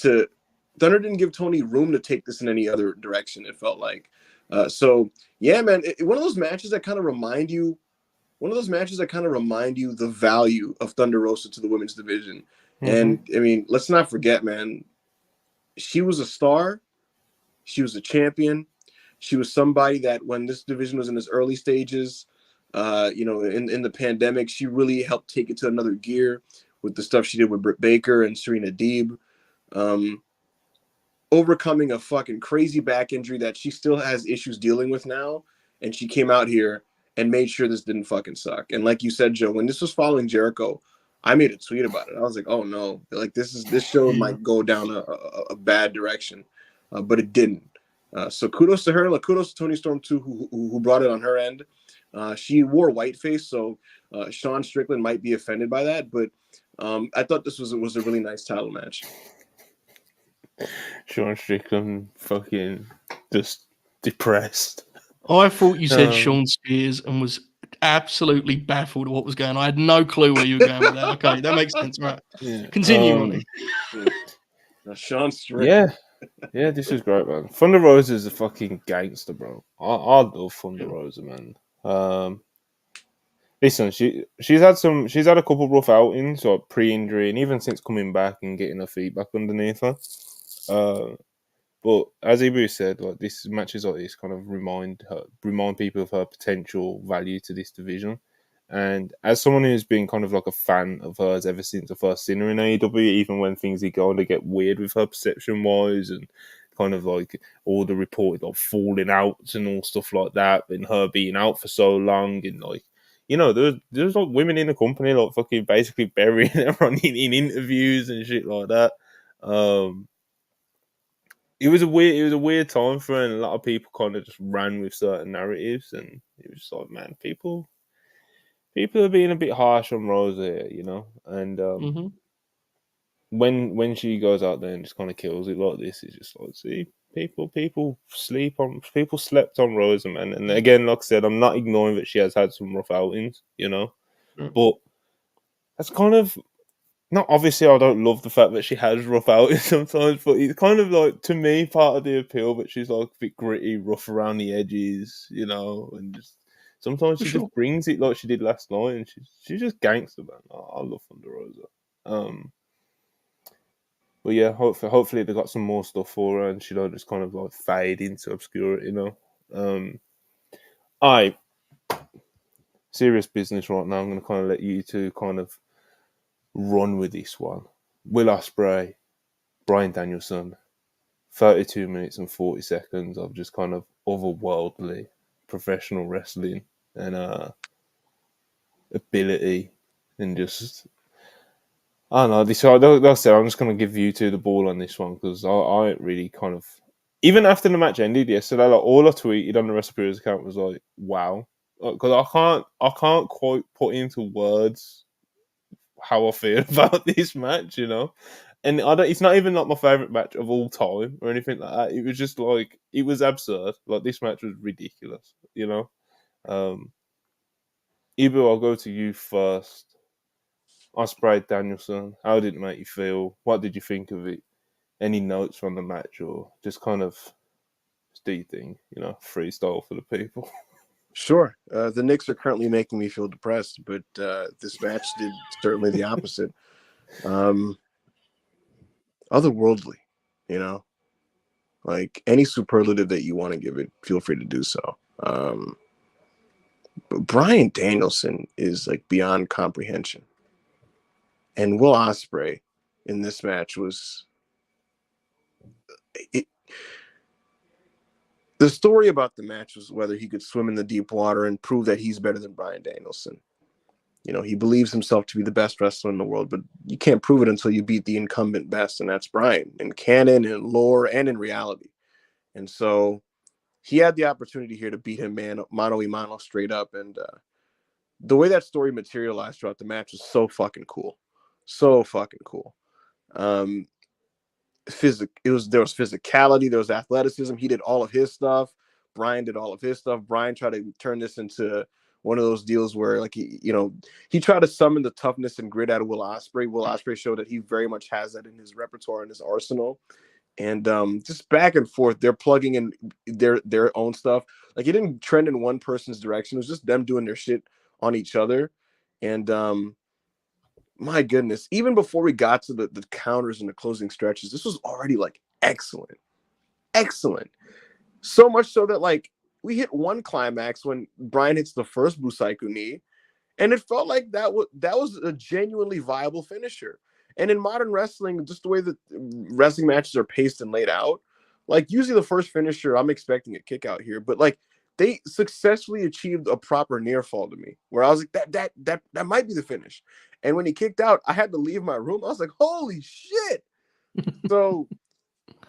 Thunder didn't give Tony room to take this in any other direction. It felt like. So yeah, man, one of those matches that kind of remind you the value of Thunder Rosa to the women's division. Mm-hmm. And I mean, let's not forget, man, she was a star. She was a champion. She was somebody that when this division was in its early stages, in the pandemic, she really helped take it to another gear with the stuff she did with Britt Baker and Serena Deeb, overcoming a fucking crazy back injury that she still has issues dealing with now. And she came out here and made sure this didn't fucking suck. And like you said, Joe, when this was following Jericho, I made a tweet about it. I was like, oh no, like this show might go down a bad direction, but it didn't. So kudos to her. Like, kudos to Tony Storm too, who brought it on her end. She wore whiteface, so Sean Strickland might be offended by that. But I thought this was a really nice title match. Sean Strickland fucking just depressed. I thought you said Sean Spears and was absolutely baffled at what was going on. I had no clue where you were going with that. Okay, that makes sense. Right. Yeah. Continue, Ronnie. Sean Strickland. Yeah, this is great, man. Thunder Rosa is a fucking gangster, bro. I love Thunder Rosa, man. Listen, she's had a couple rough outings, like pre-injury, and even since coming back and getting her feet back underneath her. But as Ibu said, like this matches like this kind of remind people of her potential value to this division. And as someone who's been kind of like a fan of hers ever since I first seen her in AEW, even when things are going to get weird with her perception wise and kind of like all the reported like falling outs and all stuff like that, and her being out for so long, and like, you know, there's like women in the company like fucking basically burying everyone in interviews and shit like that. It was a weird time for her, and a lot of people kind of just ran with certain narratives, and it was just like, man, people are being a bit harsh on Rosa here, you know. And when she goes out there and just kind of kills it like this, it's just like, see, people slept on Rosa, man. And again, like I said, I'm not ignoring that she has had some rough outings, you know, but that's kind of. Not obviously, I don't love the fact that she has rough outings sometimes, but it's kind of like, to me, part of the appeal that she's like a bit gritty, rough around the edges, you know, and just sometimes she just brings it like she did last night, and she's just gangster, man. I love Thunder Rosa. But yeah, hopefully they got some more stuff for her, and she don't just kind of like fade into obscurity, you know. Serious business right now. I'm going to kind of let you two kind of run with this one. Will Osprey, Bryan Danielson, 32 minutes and 40 seconds of just kind of otherworldly professional wrestling and ability, and just, I don't know. That's it. I'm just going to give you two the ball on this one, because I ain't really kind of, even after the match ended yesterday, like all I tweeted on the WrestlePurists account was like, wow, because I can't quite put into words how I feel about this match, you know. And it's not even like my favourite match of all time or anything like that. It was just like, it was absurd. Like, this match was ridiculous, you know. Ibu, I'll go to you first. Osprey, Danielson, how did it make you feel? What did you think of it? Any notes from the match, or just kind of do you think, you know, freestyle for the people? Sure. The Knicks are currently making me feel depressed, but this match did certainly the opposite. Otherworldly, you know. Like any superlative that you want to give it, feel free to do so. But Bryan Danielson is like beyond comprehension. And Will Osprey in this match was the story about the match was whether he could swim in the deep water and prove that he's better than Bryan Danielson. You know, he believes himself to be the best wrestler in the world, but you can't prove it until you beat the incumbent best, and that's Bryan in canon and lore and in reality. And so he had the opportunity here to beat him mano a mano straight up, and the way that story materialized throughout the match was so fucking cool. So fucking cool. There was physicality, there was athleticism. He did all of his stuff. Bryan did all of his stuff. Bryan tried to turn this into one of those deals where, like, he tried to summon the toughness and grit out of Will Osprey. Will Osprey showed that he very much has that in his repertoire and his arsenal. And just back and forth, they're plugging in their own stuff. Like, it didn't trend in one person's direction. It was just them doing their shit on each other. And my goodness, even before we got to the counters and the closing stretches, this was already like excellent. So much so that, like, we hit one climax when Bryan hits the first Busaiku knee, and it felt like that was a genuinely viable finisher. And in modern wrestling, just the way that wrestling matches are paced and laid out, like, usually the first finisher, I'm expecting a kick out here, but like, they successfully achieved a proper near fall to me, where I was like, that might be the finish. And when he kicked out, I had to leave my room. I was like, holy shit. So,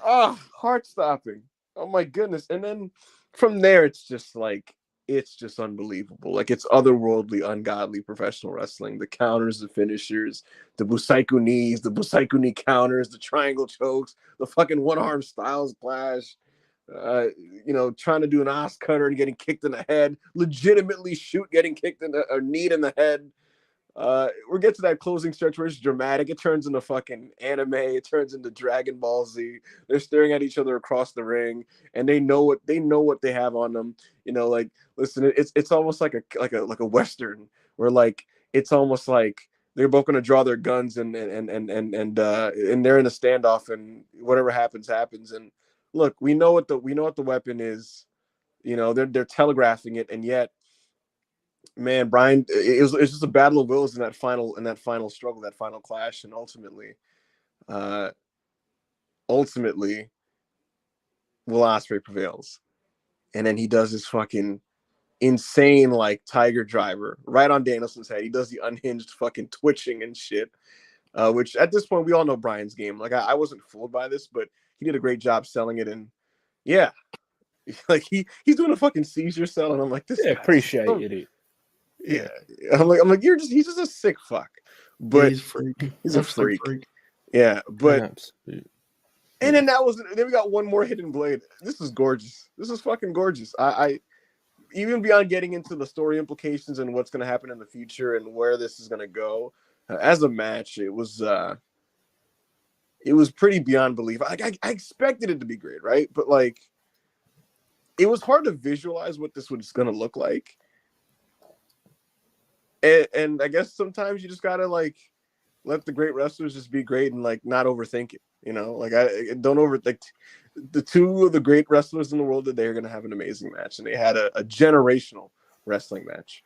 heart stopping. Oh my goodness. And then from there, it's just unbelievable. Like, it's otherworldly, ungodly professional wrestling. The counters, the finishers, the Busaiku knees, the Busaiku knee counters, the triangle chokes, the fucking one-arm Styles Clash, trying to do an ass cutter and getting kicked in the head, legitimately getting kicked in or kneed in the head. We'll get to that closing stretch where it's dramatic. It turns into fucking anime. It turns into Dragon Ball Z. They're staring at each other across the ring, and they know what they have on them. Like, listen, it's almost like a Western where, like, it's almost like they're both gonna draw their guns and they're in a standoff, and whatever happens. And look, we know what the weapon is. They're telegraphing it, and yet, man, Bryan, it's just a battle of wills in that final struggle, that final clash, and ultimately, Will Osprey prevails, and then he does this fucking insane, like, tiger driver right on Danielson's head. He does the unhinged fucking twitching and shit, which at this point we all know Bryan's game. Like, I wasn't fooled by this, but he did a great job selling it, and yeah, like he's doing a fucking seizure cell, and I'm like, this. Yeah, appreciated it. Yeah, I'm like, he's just a sick fuck, but he's a freak. He's a freak. Yeah, but and then we got one more hidden blade. This is gorgeous. This is fucking gorgeous. I even beyond getting into the story implications and what's going to happen in the future and where this is going to go, as a match, it was pretty beyond belief. I expected it to be great, right? But, like, it was hard to visualize what this was going to look like. And I guess sometimes you just gotta, like, let the great wrestlers just be great and, like, not overthink it. Like, I don't overthink. The two of the great wrestlers in the world today are gonna have an amazing match, and they had a generational wrestling match.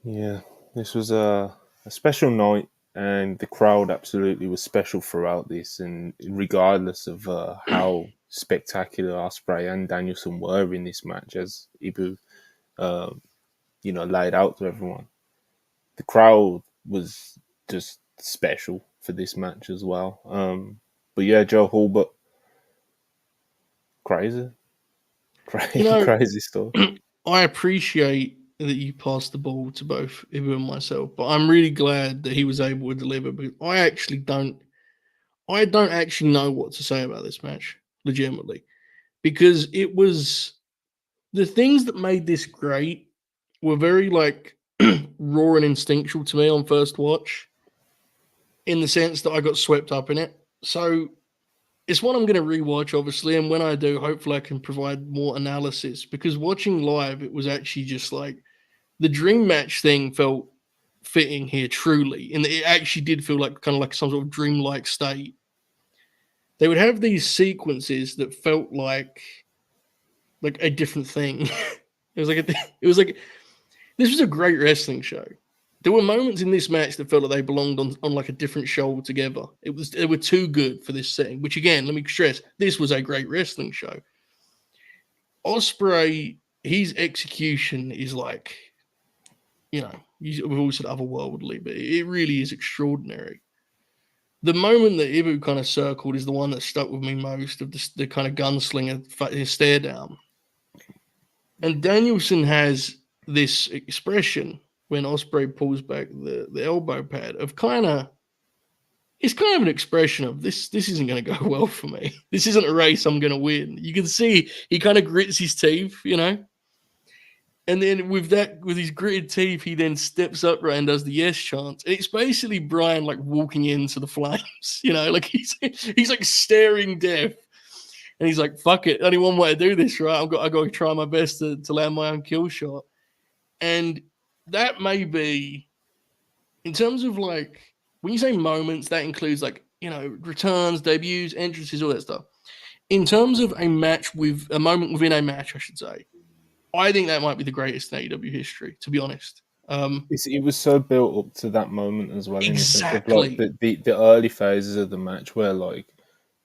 Yeah, this was a special night, and the crowd absolutely was special throughout this, and regardless of how spectacular Osprey and Danielson were in this match, as Ibu laid out to everyone, the crowd was just special for this match as well. But yeah, Joe Hulbert, crazy stuff. I appreciate that you passed the ball to both Ibu and myself, but I'm really glad that he was able to deliver, because I don't actually know what to say about this match, legitimately, because it was the things that made this great were very, like, raw and instinctual to me on first watch, in the sense that I got swept up in it. So it's one I'm going to rewatch, obviously, and when I do, hopefully I can provide more analysis, because watching live, it was actually just like the dream match thing felt fitting here, truly, and it actually did feel like kind of like some sort of dreamlike state. they would have these sequences that felt like a different thing. It was like this was a great wrestling show. There were moments in this match that felt like they belonged on like a different show altogether. They were too good for this setting, which again, let me stress, this was a great wrestling show. Osprey, his execution is like, we've always said otherworldly, but it really is extraordinary. The moment that Ibu kind of circled is the one that stuck with me most, of the kind of gunslinger stare down. And Danielson has this expression when Osprey pulls back the elbow pad of it's kind of an expression of this isn't going to go well for me. This isn't a race I'm going to win. You can see he kind of grits his teeth, And then with his gritted teeth, he then steps upright and does the yes chant. And it's basically Brian like walking into the flames, like he's like staring death. And he's like, fuck it. Only one way to do this, right? I've got to try my best to land my own kill shot. And that may be, in terms of like, when you say moments, that includes like, returns, debuts, entrances, all that stuff. In terms of a moment within a match, I should say, I think that might be the greatest in AEW history, to be honest. It was so built up to that moment as well. Exactly. In the sense of, like, the early phases of the match where like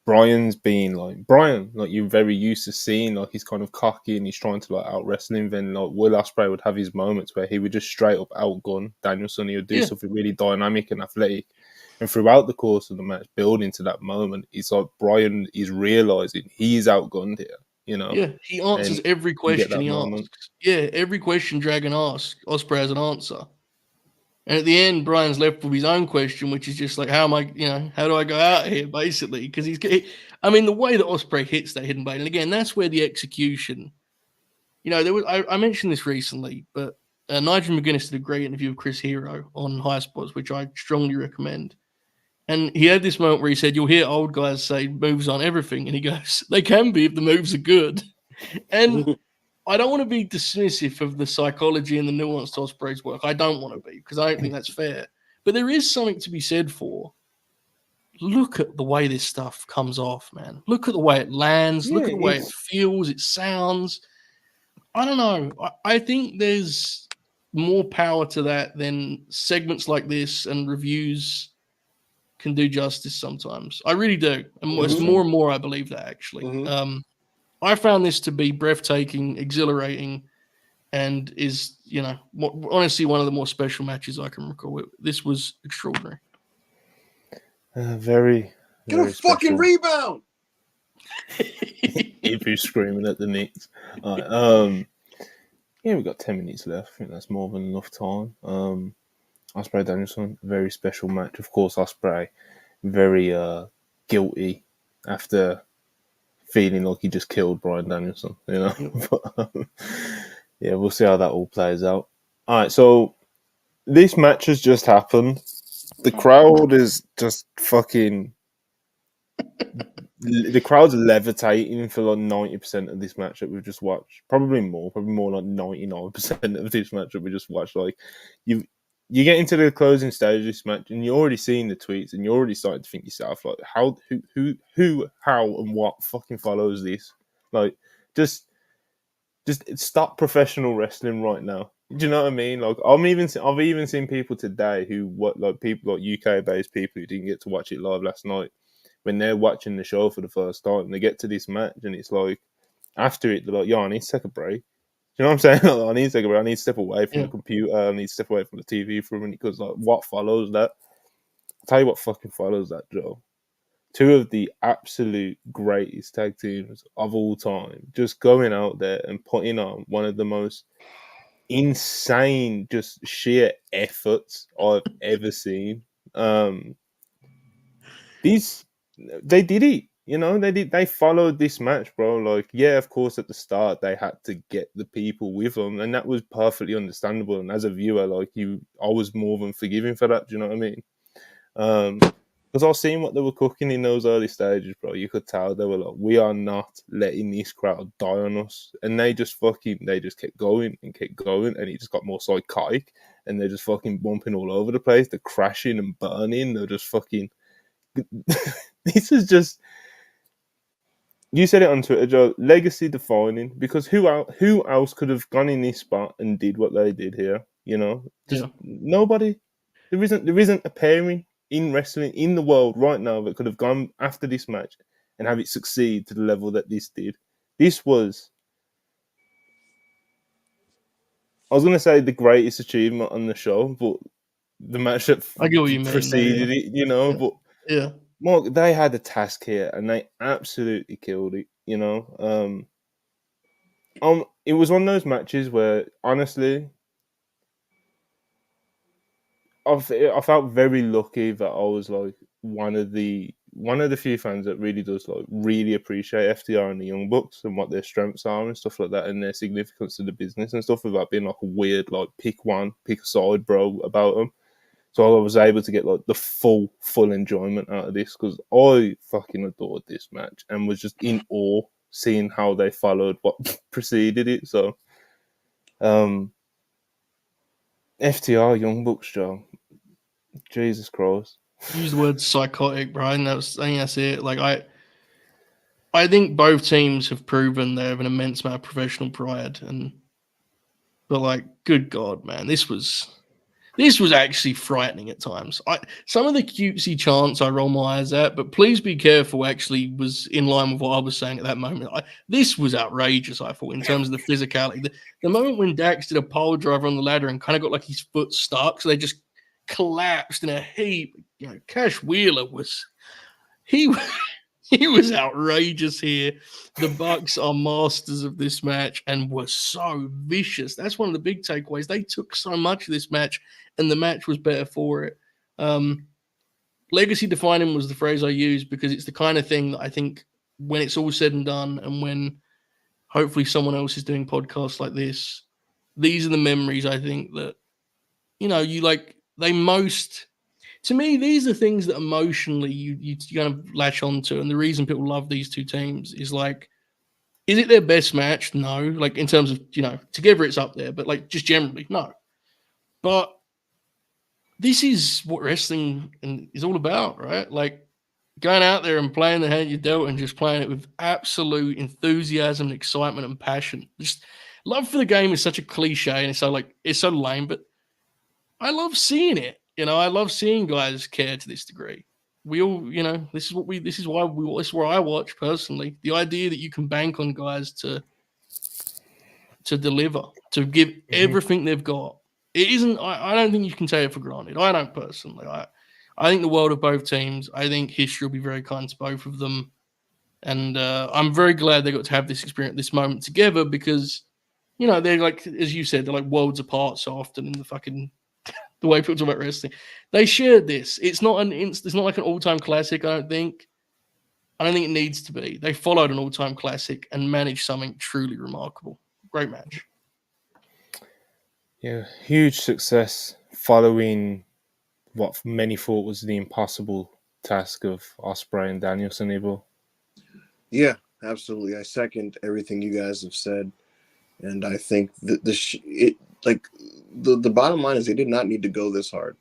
Brian's being like Brian, like you're very used to seeing, like he's kind of cocky and he's trying to like out wrestle him. Then like Will Ospreay would have his moments where he would just straight up outgun Danielson. He would do something really dynamic and athletic. And throughout the course of the match, building to that moment, it's like Brian is realizing he's outgunned here. Yeah, he answers every question he asks. Yeah, every question Dragon asks, Osprey has an answer. And at the end, Brian's left with his own question, which is just like, how do I go out here, basically? Because the way that Osprey hits that hidden blade, and again, that's where the execution, I mentioned this recently, but Nigel McGuinness did a great interview with Chris Hero on High Spots, which I strongly recommend. And he had this moment where he said, you'll hear old guys say moves on everything. And he goes, they can be if the moves are good. And I don't want to be dismissive of the psychology and the nuance to Osprey's work. I don't want to be, because I don't think that's fair. But there is something to be said for, look at the way this stuff comes off, man. Look at the way it lands. Look at the way it feels, it sounds. I don't know. I think there's more power to that than segments like this and reviews can do justice sometimes. I really do. And it's more and more I believe that, actually. I found this to be breathtaking, exhilarating, and is, honestly one of the more special matches I can recall. This was extraordinary. Very, get a fucking rebound. Ibu screaming at the Knicks. We've got 10 minutes left. I think that's more than enough time. Osprey Danielson, very special match. Of course, Osprey very guilty after feeling like he just killed Bryan Danielson, But, we'll see how that all plays out. All right, so this match has just happened. The crowd is just fucking... The crowd's levitating for like 90% of this match that we've just watched. Probably more like 99% of this match that we just watched. Like, you get into the closing stage of this match and you're already seeing the tweets and you're already starting to think yourself, like, how, and what fucking follows this? Like, just stop professional wrestling right now. Do you know what I mean? Like, I've even seen people today people like UK-based people who didn't get to watch it live last night, when they're watching the show for the first time, they get to this match and it's like, after it, they're like, yo, I need to take a break. You know what I'm saying? I need to take a break. I need to step away from the computer. I need to step away from the TV for a minute, because like, what follows that? I'll tell you what fucking follows that, Joe. Two of the absolute greatest tag teams of all time just going out there and putting on one of the most insane, just sheer efforts I've ever seen. They did it. They followed this match, bro. Like, yeah, of course, at the start, they had to get the people with them, and that was perfectly understandable. And as a viewer, like I was more than forgiving for that. Do you know what I mean? Because I was seeing what they were cooking in those early stages, bro. You could tell they were like, we are not letting this crowd die on us. And they just kept going, and it just got more psychotic, and they're just fucking bumping all over the place. They're crashing and burning. They're just fucking... This is just... you said it on Twitter, Joe. Legacy defining, because who else could have gone in this spot and did what they did here? You know, just Yeah. nobody. There isn't a pairing in wrestling in the world right now that could have gone after this match and have it succeed to the level that this did. This was, I was going to say, the greatest achievement on the show, but the match that I get what you mean. preceded it, you know. Yeah. But Yeah. Mark, they had a task here and they absolutely killed it. You know, it was one of those matches where honestly, I felt very lucky that I was like one of the few fans that really does like really appreciate FTR and the Young Bucks and what their strengths are and stuff like that and their significance to the business and stuff without being like a weird like pick a side bro about them. So I was able to get like the full enjoyment out of this because I fucking adored this match and was just in awe seeing how they followed what preceded it. So, FTR Young Bucks, Joe. Jesus Christ. Use the word psychotic, Brian. I think that's it. Like I think both teams have proven they have an immense amount of professional pride, but like, good God, man, this was actually frightening at times. Some of the cutesy chants I roll my eyes at, but please be careful. Actually, was in line with what I was saying at that moment. This was outrageous. I thought in terms of the physicality. The moment when Dax did a pole driver on the ladder and kind of got like his foot stuck, so they just collapsed in a heap. You know, Cash Wheeler he was outrageous here. The Bucks are masters of this match and were so vicious. That's one of the big takeaways. They took so much of this match, and the match was better for it. Legacy defining was the phrase I used because it's the kind of thing that I think when it's all said and done, and when hopefully someone else is doing podcasts like this, these are the memories I think that, you know, you like they most. To me, these are things that emotionally you kind of latch onto, and the reason people love these two teams is like, is it their best match? No. Like in terms of, you know, together it's up there, but like just generally, no. But this is what wrestling is all about, right? Like going out there and playing the hand you dealt and just playing it with absolute enthusiasm and excitement and passion. Just love for the game is such a cliche and it's so lame, but I love seeing it. You know, I love seeing guys care to this degree. We all, you know, this is where I watch personally. The idea that you can bank on guys to deliver, to give everything they've got. It isn't, I don't think you can take it for granted. I don't personally. I think the world of both teams. I think history will be very kind to both of them. And I'm very glad they got to have this experience, this moment together because, you know, they're like, as you said, they're like worlds apart so often in the fucking the way people talk about wrestling. They shared this. It's not like an all-time classic, I don't think. I don't think it needs to be. They followed an all-time classic and managed something truly remarkable. Great match. Yeah, huge success following what many thought was the impossible task of Osprey and Danielson. Evil. Yeah, absolutely. I second everything you guys have said, and I think that the bottom line is they did not need to go this hard.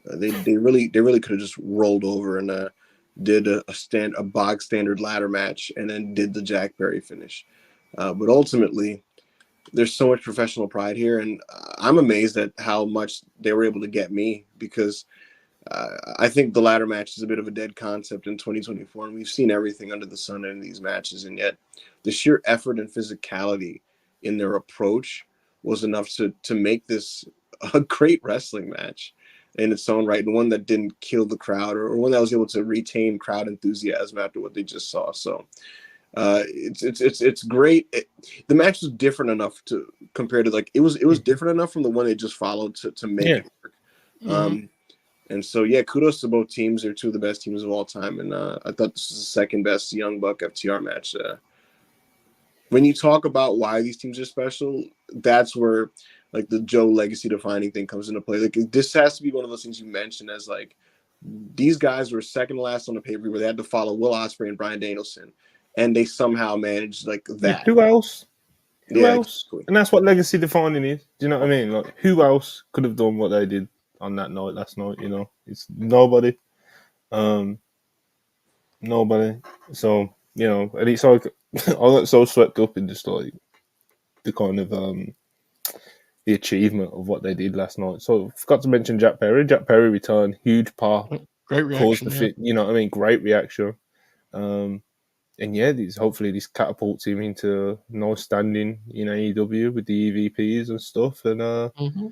They really could have just rolled over and did a bog standard ladder match and then did the Jack Perry finish. But ultimately, there's so much professional pride here, and I'm amazed at how much they were able to get me because I think the ladder match is a bit of a dead concept in 2024, and we've seen everything under the sun in these matches, and yet the sheer effort and physicality in their approach was enough to make this a great wrestling match in its own right, and one that didn't kill the crowd or one that was able to retain crowd enthusiasm after what they just saw. So it's great. The match was different enough to compare to like it was different enough from the one they just followed to make it work. And so yeah, kudos to both teams. They're two of the best teams of all time, and I thought this was the second best Young Buck FTR match. When you talk about why these teams are special, that's where like the Joe legacy defining thing comes into play. Like this has to be one of those things you mentioned as like these guys were second to last on the pay-per-view where they had to follow Will Osprey and Bryan Danielson, and they somehow managed like that. Yeah, who else? Who else? Exactly. And that's what legacy defining is. Do you know what I mean? Like who else could have done what they did on that night last night? You know, it's nobody. Nobody. So you know, and it's like I got so swept up in just like the kind of the achievement of what they did last night. So I forgot to mention Jack Perry. Jack Perry returned, huge part, Great caused reaction. the Yeah. fit. You know what I mean? Great reaction. And yeah, hopefully this catapults him into nice standing in AEW with the EVPs and stuff. And Mm-hmm.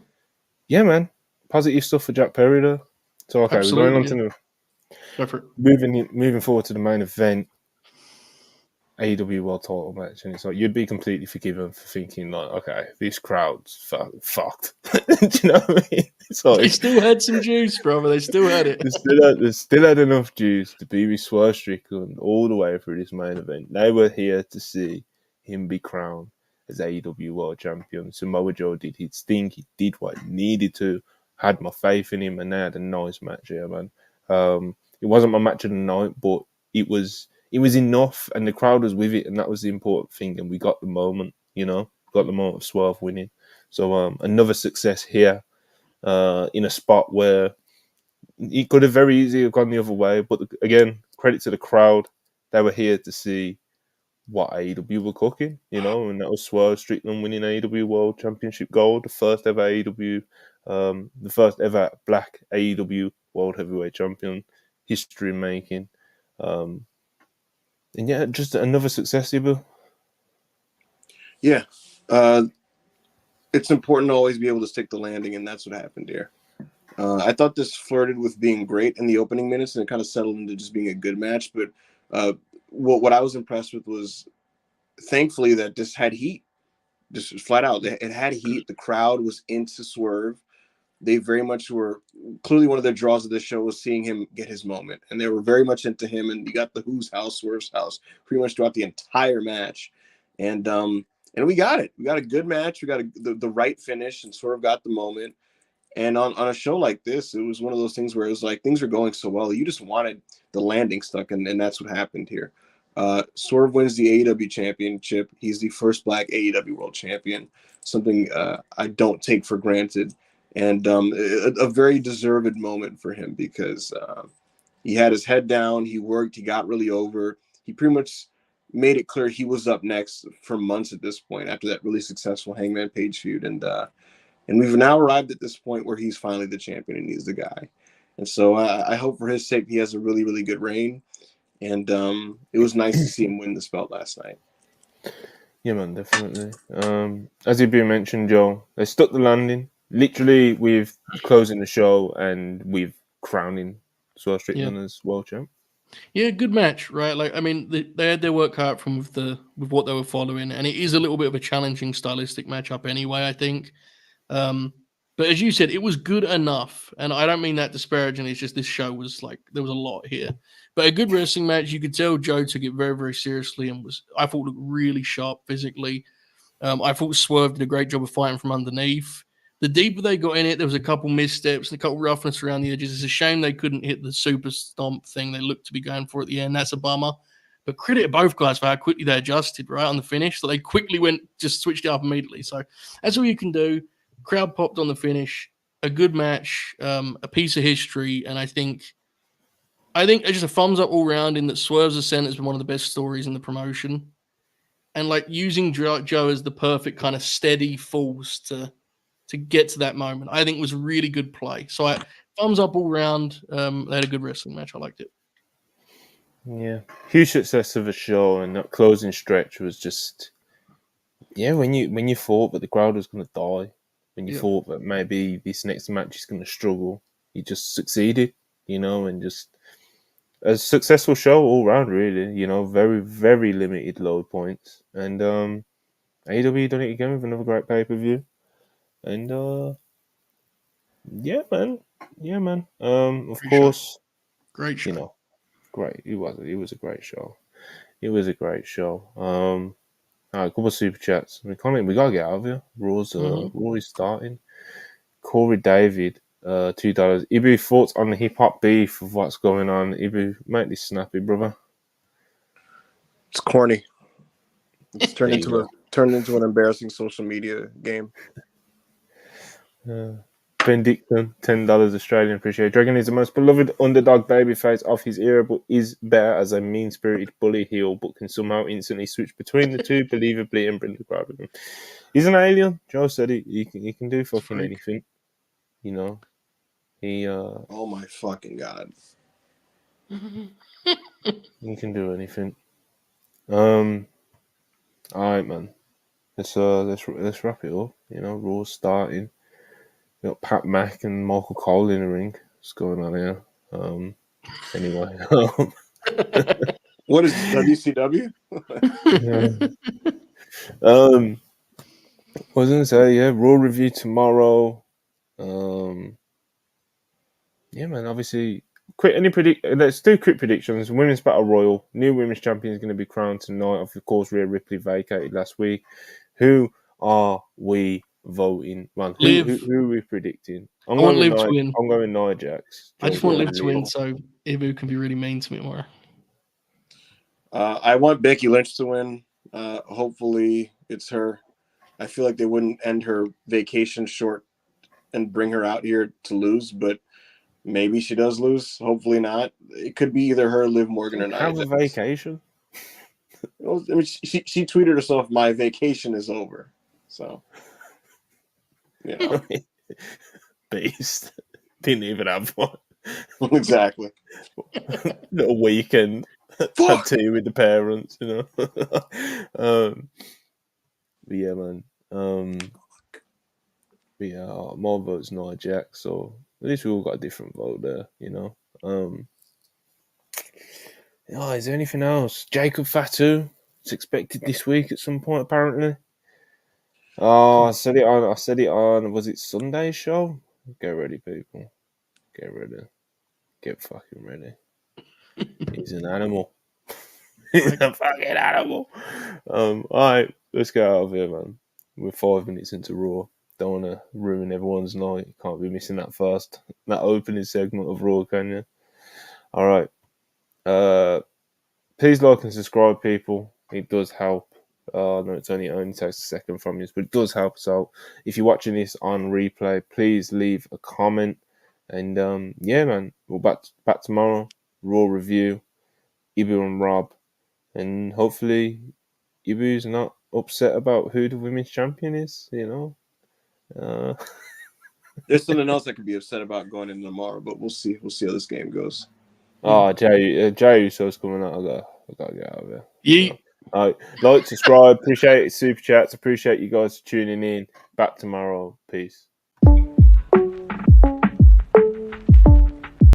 yeah, man, positive stuff for Jack Perry though. So okay, we're going on to Go for it. moving forward to the main event. AEW World Title match, and it's like you'd be completely forgiven for thinking like, okay, this crowd's fucked. Do you know what I mean? It's like They still had some juice, brother. They still had it. they still had enough juice to be with Swerve Strickland all the way through this main event. They were here to see him be crowned as AEW World Champion. Samoa Joe did his thing. He did what he needed to. Had my faith in him, and they had a nice match here, man. It wasn't my match of the night, but it was enough, and the crowd was with it, and that was the important thing. And we got the moment, you know, got the moment of Swerve winning. So another success here, in a spot where it could have very easily have gone the other way. But again, credit to the crowd; they were here to see what AEW were cooking, you know, and that was Swerve Strickland winning AEW World Championship gold, the first ever AEW, the first ever Black AEW World Heavyweight Champion, history making. And yeah, just another success, Ibu. Yeah. It's important to always be able to stick the landing, and that's what happened here. I thought this flirted with being great in the opening minutes, and it kind of settled into just being a good match. But what I was impressed with was, thankfully, that this had heat. Just flat out, it had heat. The crowd was into Swerve. They very much were. Clearly, one of their draws of this show was seeing him get his moment, and they were very much into him. And you got the Who's House, Swerve's house, pretty much throughout the entire match. And we got it. We got a good match. We got the right finish, and Swerve got the moment. And on a show like this, it was one of those things where it was like things are going so well. You just wanted the landing stuck, and that's what happened here. Swerve wins the AEW championship. He's the first Black AEW world champion, something I don't take for granted. And a very deserved moment for him because he had his head down. He worked. He got really over. He pretty much made it clear he was up next for months at this point after that really successful Hangman Page feud. And we've now arrived at this point where he's finally the champion and he's the guy. And so I hope for his sake he has a really, really good reign. And it was nice to see him win this belt last night. Yeah, man, definitely. As you been mentioned, Joe, they stuck the landing literally with closing the show and with crowning Swerve Strickland as world champ. Yeah, good match, right? Like, I mean, they had their work cut out from with what they were following, and it is a little bit of a challenging stylistic matchup anyway, I think. But as you said, it was good enough, and I don't mean that disparagingly. It's just this show was like there was a lot here, but a good wrestling match. You could tell Joe took it very, very seriously, and I thought looked really sharp physically. I thought Swerve did a great job of fighting from underneath. The deeper they got in it, there was a couple missteps, a couple roughness around the edges. It's a shame they couldn't hit the super stomp thing they looked to be going for at the end. That's a bummer. But credit to both guys for how quickly they adjusted right on the finish. So they quickly just switched it up immediately. So that's all you can do. Crowd popped on the finish. A good match, a piece of history, and I think it's just a thumbs up all round in that Swerve's Ascent has been one of the best stories in the promotion. And like using Joe as the perfect kind of steady force to get to that moment, I think was really good play. So thumbs up all round. They had a good wrestling match. I liked it. Yeah, huge success of a show, and that closing stretch was just when you thought that the crowd was going to die, when you thought that maybe this next match is going to struggle, you just succeeded, you know, and just a successful show all round, really. You know, very, very limited low points, and AEW done it again with another great pay per view, and yeah, man. Of course, great show. You know, great. It was a great show. It was a great show. All right, a couple of super chats. We gotta get out of here. Raw's starting. Corey David, $2. Ibu, thoughts on the hip hop beef of what's going on? Ibu, make this snappy, brother. It's corny. It's turned into an embarrassing social media game. Benedictine, $10 Australian. Appreciate it. Dragon is the most beloved underdog babyface of his era, but is better as a mean-spirited bully heel, but can somehow instantly switch between the two, believably, and bring the crowd with him. He's an alien. Joe said he can do fucking anything. You know, he Oh my fucking god! he can do anything. All right, man. Let's wrap it up. You know, Raw's starting. We got Pat Mack and Michael Cole in the ring. What's going on here? Anyway. What is WCW? I was gonna say, yeah, Raw review tomorrow. Yeah, man. Obviously, let's do quick predictions. Women's Battle Royal. New women's champion is going to be crowned tonight. Of course, Rhea Ripley vacated last week. Who are we voting? Man, who are we predicting? I want Liv to win. I'm going Nia Jax. I just want Liv to win, so Ibu can be really mean to me tomorrow. I want Becky Lynch to win. Hopefully, it's her. I feel like they wouldn't end her vacation short and bring her out here to lose, but maybe she does lose. Hopefully not. It could be either her, Liv Morgan, or Nia Have a vacation. I mean, she tweeted herself, "My vacation is over." So, you know. Beast. Didn't even have one. Exactly. Little weekend. Had tea with the parents, you know. But yeah, man. But yeah, my vote's Nia Jax, so at least we all got a different vote there, you know. Is there anything else? Jacob Fatu. It's expected this week at some point, apparently. Oh, I said it on. Was it Sunday's show? Get ready, people. Get ready. Get fucking ready. He's an animal. He's a fucking animal. All right, let's get out of here, man. We're 5 minutes into Raw. Don't want to ruin everyone's night. Can't be missing that opening segment of Raw, can you? All right. Please like and subscribe, people. It does help. No, it only takes a second from you, but it does help us out. If you're watching this on replay, please leave a comment. And yeah, man, we'll back tomorrow. Raw review, Ibu and Rob, and hopefully Ibu's not upset about who the women's champion is. You know, There's something else I could be upset about going in tomorrow, but we'll see. We'll see how this game goes. Jay Uso's coming out. I gotta get out of there. Yeah. All right, like, subscribe, appreciate it, super chats, appreciate you guys tuning in. Back tomorrow. Peace.